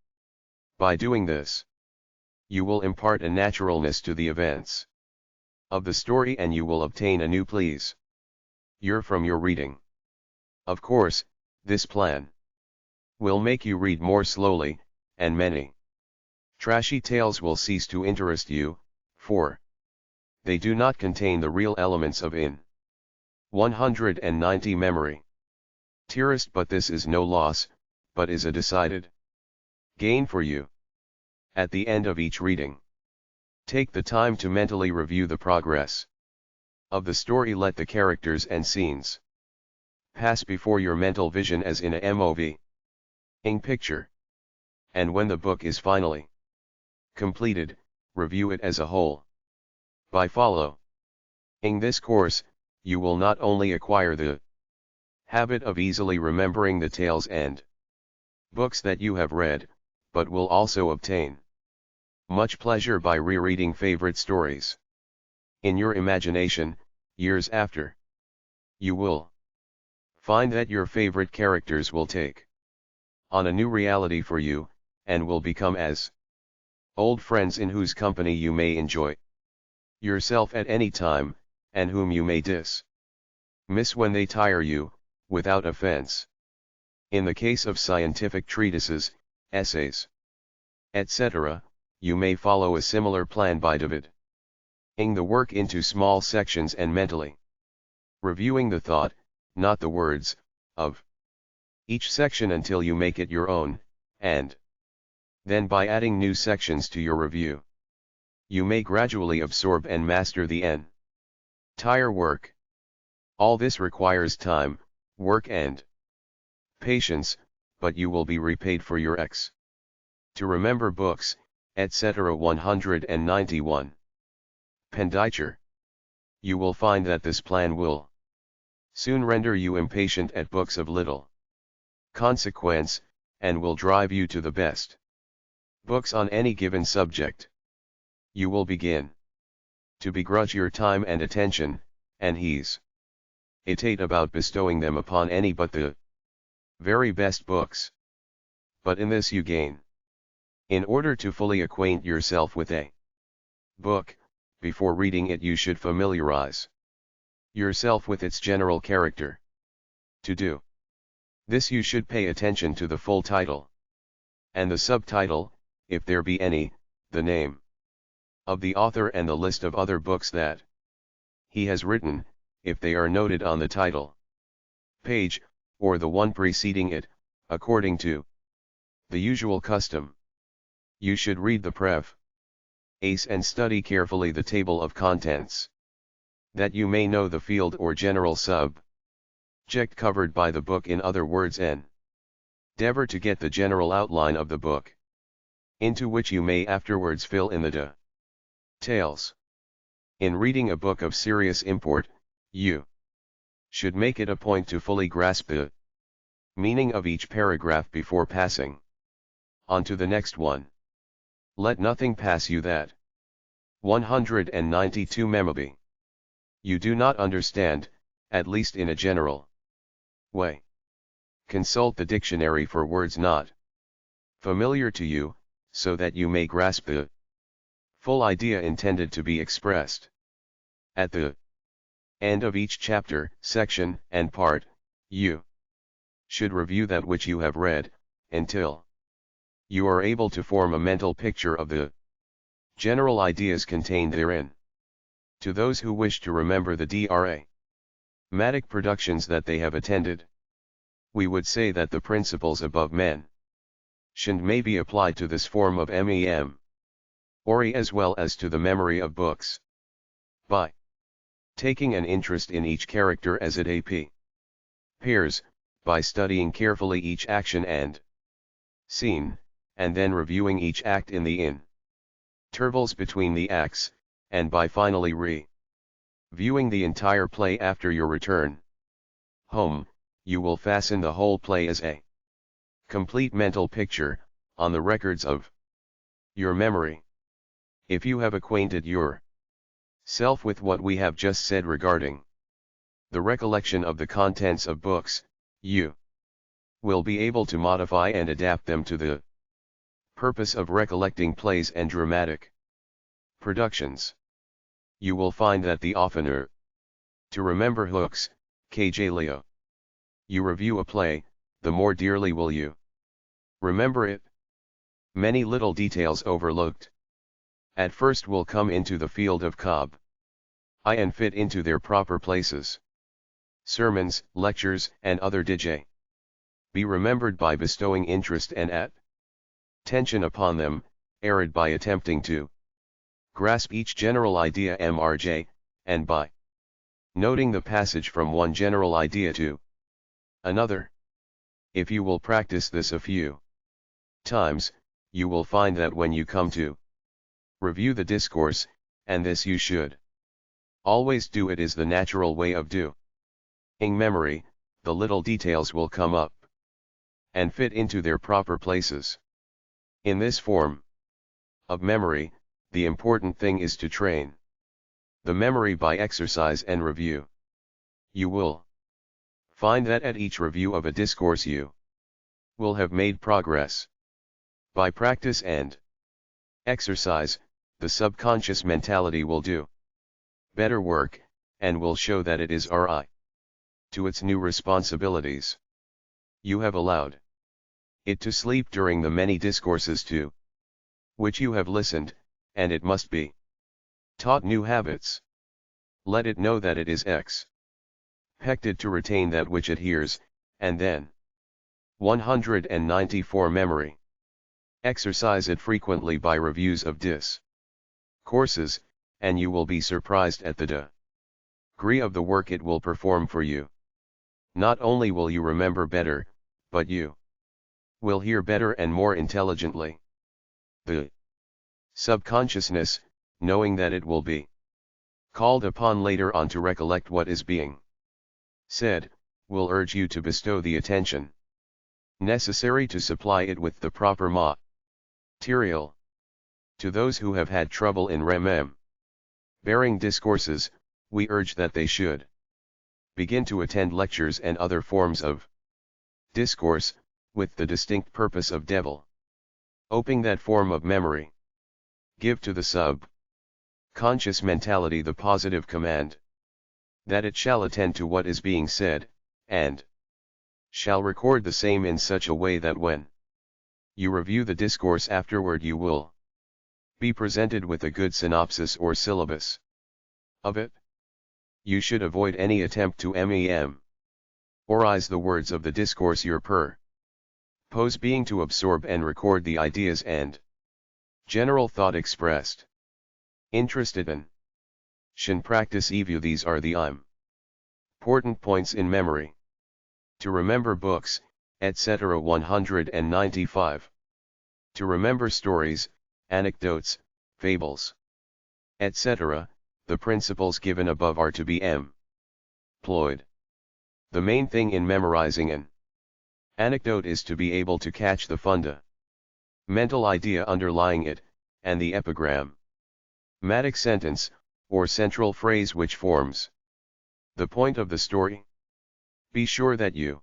By doing this, you will impart a naturalness to the events of the story, and you will obtain a new pleasure from your reading. Of course, this plan will make you read more slowly, and many trashy tales will cease to interest you, for they do not contain the real elements of 190 memory. Dearest, but this is no loss, but is a decided gain for you. At the end of each reading, take the time to mentally review the progress of the story. Let the characters and scenes pass before your mental vision as in a moving picture. And when the book is finally completed, review it as a whole. By following this course, you will not only acquire the habit of easily remembering the tales and books that you have read, but will also obtain much pleasure by rereading favorite stories in your imagination. Years after, you will find that your favorite characters will take on a new reality for you, and will become as old friends in whose company you may enjoy yourself at any time, and whom you may dismiss when they tire you, without offense. In the case of scientific treatises, essays, etc., you may follow a similar plan by dividing the work into small sections and mentally reviewing the thought, not the words, of each section until you make it your own, and then by adding new sections to your review, you may gradually absorb and master the entire work. All this requires time, work and patience, but you will be repaid for your to remember books, etc. 191. Penditure. You will find that this plan will soon render you impatient at books of little consequence, and will drive you to the best books on any given subject. You will begin to begrudge your time and attention, and hesitate about bestowing them upon any but the very best books. But in this you gain. In order to fully acquaint yourself with a book, before reading it you should familiarize yourself with its general character. To do this you should pay attention to the full title and the subtitle, if there be any, the name of the author and the list of other books that he has written, if they are noted on the title page, or the one preceding it, according to the usual custom. You should read the preface and study carefully the table of contents, that you may know the field or general subject covered by the book. In other words, endeavor to get the general outline of the book, into which you may afterwards fill in the details. In reading a book of serious import, you should make it a point to fully grasp the Meaning of each paragraph before passing on to the next one. Let nothing pass you that 192 Memory you do not understand, at least in a general way. Consult the dictionary for words not familiar to you, so that you may grasp the full idea intended to be expressed. At the end of each chapter, section, and part, you should review that which you have read, until you are able to form a mental picture of the general ideas contained therein. To those who wish to remember the dramatic productions that they have attended, we would say that the principles above mentioned may be applied to this form of memory as well as to the memory of books. By taking an interest in each character as it appears, by studying carefully each action and scene, and then reviewing each act in the intervals between the acts, and by finally reviewing the entire play after your return home, you will fasten the whole play as a complete mental picture on the records of your memory. If you have acquainted yourself with what we have just said regarding the recollection of the contents of books, you will be able to modify and adapt them to the purpose of recollecting plays and dramatic productions. You will find that the oftener to remember hooks, KJ Leo, you review a play, the more dearly will you remember it. Many little details overlooked at first will come into the field of cognition and fit into their proper places. Sermons, lectures, and other be remembered by bestowing interest and attention upon them, arid by attempting to grasp each general idea MRJ, and by noting the passage from one general idea to another. If you will practice this a few times, you will find that when you come to review the discourse, and this you should always do, it is the natural way of doing memory, the little details will come up and fit into their proper places. In this form of memory, the important thing is to train the memory by exercise and review. You will find that at each review of a discourse you will have made progress. By practice and exercise, the subconscious mentality will do better work, and will show that it is RI to its new responsibilities. You have allowed it to sleep during the many discourses to which you have listened, and it must be taught new habits. Let it know that it is expected to retain that which it hears, and then 194 Memory. Exercise it frequently by reviews of discourses, and you will be surprised at the degree of the work it will perform for you. Not only will you remember better, but you will hear better and more intelligently. The subconsciousness, knowing that it will be called upon later on to recollect what is being said, will urge you to bestow the attention necessary to supply it with the proper material. To those who have had trouble in remembering discourses, we urge that they should begin to attend lectures and other forms of discourse, with the distinct purpose of developing that form of memory. Give to the subconscious mentality the positive command that it shall attend to what is being said, and shall record the same in such a way that when you review the discourse afterward you will be presented with a good synopsis or syllabus of it. You should avoid any attempt to memorize the words of the discourse, your purpose being to absorb and record the ideas and general thought expressed. Interested in practice review. These are the important points in memory. To remember books, etc. 195. To remember stories, anecdotes, fables, etc., the principles given above are to be employed. The main thing in memorizing an Anecdote is to be able to catch the mental idea underlying it, and the epigram, matic sentence, or central phrase which forms the point of the story. Be sure that you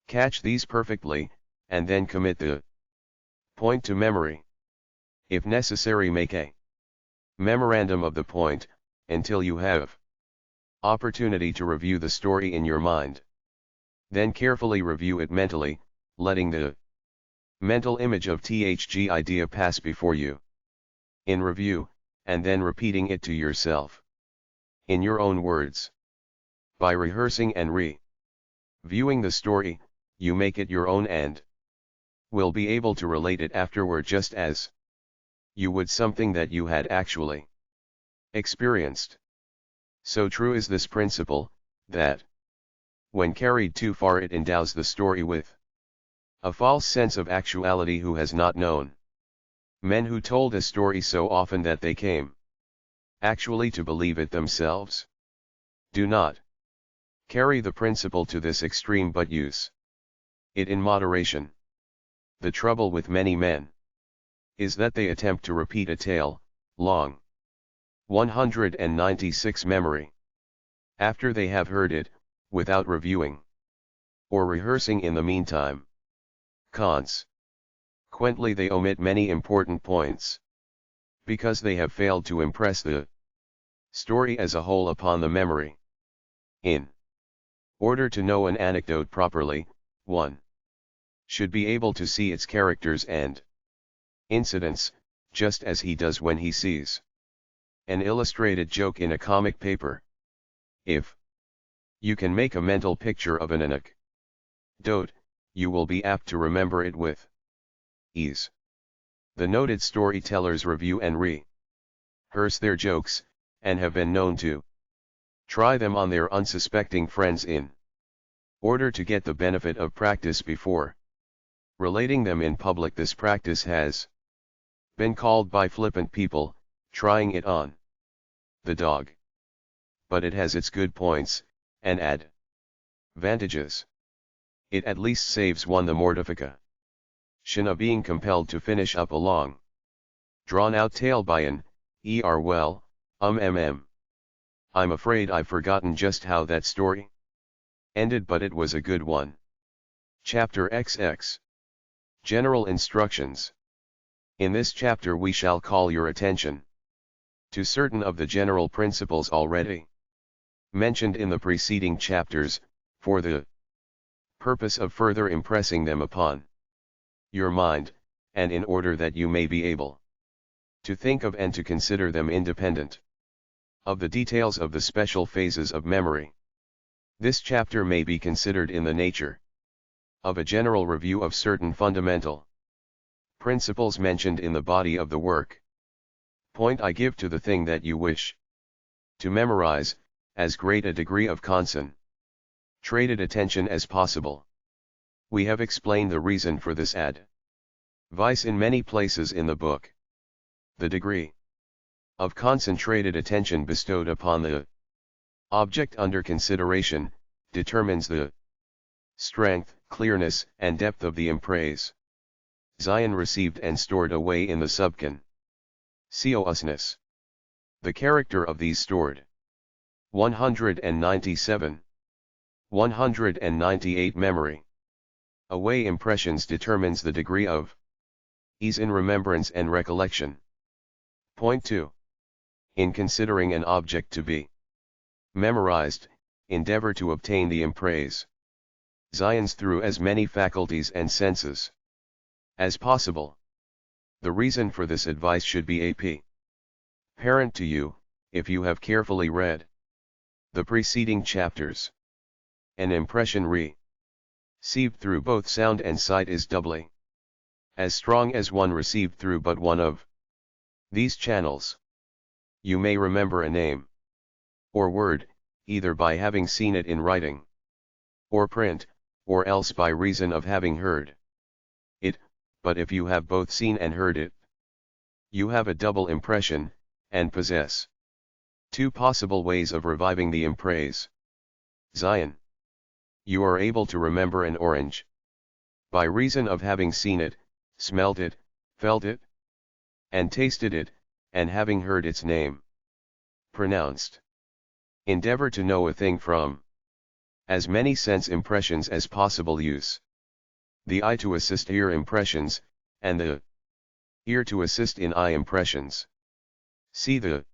catch these perfectly, and then commit the point to memory. If necessary, make a memorandum of the point, until you have opportunity to review the story in your mind. Then carefully review it mentally, letting the mental image of the idea pass before you in review, and then repeating it to yourself in your own words. By rehearsing and reviewing the story, you make it your own and will be able to relate it afterward just as you would something that you had actually experienced. So true is this principle, that when carried too far it endows the story with a false sense of actuality. Who has not known men who told a story so often that they came actually to believe it themselves? Do not carry the principle to this extreme, but use it in moderation. The trouble with many men is that they attempt to repeat a tale, long 196 memory, after they have heard it, without reviewing or rehearsing in the meantime. Consequently, they omit many important points, because they have failed to impress the story as a whole upon the memory. In order to know an anecdote properly, one should be able to see its characters and incidents, just as he does when he sees an illustrated joke in a comic paper. If you can make a mental picture of an anecdote, you will be apt to remember it with ease. The noted storytellers review and rehearse their jokes, and have been known to try them on their unsuspecting friends in order to get the benefit of practice before relating them in public. This practice has been called by flippant people, trying it on the dog. But it has its good points, and advantages. It at least saves one the mortification of being compelled to finish up a long, drawn-out tale by an, I'm afraid I've forgotten just how that story ended, but it was a good one. Chapter XX. General Instructions. In this chapter we shall call your attention to certain of the general principles already mentioned in the preceding chapters, for the purpose of further impressing them upon your mind, and in order that you may be able to think of and to consider them independent of the details of the special phases of memory. This chapter may be considered in the nature of a general review of certain fundamental principles mentioned in the body of the work. Point I give to the thing that you wish to memorize, as great a degree of concentrated attention as possible. We have explained the reason for this advice in many places in the book. The degree of concentrated attention bestowed upon the object under consideration determines the strength, clearness, and depth of the impress. Zion received and stored away in the subconsciousness. The character of these stored 197. 198 memory away impressions determines the degree of ease in remembrance and recollection. Point 2. In considering an object to be memorized, endeavor to obtain the impress Zions through as many faculties and senses as possible. The reason for this advice should be apparent to you, if you have carefully read the preceding chapters. An impression received through both sound and sight is doubly as strong as one received through but one of these channels. You may remember a name or word, either by having seen it in writing or print, or else by reason of having heard it, but if you have both seen and heard it, you have a double impression, and possess two possible ways of reviving the impress Zion. You are able to remember an orange by reason of having seen it, smelt it, felt it, and tasted it, and having heard its name pronounced. Endeavor to know a thing from as many sense impressions as possible. Use the eye to assist ear impressions, and the ear to assist in eye impressions. See the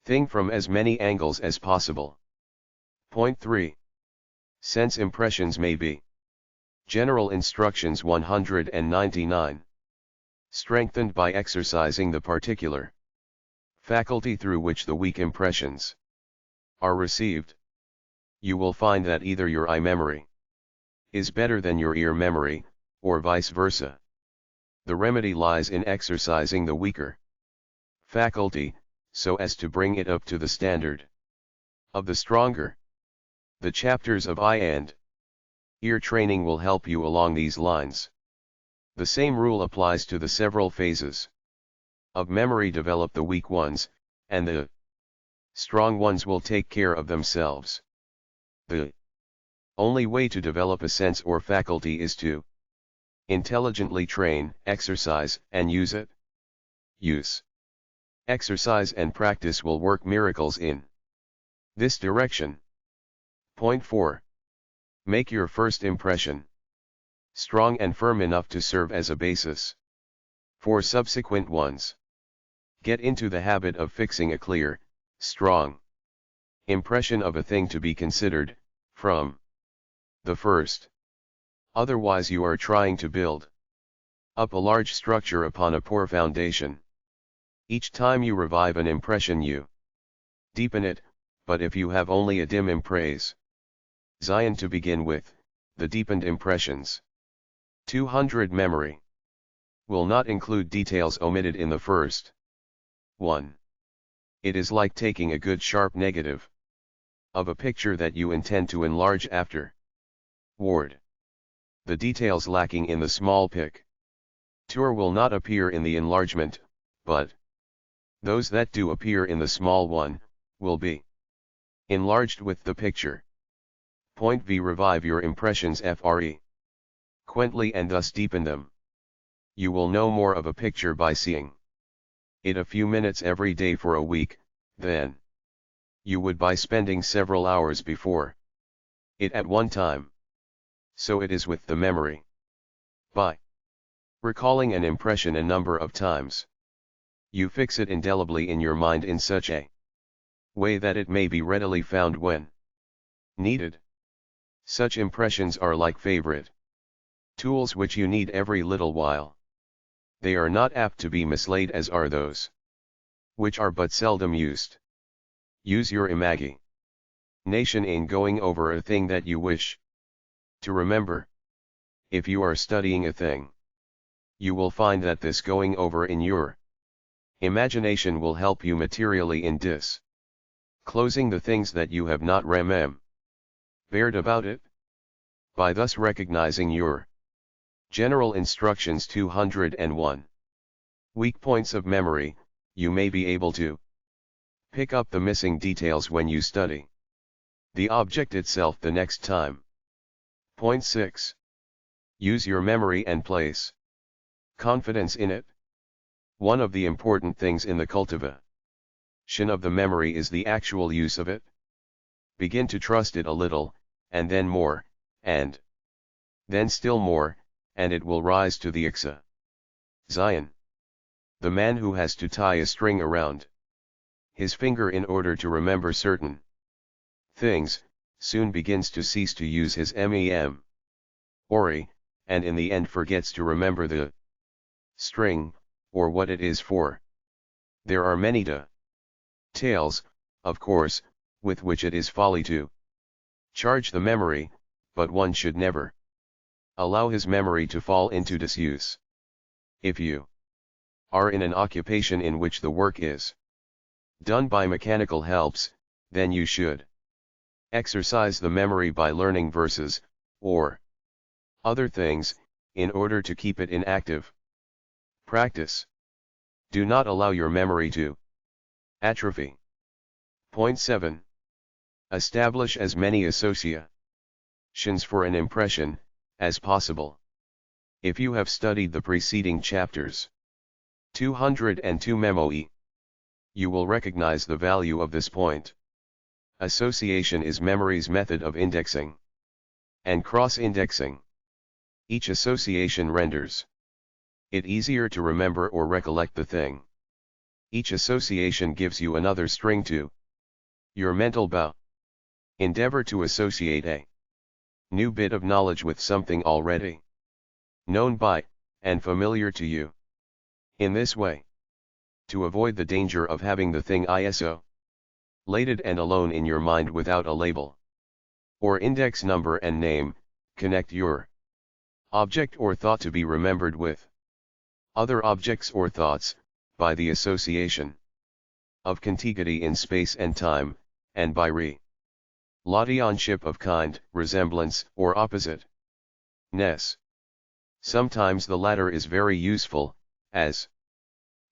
thing from as many angles as possible. Point 3. Sense impressions may be. General Instructions 199. Strengthened by exercising the particular faculty through which the weak impressions are received. You will find that either your eye memory is better than your ear memory, or vice versa. The remedy lies in exercising the weaker faculty, so as to bring it up to the standard of the stronger. The chapters of eye and ear training will help you along these lines. The same rule applies to the several phases of memory. Develop the weak ones, and the strong ones will take care of themselves. The only way to develop a sense or faculty is to intelligently train, exercise, and use it. Use, exercise, and practice will work miracles in this direction. Point 4. Make your first impression strong and firm enough to serve as a basis for subsequent ones. Get into the habit of fixing a clear, strong impression of a thing to be considered from the first. Otherwise you are trying to build up a large structure upon a poor foundation. Each time you revive an impression you deepen it, but if you have only a dim impress Zion to begin with, the deepened impressions 200 memory will not include details omitted in the first one. It is like taking a good sharp negative of a picture that you intend to enlarge afterward. The details lacking in the small picture will not appear in the enlargement, but those that do appear in the small one will be enlarged with the picture. Point V. Revive your impressions frequently and thus deepen them. You will know more of a picture by seeing it a few minutes every day for a week, than you would by spending several hours before it at one time. So it is with the memory. By recalling an impression a number of times, you fix it indelibly in your mind in such a way that it may be readily found when needed. Such impressions are like favorite tools which you need every little while. They are not apt to be mislaid as are those which are but seldom used. Use your imagination in going over a thing that you wish to remember. If you are studying a thing, you will find that this going over in your imagination will help you materially in disclosing the things that you have not remembered about it. By thus recognizing your General Instructions 201 weak points of memory, you may be able to pick up the missing details when you study the object itself the next time. Point 6. Use your memory and place confidence in it. One of the important things in the cultivation of the memory is the actual use of it. Begin to trust it a little, and then more, and then still more, and it will rise to the Zion. The man who has to tie a string around his finger in order to remember certain things, soon begins to cease to use his memory, and in the end forgets to remember the string, or what it is for. There are many details, of course, with which it is folly to charge the memory, but one should never allow his memory to fall into disuse. If you are in an occupation in which the work is done by mechanical helps, then you should exercise the memory by learning verses, or other things, in order to keep it in active practice. Do not allow your memory to atrophy. Point 7. Establish as many associations for an impression as possible. If you have studied the preceding chapters, 202 Memo E, you will recognize the value of this point. Association is memory's method of indexing and cross-indexing. Each association renders it easier to remember or recollect the thing. Each association gives you another string to your mental bow. Endeavor to associate a new bit of knowledge with something already known by, and familiar to you. In this way, to avoid the danger of having the thing isolated and alone in your mind without a label, or index number and name, connect your object or thought to be remembered with other objects or thoughts, by the association of contiguity in space and time, and by relationship of kind, resemblance, or oppositeness. Sometimes the latter is very useful, as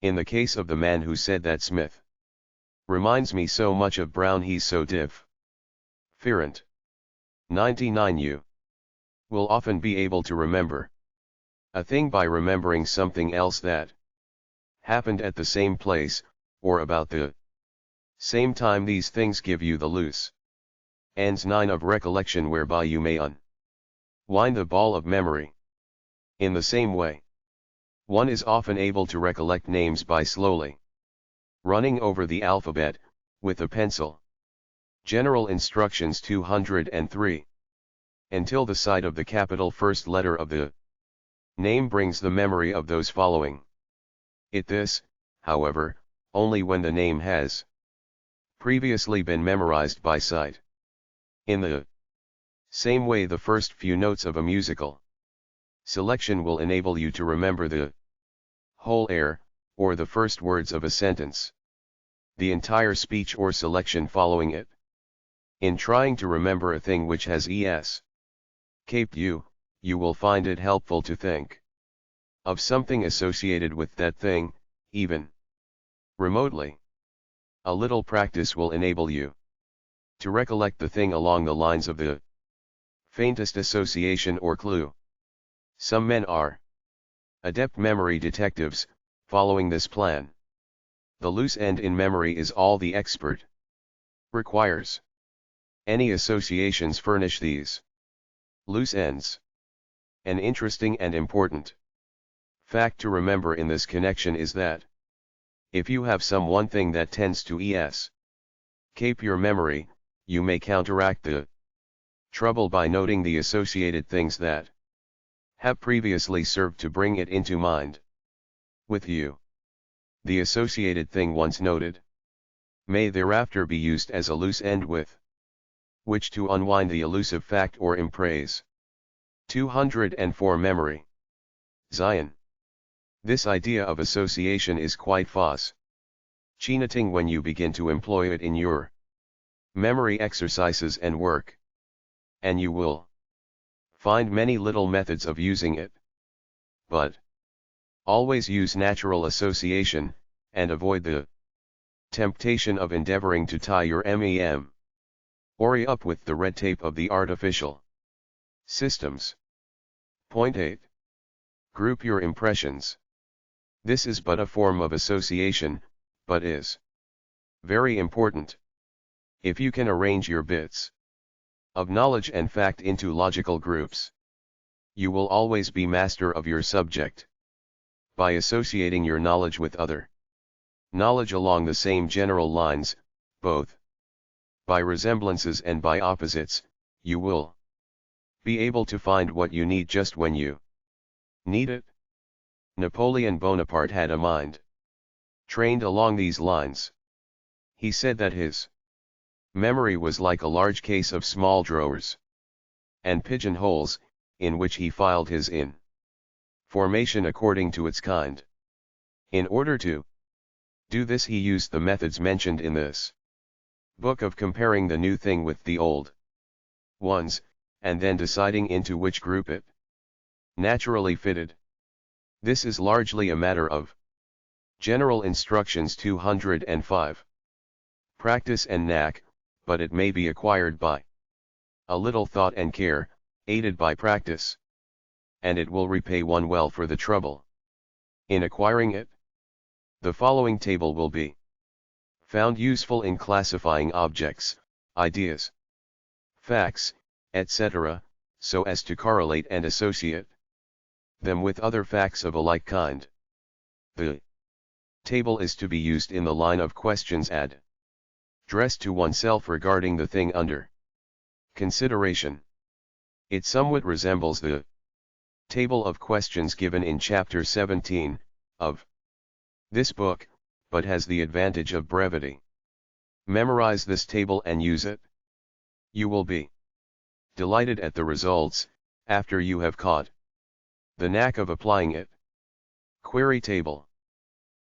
in the case of the man who said that Smith reminds me so much of Brown, he's so different. 99. You will often be able to remember a thing by remembering something else that happened at the same place, or about the same time. These things give you the loose ends 9 of recollection, whereby you may unwind the ball of memory. In the same way, one is often able to recollect names by slowly running over the alphabet with a pencil. General Instructions 203. Until the sight of the capital first letter of the name brings the memory of those following it. This, however, only when the name has previously been memorized by sight. In the same way, the first few notes of a musical selection will enable you to remember the whole air, or the first words of a sentence, the entire speech or selection following it. In trying to remember a thing which has escaped you, you will find it helpful to think of something associated with that thing, even remotely. A little practice will enable you to recollect the thing along the lines of the faintest association or clue. Some men are adept memory detectives, following this plan. The loose end in memory is all the expert requires. Any associations furnish these loose ends. An interesting and important fact to remember in this connection is that if you have some one thing that tends to escape your memory, you may counteract the trouble by noting the associated things that have previously served to bring it into mind with you. The associated thing once noted may thereafter be used as a loose end with which to unwind the elusive fact or impress. 204 Memory. Zion. This idea of association is quite fascinating when you begin to employ it in your memory exercises and work. And you will find many little methods of using it. But always use natural association, and avoid the temptation of endeavoring to tie your memory up with the red tape of the artificial systems. Point 8. Group your impressions. This is but a form of association, but is very important. If you can arrange your bits of knowledge and fact into logical groups, you will always be master of your subject. By associating your knowledge with other knowledge along the same general lines, both by resemblances and by opposites, you will be able to find what you need just when you need it. Napoleon Bonaparte had a mind trained along these lines. He said that his memory was like a large case of small drawers and pigeonholes, in which he filed his information according to its kind. In order to do this, he used the methods mentioned in this book of comparing the new thing with the old ones, and then deciding into which group it naturally fitted. This is largely a matter of General Instructions 205. Practice and knack, but it may be acquired by a little thought and care, aided by practice. and it will repay one well for the trouble in acquiring it. The following table will be found useful in classifying objects, ideas, facts, etc., so as to correlate and associate them with other facts of a like kind. The table is to be used in the line of questions addressed to oneself regarding the thing under consideration. It somewhat resembles the table of questions given in chapter 17 of this book, but has the advantage of brevity. Memorize this table and use it. You will be delighted at the results, after you have caught the knack of applying it. Query table.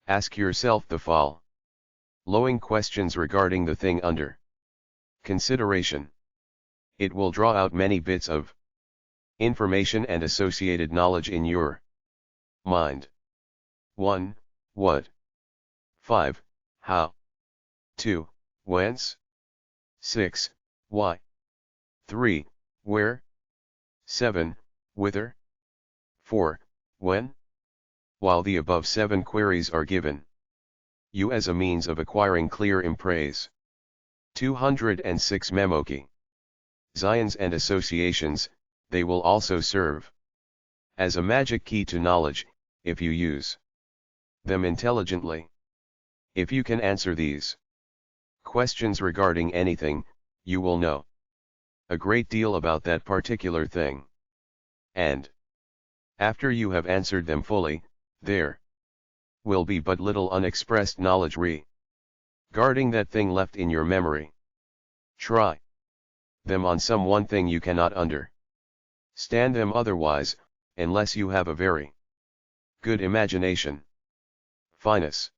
Ask yourself the following questions regarding the thing under consideration. It will draw out many bits of information and associated knowledge in your mind. 1. What? 5. How? 2. Whence? 6. Why? 3. Where? 7. Whither? 4. When? While the above 7 queries are given you as a means of acquiring clear imprese. 206 Memoki. Zions and associations, they will also serve as a magic key to knowledge, if you use them intelligently. If you can answer these questions regarding anything, you will know a great deal about that particular thing. And after you have answered them fully, there will be but little unexpressed knowledge regarding that thing left in your memory. Try them on some one thing you cannot understand them otherwise, unless you have a very good imagination. Finus.